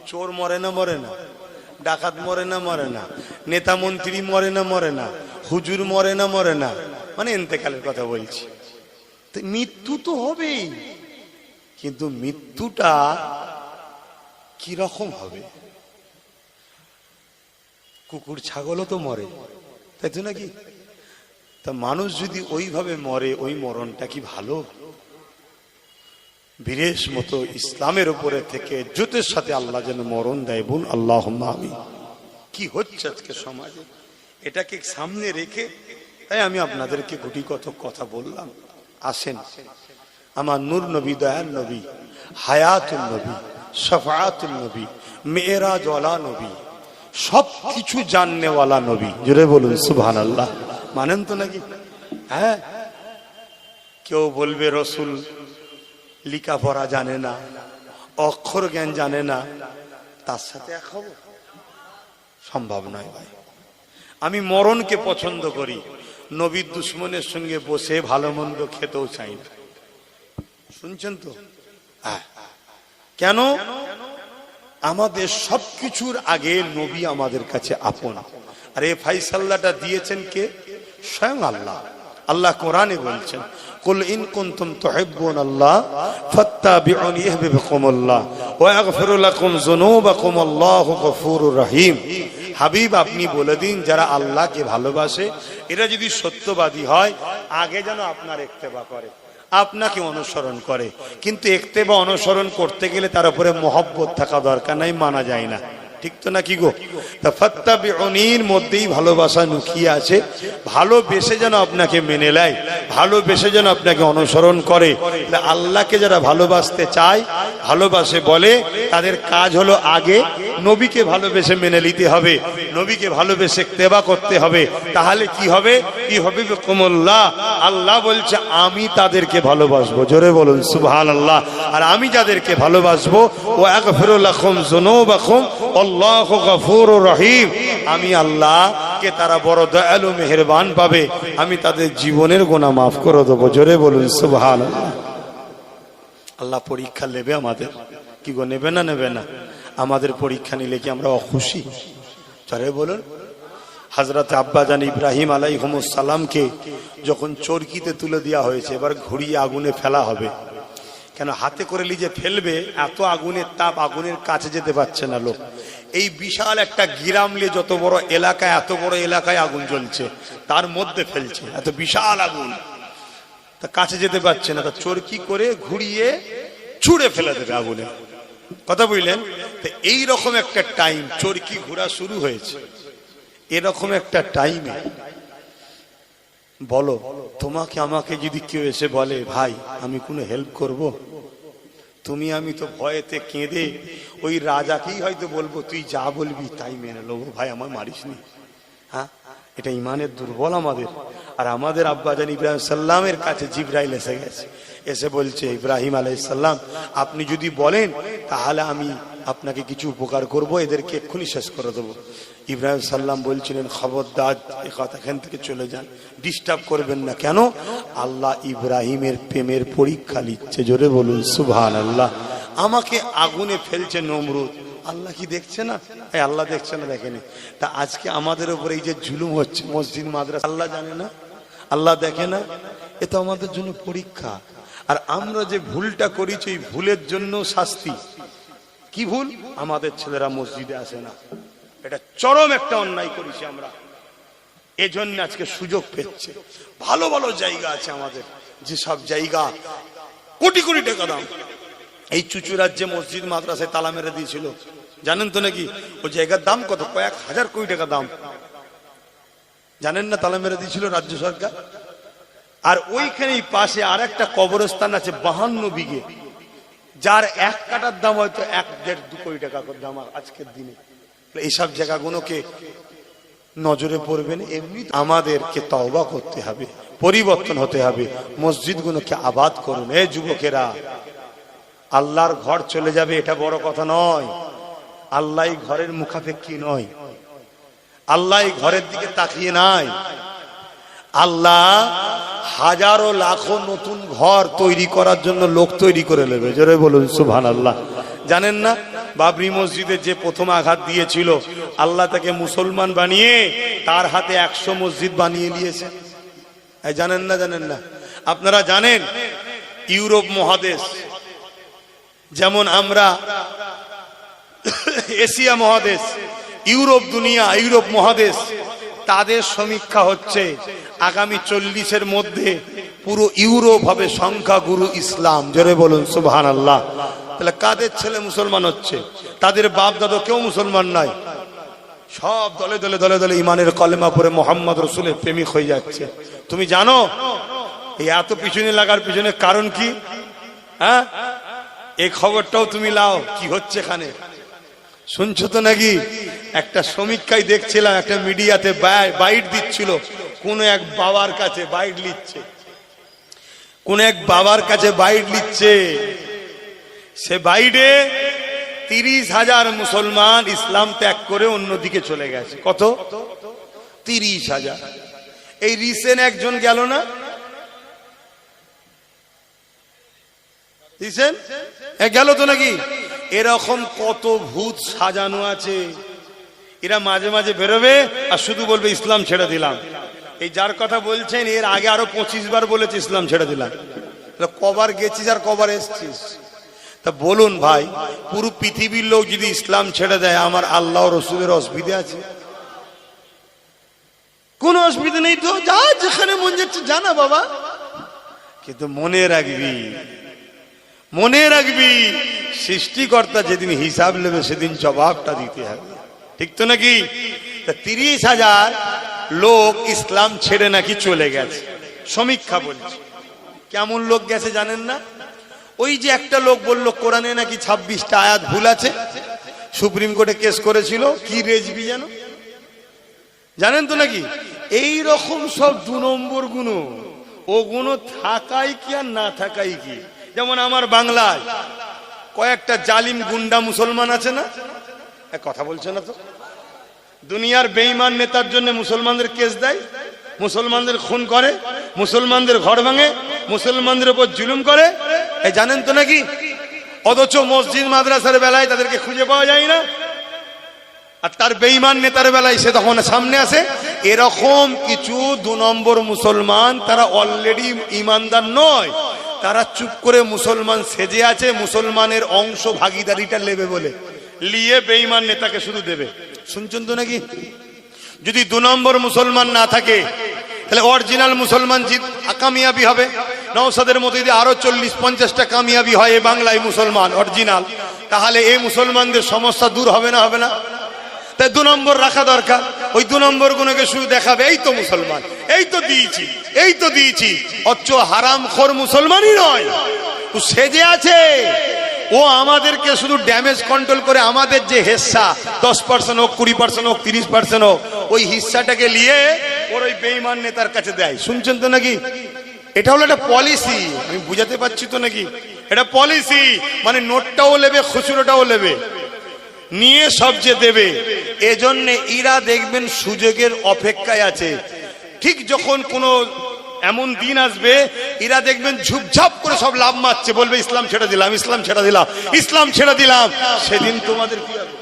চোর মরে না মরে না, ডাকাত মরে না মরে না, নেতা মন্ত্রী মরে না মরে না, হুজুর মরে না মরে না, মানে ইন্তেকালের কথা বলছি। তো মৃত্যু তো হবেই, কিন্তু মৃত্যুটা কি রকম হবে? কুকুর ছাগলও তো মরে, তাই তো নাকি? তা মানুষ যদি ওইভাবে মরে, ওই মরণটা কি ভালো? বীরেশ মতো ইসলামের উপরে থেকে জোতের সাথে আল্লাহ যেন মরণ দেয়। বোন আল্লাহুম্মা আমিন। কি হচ্ছে আজকে সমাজে, এটাকে সামনে রেখে তাই আমি আপনাদেরকে গুটি কত কথা বললাম। আসেন, আমার নূর নবী, দয়াল নবী, হায়াতুল নবী, শাফাআতুল নবী, মেরাজ ওয়ালা নবী, সব কিছু জাননেওয়ালা নবী। জোরে বলুন সুবহানাল্লাহ। মানেন তো নাকি? হ্যাঁ, কেউ বলবে রসুল লেখাপড়া জানে না, অক্ষর জ্ঞান জানে না, তার সাথে এক হব? সম্ভব নয় ভাই। আমি মরণকে পছন্দ করি, নবীর দুশ্মনের সঙ্গে বসে ভালো মন্দ খেতেও চাই না। শুনছেন তো? কেন? আমাদের সবকিছুর আগে নবী আমাদের কাছে আপন। আর এই ফাইসাল্লাটা দিয়েছেন কে? স্বয়ং আল্লাহ। আল্লাহ কোরআনে বলছেন, কুল ইন কুনতুম তুহিব্বুনাল্লাহ ফাত্তাবিউনি ইহবিবকুমুল্লাহ ওয়া ইয়াগফিরু লাকুম যুনুবাকুম আল্লাহু গফুরুর রহিম। হাবিব, আপনি বলে দিন যারা আল্লাহকে ভালোবাসে এরা যদি সত্যবাদী হয়, আগে যেন আপনার ইত্তেবা করে, আপনাকে অনুসরণ করে। কিন্তু ইত্তেবা অনুসরণ করতে গেলে তার উপরে মহব্বত থাকা দরকার, নাই মানা যায় না। ঠিক তো নাকি গো? তা ফাত্তাবিউনির মধ্যেই ভালোবাসা লুকিয়ে আছে। ভালোবেসে যেন আপনাকে মেনে নেয়, ভালোবেসে যেন আপনাকে অনুসরণ করে। আল্লাহকে যারা ভালোবাসতে চায়, ভালোবাসে বলে, তাদের কাজ হলো আগে নবীকে ভালোবেসে মেনে নিতে হবে, নবীকে ভালোবেসে ইত্তেবা করতে হবে। তাহলে কি হবে? কি হবে? বিকুমুল্লাহ। আল্লাহ বলছে আমি তাদেরকে ভালোবাসবো। জোরে বলুন সুবহানাল্লাহ। আর আমি যাদেরকে ভালোবাসবো, ওয়া ইয়াগফিরু লাকুম যুনুবাকুম আল্লাহু গফুরুর রহিম। আমি আল্লাহকে তারা বড় দয়ালু মেহেরবান পাবে, আমি তাদের জীবনের গুনাহ মাফ করে দেবো। জোরে বলুন সুবহানাল্লাহ। আল্লাহ পরীক্ষা নেবে আমাদের, কি গো নেবে না নেবে না? আমাদের পরীক্ষা নিলে কি আমরা অখুশি? জোরে বলুন। হযরত আব্বাজান ইব্রাহিম আলাইহিস সালামকে যখন চরকিতে তুলে দেওয়া হয়েছে, এবার ঘুরিয়ে আগুনে ফেলা হবে, কেন হাতে করে লিজে ফেলবে, এত আগুনের তাপ, আগুনের কাছে যেতে পারছে না লোক। এই বিশাল একটা গ্রাম নিয়ে যত বড় এলাকায়, এত বড় এলাকায় আগুন জ্বলছে, তার মধ্যে ফেলছে এত বিশাল আগুন, তা কাছে যেতে পারছে না, তা চরকি করে ঘুরিয়ে ছুঁড়ে ফেলে দেবে আগুনে। কথা বুঝলেন? তো এইরকম একটা টাইম চরকি ঘোরা শুরু হয়েছে। এরকম একটা টাইমে বলো, তোমাকে আমাকে যদি কেউ এসে বলে ভাই আমি কোনো হেল্প করব, তুমি আমি তো ভয়েতে কেঁদে ওই রাজাকেই হয়তো বলবো তুই যা বলবি তাই মেনে নেবো, ভাই আমার মারিসনি। হ্যাঁ, এটা ইমানের দুর্বল আমাদের। আর আমাদের আব্বাজান ইব্রাহিম সাল্লামের কাছে জিবরাইল এসে গেছে, এসে বলছে ইব্রাহিম আলাইহিস সালাম আপনি যদি বলেন তাহলে আমি আপনাকে কিছু উপকার করব, এদেরকে এক্ষুনি শেষ করে দেবো। ইব্রাহিম সাল্লাম বলছিলেন খবরদার এখান থেকে চলে যান, ডিস্টার্ব করবেন না। কেন? আল্লাহ ইব্রাহিমের প্রেমের পরীক্ষা নিচ্ছে। জোরে বলুন সুবহানাল্লাহ। আমাকে আগুনে ফেলছে নমরুদ, আল্লাহ কি দেখছে না? আল্লাহ দেখছে না, দেখেনি। তা আজকে আমাদের উপরে এই যে জুলুম হচ্ছে মসজিদ মাদ্রাসা, আল্লাহ জানে না? আল্লাহ দেখে না? এ তো আমাদের জন্য পরীক্ষা। আর আমরা যে ভুলটা করেছি, এই ভুলের জন্য শাস্তি। কি ভুল? আমাদের ছেলেরা মসজিদে আসে না, এটা চরম একটা অন্যায় করেছি আমরা। এজন্য আজকে সুযোগ পেচ্ছে। ভালো ভালো জায়গা আছে আমাদের, যে সব জায়গা কোটি কোটি টাকা দাম। এই চুচুড়ার যে মসজিদ মাদ্রাসায় তালা মেরে দিয়েছিল, জানেন তো নাকি? ওই জায়গার দাম কত? কয়েক হাজার কোটি টাকা দাম। জানেন না? তালা মেরে দিয়েছিল রাজ্য সরকার। আর ওইখানেই পাশে আর একটা কবরস্থান আছে 52 বিঘে, যার এক কাটার দাম হয়তো 1-1.5-2 কোটি টাকা দাম আজকের দিনে। এইসব জায়গাগুলোকে নজরে পড়বেন। এমনি আমাদেরকে তওবা করতে হবে, পরিবর্তন হতে হবে। মসজিদগুলোকে আবাদ করুন। এই যুবকেরা, আল্লাহর ঘর চলে যাবে এটা বড় কথা নয়। আল্লাহ ঘরের মুখাপেক্ষী নয়, আল্লাহ ঘরের দিকে তাকিয়ে নাই। আল্লাহ হাজারো লাখো নতুন ঘর তৈরি করার জন্য লোক তৈরি করে নেবে। জোরে বলুন সুবহানাল্লাহ। জানেন না বাবরি মসজিদে যে প্রথম আঘাত দিয়েছিল, আল্লাহ তাকে মুসলমান বানিয়ে তার হাতে 100 মসজিদ বানিয়ে দিয়েছে। জানেন না? জানেন না? আপনারা জানেন ইউরোপ মহাদেশ, যেমন আমরা এশিয়া মহাদেশ, ইউরোপ দুনিয়া, ইউরোপ মহাদেশ, তাদের সমীক্ষা হচ্ছে আগামী 40-এর মধ্যে পুরো ইউরোপ হবে সংখ্যাগুরু ইসলাম। জোরে বলুন সুবহানাল্লাহ। তাহলে কাদের ছেলে মুসলমান হচ্ছে? তাদের বাপ দাদা কেউ মুসলমান নাই, সব দলে দলে দলে দলে ইমানের কলেমা পড়ে মোহাম্মদ রসুলের প্রেমিক হয়ে যাচ্ছে। তুমি জানো এই এত পিছনে লাগার পিছনে কারণ কি? হ্যাঁ, এই খবরটাও তুমি লাও কি হচ্ছে এখানে, শুনছো তো নাকি? একটা সমীক্ষায় দেখছিলাম, একটা মিডিয়াতে বাইট দিচ্ছিল, কোন এক বাবার কাছে বাইট লিখছে, কোন এক বাবার কাছে বাইট লিখছে। সে বাইটে 30,000 মুসলমান ইসলাম ত্যাগ করে অন্যদিকে চলে গেছে। কত? 30,000। এই রিসেন্ট একজন গেল না, গেল তো নাকি? এরকম কত ভূত সাজানো আছে, এরা মাঝে মাঝে বেরোবে আর শুধু বলবে ইসলাম ছেড়ে দিলাম। এই যার কথা বলছেন এর আগে আরো 25 বার বলেছে ইসলাম ছেড়ে দিলাম। কবার গেছিস আর কবার এসছিস? তা বলুন ভাই, পুরো পৃথিবীর লোক যদি ইসলাম ছেড়ে দেয়, আমার আল্লাহ রসুলের অসুবিধা আছে? কোন অসুবিধা নেই তো, যা যেখানে মন যাচ্ছে জানা বাবা। কিন্তু মনে রাখবি, মনে রাখবি, সৃষ্টিকর্তা যেদিন হিসাব নেবে সেদিন জবাবটা দিতে হবে। ঠিক তো নাকি? 30,000 লোক ইসলাম ছেড়ে নাকি চলে গেছে, সমীক্ষা বলছে। কেমন লোক গেছে জানেন না? ওই যে একটা লোক বলল কোরআনে নাকি 26টা আয়াত ভুল আছে, সুপ্রিম কোর্টে কেস করেছিল, কি রেজবি যেন, জানেন তো নাকি? এই রকম সব 2 নম্বর গুণ, ও গুণ থাকাই কি আর না থাকাই কি। যেমন আমার বাংলায় কয়েকটা জালিম গুন্ডা মুসলমান আছে না? কথা বলছে না তো? দুনিয়ার বেঈমান নেতার জন্য মুসলমানদের কেস দেয়, মুসলমানদের খুন করে, মুসলমানদের ঘর ভাঙে, মুসলমানদের উপর জুলুম করে। এই জানেন তো নাকি? অথচ মসজিদ মাদ্রাসার বেলায় তাদেরকে খুঁজে পাওয়া যায় না, আর তার বেঈমান নেতার বেলায় সে তখন সামনে আসে। এরকম কিছু 2 নম্বর মুসলমান, তারা অলরেডি ইমানদার নয়, তারা চুপ করে মুসলমান সেজে আছে, মুসলমানের অংশ ভাগিদারিটা নেবে বলে, নিয়ে বেঈমান নেতাকে শুধু দেবে। শুনছেন তো নাকি? যদি 2 নম্বর মুসলমান না থাকে তাহলে অরিজিনাল মুসলমান কামিয়াবি হবে। নওশাদের মতো যদি আরো 40-50টা কামিয়াবি হয় এই বাংলায় মুসলমান অরিজিনাল, তাহলে এই মুসলমানদের সমস্যা দূর হবে না? হবে না? তাই 2 নম্বর রাখা দরকার। ওই 2 নম্বর গুলোকে শুধু দেখাবে এই তো মুসলমান, এই তো দিয়েছি, এই তো দিয়েছি। অথচ হারামখোর মুসলমানই নয়, ও সেজে আছে। ও আমাদেরকে শুধু ড্যামেজ কন্ট্রোল করে আমাদের যে হিস্সা 10% হোক, 20% হোক, 30% হোক, ওই হিস্সাটাকে নিয়ে ওর ওই বেঈমান নেতার কাছে দেয়। শুনছেন তো নাকি? এটা হলো একটা পলিসি। আমি বুঝাতে পারছি তো নাকি? এটা পলিসি, মানে নোটটাও নেবে, খুচরোটাও নেবে, নিয়ে সব যে দেবে। এজন্য এরা দেখবেন সুযোগের অপেক্ষায় আছে। ঠিক যখন কোনো এমন দিন আসবে এরা দেখবেন ঝুপঝাপ করে সব লাভ মারছে, বলবে ইসলাম ছেড়ে দিলাম, ইসলাম ছেড়ে দিলাম, ইসলাম ছেড়ে দিলাম। সেদিন তোমাদের কি হবে?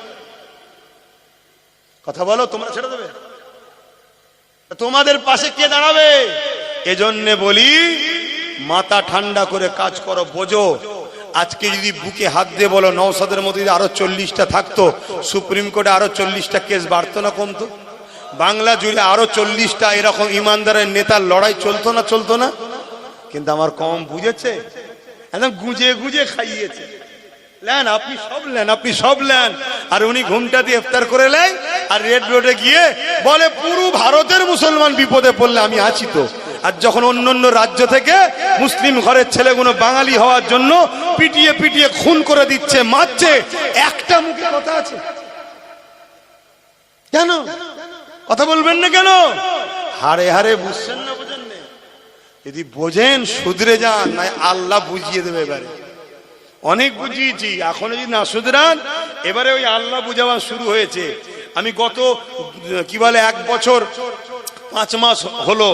কথা বলো, তোমরা ছেড়ে দেবে? তোমাদের পাশে কে দাঁড়াবে? এজন্য বলি মাথা ঠান্ডা করে কাজ করো, বোঝো। আজকে যদি বুকে হাত দিয়ে বলো নওশাদের মতো যদি আরো 40টা থাকতো, সুপ্রিম কোর্টে আরো 40টা কেস বাড়তো না কমতো? বাংলা জুড়ে আরো 40টা এরকম ইমানদারের নেতার লড়াই চলতো না? চলতো না? কিন্তু আমার কম বুঝেছে, একদম গুজে গুজে খাইয়েছে। লেন আপনি সব লেন, আপনি সব লেন। আর উনি ঘুমটা দিয়ে ইফতার করে নেয় আর রেড রোডে গিয়ে বলে পুরো ভারতের মুসলমান বিপদে পড়লে আমি আছি তো। আর যখন অন্য অন্য রাজ্য থেকে মুসলিম ঘরের ছেলেগুলো বাঙালি হওয়ার জন্য পিটিয়ে পিটিয়ে খুন করে দিচ্ছে, মারছে, একটা মুখে কথা আছে কেন? কথা বলবেন না কেন? হারে হারে বুঝছেন না, বোঝেন না? যদি বোঝেন শুধরে যান, নয় আল্লাহ বুঝিয়ে দেবে। এবারে অনেক বুঝিয়েছি, এখনো যদি না শুধরান, এবারে ওই আল্লাহ বুঝাওয়া শুরু হয়েছে। আমি গত 1 বছর 5 মাস হলো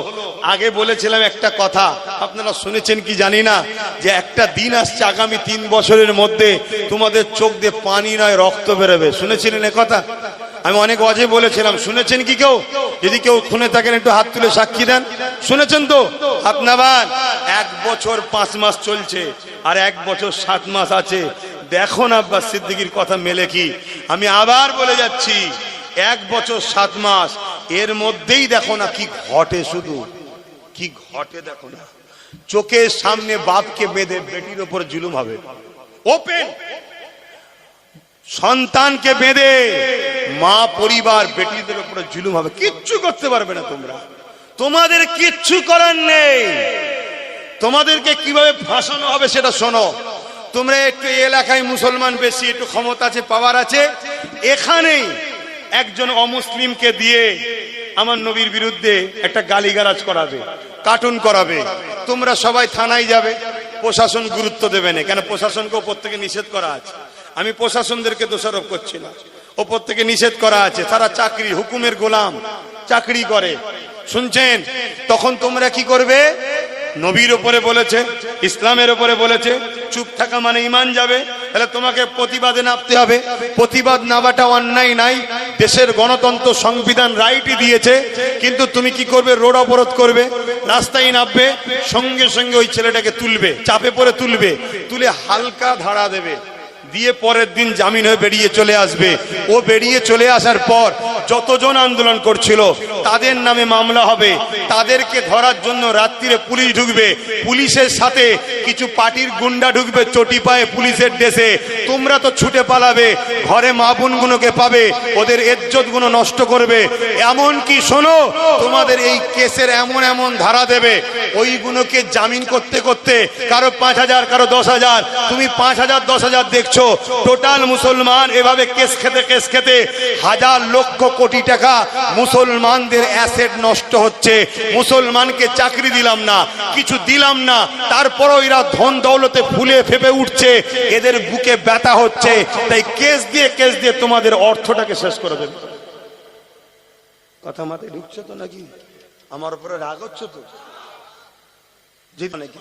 আগে বলেছিলাম একটা কথা, আপনারা শুনেছেন কি জানি না, যে একটা দিন আসছে আগামী 3 বছরের মধ্যে তোমাদের চোখ দিয়ে পানি নয় রক্ত বেরোবে। শুনেছিলেন এ কথা? আমি অনেক অজে বলেছিলাম, শুনেছেন কি কেউ? যদি কেউ শুনে থাকেন একটু হাত তুলে সাক্ষী দেন। শুনেছেন তো? হাত নামান। 1 বছর 5 মাস চলছে আর 1 বছর 7 মাস আছে। দেখো না আব্বাস সিদ্দিকীর কথা মেলে কি? আমি আবার বলে যাচ্ছি, 1 বছর 7 মাস এর মধ্যেই দেখো না কি ঘটে, শুধু কি ঘটে দেখো না। চোখের সামনে বাপকে বেঁধে বেটির উপর জুলুম হবে, ওপেন। সন্তানকে বেঁধে মা পরিবার বেটিদের উপরে জুলুম হবে, কিচ্ছু করতে পারবে না তোমরা। তোমাদের কিচ্ছু করার নেই। তোমাদেরকে কিভাবে ফাঁসানো হবে সেটা শোনো। তোমরা একটু এলাকায় মুসলমান বেশি, একটু ক্ষমতা আছে, পাওয়ার আছে, এখানেই একজন অমুসলিমকে দিয়ে আমার নবীর বিরুদ্ধে একটা গালিগালাজ করাবে, কার্টুন করাবে। তোমরা সবাই থানায় যাবে, প্রশাসন গুরুত্ব দেবে না। কেন? প্রশাসনকে ওপর থেকে নিষেধ করা আছে। আমি প্রশাসনদেরকে দোষারোপ করছি না, ওপর থেকে নিষেধ করা আছে। তারা চাকরি, হুকুমের গোলাম, চাকরি করে। শুনছেন? তখন তোমরা কি করবে? নবীর উপরে বলেছে, ইসলামের উপরে বলেছে, চুপ থাকা মানে ঈমান যাবে। তাহলে তোমাকে প্রতিবাদে নামতে হবে। প্রতিবাদ নামাটা অন্যায় নাই, দেশের গণতন্ত্র সংবিধান রাইটই দিয়েছে। কিন্তু তুমি কি করবে? রোড অবরোধ করবে, রাস্তায় নামবে, সঙ্গে সঙ্গে ওই ছেলেটাকে তুলবে, চাপে পড়ে তুলবে, তুলে হালকা ধাড়া দেবে, দিয়ে পরের দিন জামিন হয়ে বেরিয়ে চলে আসবে। ও বেরিয়ে চলে আসার পর যতজন আন্দোলন করছিল তাদের নামে মামলা হবে। তাদেরকে ধরার জন্য রাত্রিরে পুলিশ ঢুকবে, পুলিশের সাথে কিছু পার্টির গুন্ডা ঢুকবে চটি পায়ে পুলিশের ড্রেসে। তোমরা তো ছুটে পালাবে, ঘরে মা বোনগুলোকে পাবে, ওদের ইজ্জত গুলো নষ্ট করবে। এমন কি শোনো, তোমাদের এই কেসের এমন এমন ধারা দেবে, ওইগুলোকে জামিন করতে করতে কারো 5,000 কারো 10,000, তুমি 5,000 10,000 দেখছো। টোটাল মুসলমান এভাবে কেস খেতে হাজার লক্ষ কোটি টাকা মুসলমানদের অ্যাসেট নষ্ট হচ্ছে। মুসলমানকে চাকরি দিলাম না, কিছু দিলাম না, তারপরও এরা ধন দৌলতে ফুলে ফেপে উঠছে, এদের বুকে ব্যথা হচ্ছে। তাই কেস দিয়ে তোমাদের অর্থটাকে শেষ করে দেবে। কথা মাথায় ঢুকছে তো নাকি? আমার উপরে রাগ হচ্ছে তো? নাকি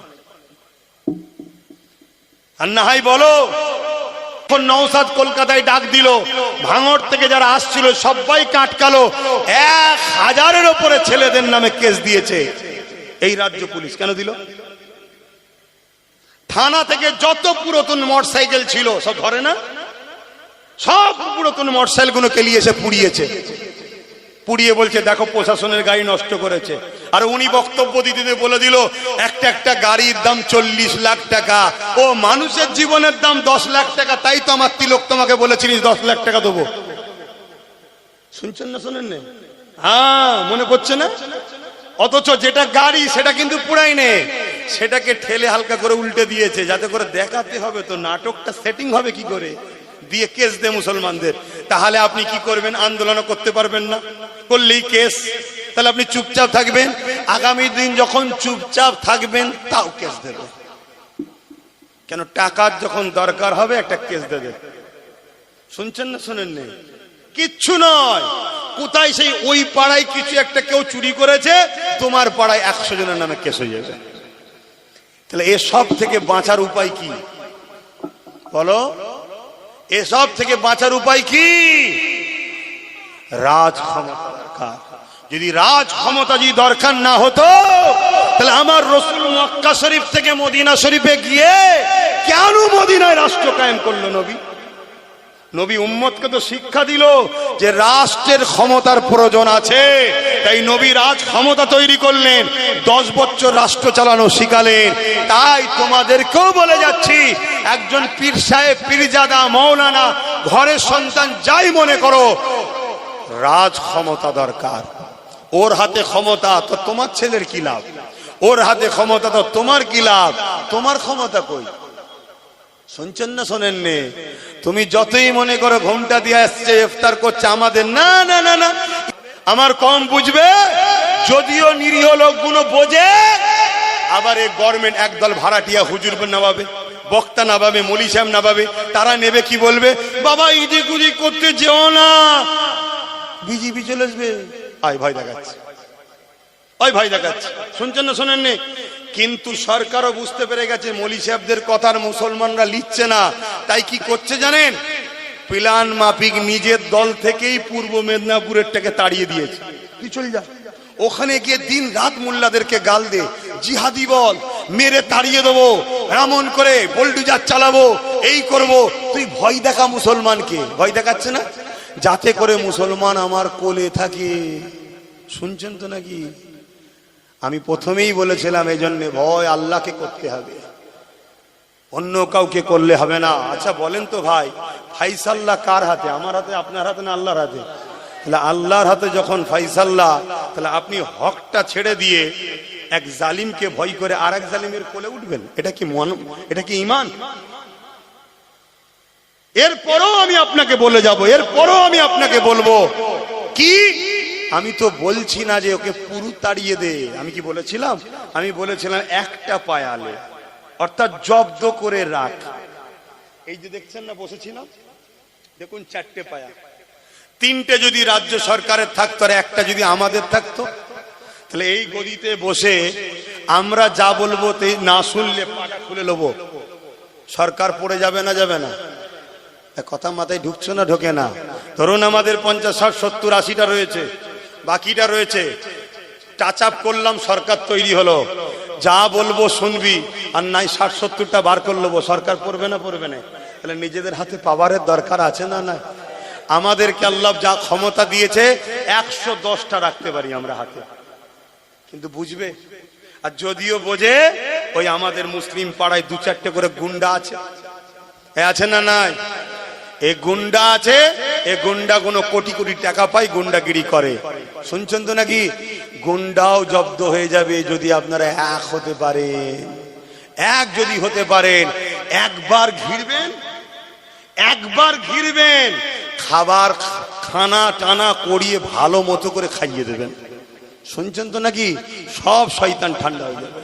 আর না হয় বলো। নওশাদ কলকাতায় ডাক দিল, ভাঙড় থেকে যারা আসছিল সবাইকে আটকালো, 1,000-এর উপরে ছেলেদের নামে কেস দিয়েছে এই রাজ্য পুলিশ। কেন দিল? থানা থেকে যত পুরাতন মোটরসাইকেল ছিল সব ধরে না, সব পুরাতন মোটরসাইকেল গুলোকে নিয়ে এসে পুড়িয়েছে। পুড়িয়ে বলছে দেখো প্রশাসনের গাড়ি নষ্ট করেছে। আর উনি বক্তব্য দিতে দিতে বলে দিল একটা একটা গাড়ির দাম 40 লাখ টাকা, ও মানুষের জীবনের দাম 10 লাখ টাকা, তাই তো আমার তিলক তোমাকে বলেছিলিস 10 লাখ টাকা দেবো। শুনছেন না শোনেন না? হ্যাঁ, মনে পড়ছে না? অথচ যেটা গাড়ি সেটা কিন্তু পুরাই নেই, সেটাকে ঠেলে হালকা করে উল্টে দিয়েছে যাতে করে দেখাতে হবে তো নাটকটা সেটিং হবে কি করে, দিয়ে কেস দে মুসলমানদের। তাহলে আপনি কি করবেন? আন্দোলনও করতে পারবেন না, করলেই কেস। তাহলে আপনি চুপচাপ থাকবেন, আগামী দিন যখন চুপচাপ থাকবেন তাও কেস দেবে। কেন? টাকার যখন দরকার হবে একটা কেস দেবে। শুনছেন না শোনেন না? কিচ্ছু নয়, কোথায় সেই ওই পাড়ায় কিছু একটা কেউ চুরি করেছে, তোমার পাড়ায় 100 জনের নামে কেস হয়ে যাবে। তাহলে এসব থেকে বাঁচার উপায় কি বলো? এসব থেকে বাঁচার উপায় কি? রাজ ক্ষমতা দরকার। যদি রাজ ক্ষমতা যদি দরকার না হতো তাহলে আমার রাসূল মক্কা শরীফ থেকে মদিনা শরীফে গিয়ে কেন মদিনায় রাষ্ট্র কায়েম করলো? নবী উম্মতকে তো শিক্ষা দিল যে রাষ্ট্রের ক্ষমতার প্রয়োজন আছে, তাই নবী রাজ ক্ষমতা তৈরি করলেন, 10 বছর রাষ্ট্র চালানো শিখালেন। তাই তোমাদেরকেও বলে যাচ্ছি, একজন পীর সাহেব, পীরজাদা, মৌলানা, ঘরের সন্তান যাই মনে করো, রাজ ক্ষমতা দরকার। ওর হাতে ক্ষমতা তো তোমার ছেলের কি লাভ? ওর হাতে ক্ষমতা তো তোমার কি লাভ? তোমার ক্ষমতা কই? শুনছেন না শোনেন নে? তুমি যতই মনে করো ঘোমটা দিয়ে আসছে, ইফতার করছে, আমাদের না না না না, আমার কম বুঝবে, যদিও নিরীহ লোকগুলো বোঝে। আবার এই গভর্নমেন্ট একদল ভাড়াটিয়া হুজুর নামাবে, বক্তা নামাবে, মৌলী সাহেব নামাবে, তারা নেবে কি বলবে? বাবা ইদিক উদিক করতে যেও না, বিজেপি চলে আসবে। আয় ভয় দেখাচ্ছে, ওই ভয় দেখাচ্ছে। শুনছেন না শোনেন নে? কিন্তু সরকারও বুঝতে পেরে গেছে মৌলী সাহেবদের কথার মুসলমানরা লিখছে না, তাই কি করছে জানেন? প্ল্যান মাফিক নিজের দল থেকেই পূর্ব মেদিনীপুরেরটাকে তাড়িয়ে দিয়েছে। তুই চল যা, ওখানে গিয়ে দিন রাত মোল্লাদেরকে গাল দে, জিহাদি বল, মেরে তাড়িয়ে দেবো, এমন করে বোল্ডুজার চালাবো, এই করব। তুই ভয় দেখা মুসলমানকে, ভয় দেখাচ্ছে না যাতে করে মুসলমান আমার কোলে থাকে। শুনছেন তো নাকি? আমি প্রথমেই বলেছিলাম এই জন্য ভয় আল্লাহকে করতে হবে, অন্য কাউকে করলে হবে না। আচ্ছা বলেন তো ভাই, ফাইসাল্লাহ কার হাতে? আমার হাতে, আপনার হাতে না আল্লাহর হাতে? তাহলে আল্লাহর হাতে যখন ফাইসাল্লাহ, তাহলে আপনি হকটা ছেড়ে দিয়ে এক জালিমকে ভয় করে আর এক জালিমের কোলে উঠবেন? এটা কি ঈমান? এরপরও আমি আপনাকে বলে যাব, এরপরও আমি আপনাকে বলবো কি, আমি তো বলছি না যে ওকে পুরো তাড়িয়ে দে। আমি কি বলেছিলাম? আমি বলেছিলাম একটা পায়ালে, অর্থাৎ জব্দ করে রাখ। এই যে দেখছেন না বসেছিলাম, দেখুন 4টে পায়া, 3টে যদি রাজ্য সরকারের থাকতো আর একটা যদি আমাদের থাকতো, তাহলে এই গদিতে বসে আমরা যা বলবো না শুনলে পাটা খুলে নেবো। সরকার পড়ে যাবে না? যাবে না? কথা মাথায় ঢুকছে না? ঢোকে না? ধরুন আমাদের 50, 60, 70, 80টা রয়েছে, বাকিটা রয়েছে, টাচ আপ করলাম, সরকার তৈরি হলো, যা বলবো শুনবি, আর নাই 60, 70টা বার করে নেবো, সরকার পড়বে না? পড়বে না? তাহলে নিজেদের হাতে পাওয়ারের দরকার আছে না? না, আমাদেরকে আল্লাহ যা ক্ষমতা দিয়েছে 110টা রাখতে পারি আমরা হাতে, কিন্তু বুঝবে? আর যদিও বোঝে, ওই আমাদের মুসলিম পাড়ায় 2-4টে করে গুন্ডা আছে, আছে না? নাই? এই গুন্ডা আছে, এই গুন্ডা কোনো কোটি কোটি টাকা পায়, গুন্ডাগিরি করে। শুনছেন তো নাকি? গুন্ডাও জব্দ হয়ে যাবে যদি আপনারা এক হতে পারেন। এক যদি হতে পারেন, একবার ঘিরবেন, খাবার খানা টানা করিয়ে ভালো মতো করে খাইয়ে দেবেন। শুনছেন তো নাকি? সব শয়তান ঠান্ডা হয়ে যাবে।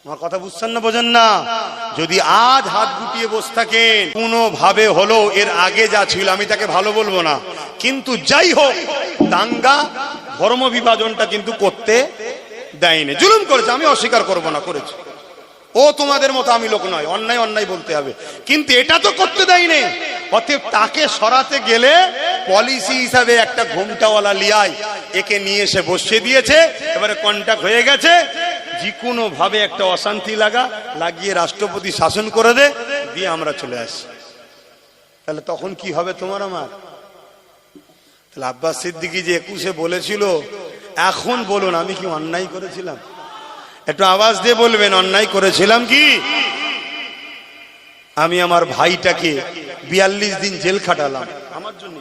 আমার কথা বুঝছেন না? বোঝেন না? যদি আজ হাত গুটিয়ে বসে থাকেন, কোনো ভাবে হলো, এর আগে যা ছিল আমি তাকে ভালো বলবো না, কিন্তু যাই হোক, দাঙ্গা ধর্ম বিভাজনটা কিন্তু করতে দেয়নি। জুলুম করেছে, আমি অস্বীকার করবো না, করেছে। ও তোমাদের মতো আমি লোক নয়, অন্যায় অন্যায় বলতে হবে, কিন্তু এটা তো করতে দেয়নি। অতএব তাকে সরাতে গেলে পলিসি হিসাবে একটা ঘোমটাওয়ালা লিয়াই, একে নিয়ে এসে বসিয়ে দিয়েছে, এবারে কন্ট্যাক্ট হয়ে গেছে, যে কোনো ভাবে একটা অশান্তি লাগিয়ে রাষ্ট্রপতি শাসন করে দে, দিয়ে আমরা চলে আসি। তাহলে তখন কি হবে তোমার আমার? তাহলে আব্বাস সিদ্দিকী যে 21-এ বলেছিল, এখন বলুন আমি কি অন্যায় করেছিলাম? একটু আওয়াজ দিয়ে বলবেন, অন্যায় করেছিলাম কি? আমি আমার ভাইটাকে 42 দিন জেল খাটালাম আমার জন্য।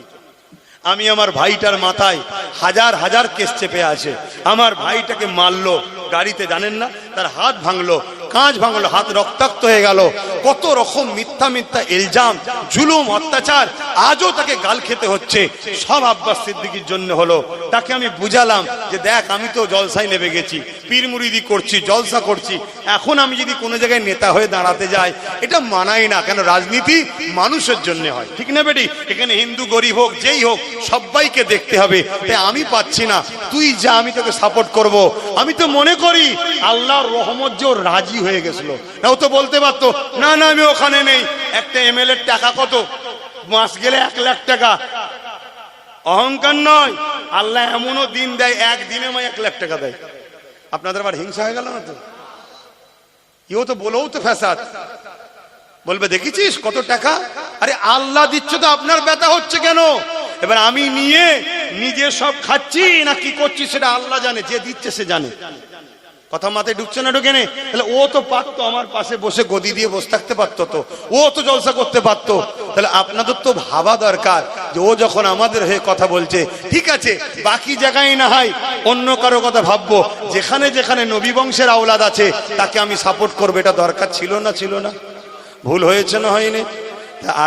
আমি আমার ভাইটার মাথায় হাজার হাজার কেস চেপে আছে। আমার ভাইটাকে মারলো গাড়িতে, জানেন না, তার হাত ভাঙলো, কাঁচ ভাঙলো, হাত রক্তাক্ত হয়ে গেল। কত রকম মিথ্যা মিথ্যা ইলজাম, জুলুম, অত্যাচার, আজও তাকে গাল খেতে হচ্ছে। সব আব্বাস সিদ্দিকীর জন্য হলো। তাকে আমি বুঝালাম যে দেখ, আমি তো জলসায় নেমে গেছি, পীর মুরিদি করছি, জলসা করছি, এখন আমি যদি কোনো জায়গায় নেতা হয়ে দাঁড়াতে যাই, এটা মানাই না। কেন? রাজনীতি মানুষের জন্য হয়, ঠিক না বেটি? এখানে হিন্দু গরিব হোক, যেই হোক, সবাইকে দেখতে হবে। তাই আমি পাচ্ছি না, তুই যা, আমি তোকে সাপোর্ট করব। আমি তো মনে করি আল্লাহর রহমত যে রাজি হয়ে গেছিল, না ও তো বলতে পারতো না না আমি ওখানে নেই। একটা এমএলএর টাকা কত? মাস গেলে 1 লাখ টাকা। অহংকার নয়, আল্লাহ এমনও দিন দেয়, একদিনে 1 লাখ টাকা দেয়। আপনাদের আবার হিংসা হয়ে গেল না তো? কেউ তো বলেও তো ফ্যাসাদ বলবে, দেখেছিস কত টাকা? আরে আল্লাহ দিচ্ছে তো, আপনার ব্যথা হচ্ছে কেন? এবার আমি নিয়ে নিজে সব খাচ্ছি না কি করছি সেটা আল্লাহ জানে, যে দিচ্ছে সে জানে। কথা মাথায় ঢুকছে না? ঢুকে নেই? তাহলে ও তো পারতো আমার পাশে বসে গদি দিয়ে বসে থাকতে পারতো, তো ও তো জলসা করতে পারতো। তাহলে আপনাদের তো ভাবা দরকার যে ও যখন আমাদের হয়ে কথা বলছে, ঠিক আছে, বাকি জায়গায় না হয় অন্য কারো কথা ভাববো, যেখানে যেখানে নবী বংশের আওলাদ আছে তাকে আমি সাপোর্ট করবো। এটা দরকার ছিল না? ছিল না? ভুল হয়েছে না হয়নি?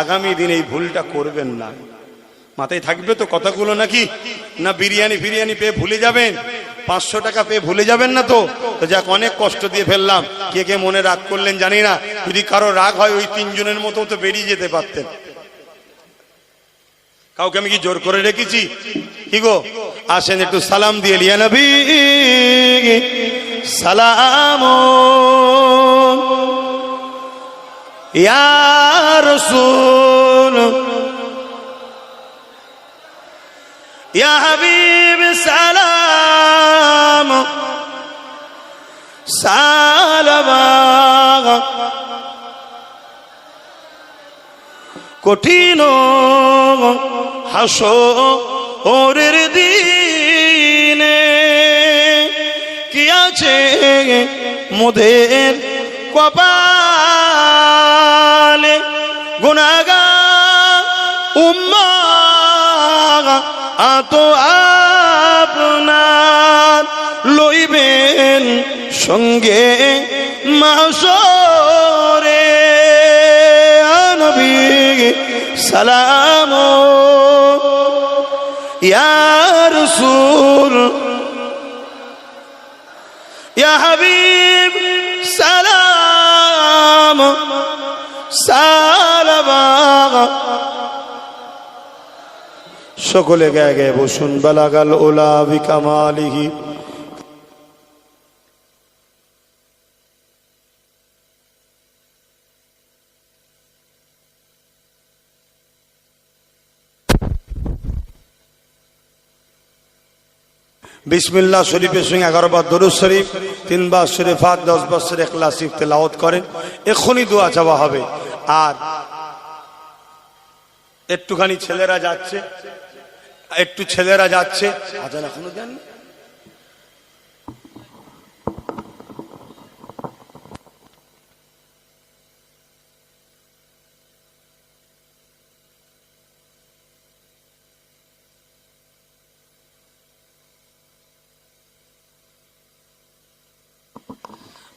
আগামী দিন এই ভুলটা করবেন না। মাথায় থাকবে তো কথাগুলো নাকি? না বিরিয়ানি ফিরিয়ানি পেয়ে ভুলে যাবেন? 500 টাকা পেয়ে ভুলে যাবেন না তো? তো যাক, অনেক কষ্ট দিয়ে ফেললাম। কে কে মনে রাগ করলেন জানি না। যদি কারো রাগ হয়, ওই 3 জনের মতো তো বেরিয়ে যেতে পারতেন। কাউকে আমি কি জোর করে রেখেছি? কি গো, আসেন একটু সালাম দিয়ে লিয়া নবী সালাম, ইয়া রাসূল, ইয়া হাবিব সালাম, সালাম। কঠিন হাসরের দিনে কি আছে মোদের কপালে, গুনাহগার উম্মাহ আতো আপনার লইবেন সঙ্গে মাশরে। নবী সালাম, ইয়া রাসূল, ইয়া হাবিব সালাম, সালাম। সকলে গায়ে গায়ে বসুন। বালাগাল উলা বিকামালিহি। বিসমিল্লাহ শরীফের সঙ্গে 11 বার দরুদ শরীফ, 3 বার সূরা ফাত, 10 বার সূরা ইখলাস শরীফ তেলাওয়াত করেন। এখনই দোয়া চাওয়া হবে। আর একটুখানি ছেলেরা যাচ্ছে, একটু ছেলেরা যাচ্ছে, আজান এখনো দেন।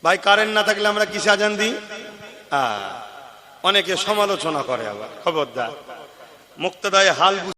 ভাই কারেন্ট না থাকলে আমরা কিসে আজান দিই? অনেকে সমালোচনা করে, আবার খবরদার, মুক্তদায় হাল